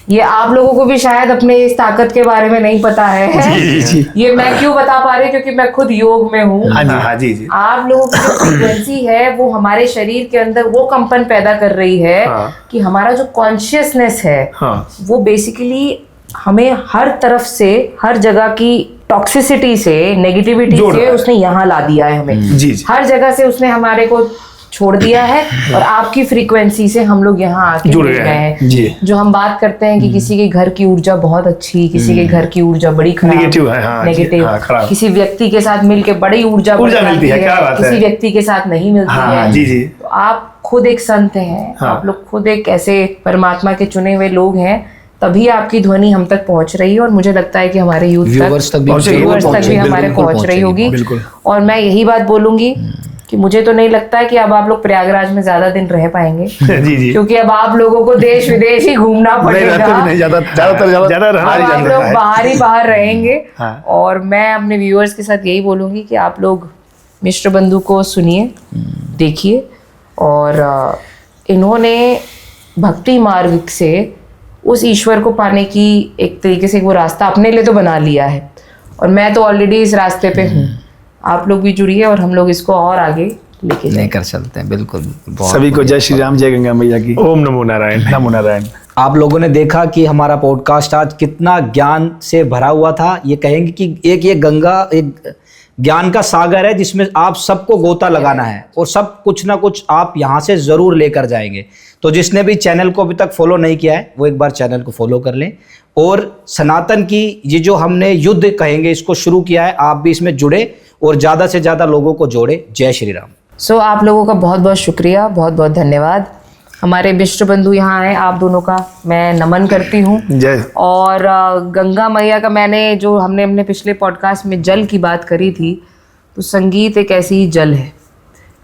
Speaker 1: ये आप लोगों को भी शायद अपने इस ताकत के बारे में नहीं पता है। ये मैं क्यों बता पा रही, क्योंकि मैं खुद योग में हूँ।
Speaker 4: हाँ, हाँ, जी, जी।
Speaker 1: आप लोगों की जो फ्रीक्वेंसी है वो हमारे शरीर के अंदर वो कंपन पैदा कर रही है
Speaker 4: हाँ।
Speaker 1: कि हमारा जो कॉन्शियसनेस है
Speaker 4: हाँ,
Speaker 1: वो बेसिकली हमें हर तरफ से, हर जगह की टॉक्सिसिटी से, नेगेटिविटी
Speaker 4: जोड़ रहा
Speaker 1: से
Speaker 4: है।
Speaker 1: उसने यहाँ ला दिया है हमें।
Speaker 4: जी, जी।
Speaker 1: हर जगह से उसने हमारे को छोड़ दिया है और आपकी फ्रीक्वेंसी से हम लोग यहाँ आके
Speaker 4: जुड़
Speaker 1: मिल
Speaker 4: गए
Speaker 1: गए
Speaker 4: हैं।
Speaker 1: हैं।
Speaker 4: जी।
Speaker 1: जो हम बात करते हैं कि किसी के घर की ऊर्जा बहुत अच्छी, किसी के घर की ऊर्जा बड़ी खराब,
Speaker 4: Negative है, हाँ, जी,
Speaker 1: नेगेटिव,
Speaker 4: हाँ, खराब।
Speaker 1: किसी व्यक्ति के साथ मिलके बड़ी ऊर्जा बढ़
Speaker 4: मिलती है,
Speaker 1: जाती
Speaker 4: क्या बात है।
Speaker 1: किसी व्यक्ति के साथ नहीं मिलती
Speaker 4: हाँ,
Speaker 1: है।
Speaker 4: जी, जी।
Speaker 1: तो आप खुद एक संत हैं,
Speaker 4: हाँ।
Speaker 1: आप लोग खुद एक ऐसे परमात्मा के चुने हुए लोग हैं, तभी आपकी ध्वनि हम तक पहुंच रही है। और मुझे लगता है कि हमारे यूथ
Speaker 3: व्यूवर्स तक भी
Speaker 4: पहुंचेगी,
Speaker 1: व्यूअर्स तक भी
Speaker 3: पहुंचेगी,
Speaker 1: हमारे
Speaker 3: बिल्कुल
Speaker 1: पहुंच रही
Speaker 3: पहुंचेगी,
Speaker 1: होगी।
Speaker 2: बिल्कुल।
Speaker 1: और मैं यही बात बोलूंगी कि मुझे तो नहीं लगता है कि अब आप लोग प्रयागराज में ज्यादा दिन रह पाएंगे,
Speaker 4: जी, जी।
Speaker 1: क्योंकि अब आप लोगों को देश विदेश ही घूमना
Speaker 2: नहीं
Speaker 1: पड़ेगा।
Speaker 2: रहते भी नहीं, ज्यादातर
Speaker 4: ज्यादा रहना
Speaker 1: अब
Speaker 4: ही
Speaker 1: आप
Speaker 4: जाता
Speaker 1: लोग
Speaker 4: है।
Speaker 1: बाहर ही बाहर रहेंगे।
Speaker 4: हाँ।
Speaker 1: और मैं अपने व्यूअर्स के साथ यही बोलूंगी कि आप लोग मिश्र बंधु को सुनिए, देखिए। और इन्होंने भक्ति मार्ग से उस ईश्वर को पाने की एक तरीके से वो रास्ता अपने लिए तो बना लिया है, और मैं तो ऑलरेडी इस रास्ते पे हूँ। आप लोग भी जुड़िए और हम लोग इसको और आगे लेके जाएं।
Speaker 3: लेकर चलते हैं, बिल्कुल। बहुत
Speaker 2: सभी को जय श्री राम, जय गंगा मैया की।
Speaker 4: ओम नमो नारायण।
Speaker 2: नमो नारायण।
Speaker 3: आप लोगों ने देखा कि हमारा पॉडकास्ट आज कितना ज्ञान से भरा हुआ था। ये कहेंगे कि ये गंगा एक ज्ञान का सागर है जिसमें आप सबको गोता लगाना है और सब कुछ ना कुछ आप यहाँ से ज़रूर लेकर जाएंगे। तो जिसने भी चैनल को अभी तक फॉलो नहीं किया है वो एक बार चैनल को फॉलो कर लें। और सनातन की ये जो हमने युद्ध कहेंगे इसको शुरू किया है, आप भी इसमें जुड़े और ज़्यादा से ज़्यादा लोगों को जोड़े। जय श्री राम।
Speaker 1: सो आप लोगों का बहुत बहुत शुक्रिया, बहुत बहुत धन्यवाद। हमारे मिश्र बंधु यहाँ आए, आप दोनों का मैं नमन करती हूँ।
Speaker 2: जय।
Speaker 1: और गंगा मैया का, मैंने जो हमने अपने पिछले पॉडकास्ट में जल की बात करी थी, तो संगीत एक ऐसी ही जल है,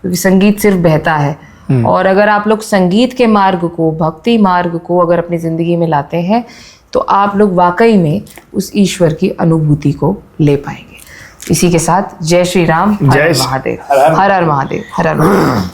Speaker 1: क्योंकि संगीत सिर्फ बहता है। और अगर आप लोग संगीत के मार्ग को, भक्ति मार्ग को अगर अपनी ज़िंदगी में लाते हैं तो आप लोग वाकई में उस ईश्वर की अनुभूति को ले पाएंगे। इसी के साथ जय श्री राम, हर
Speaker 4: जय
Speaker 1: हर
Speaker 4: श्री-
Speaker 1: महादेव, हर हर महादेव, हर हर महादेव।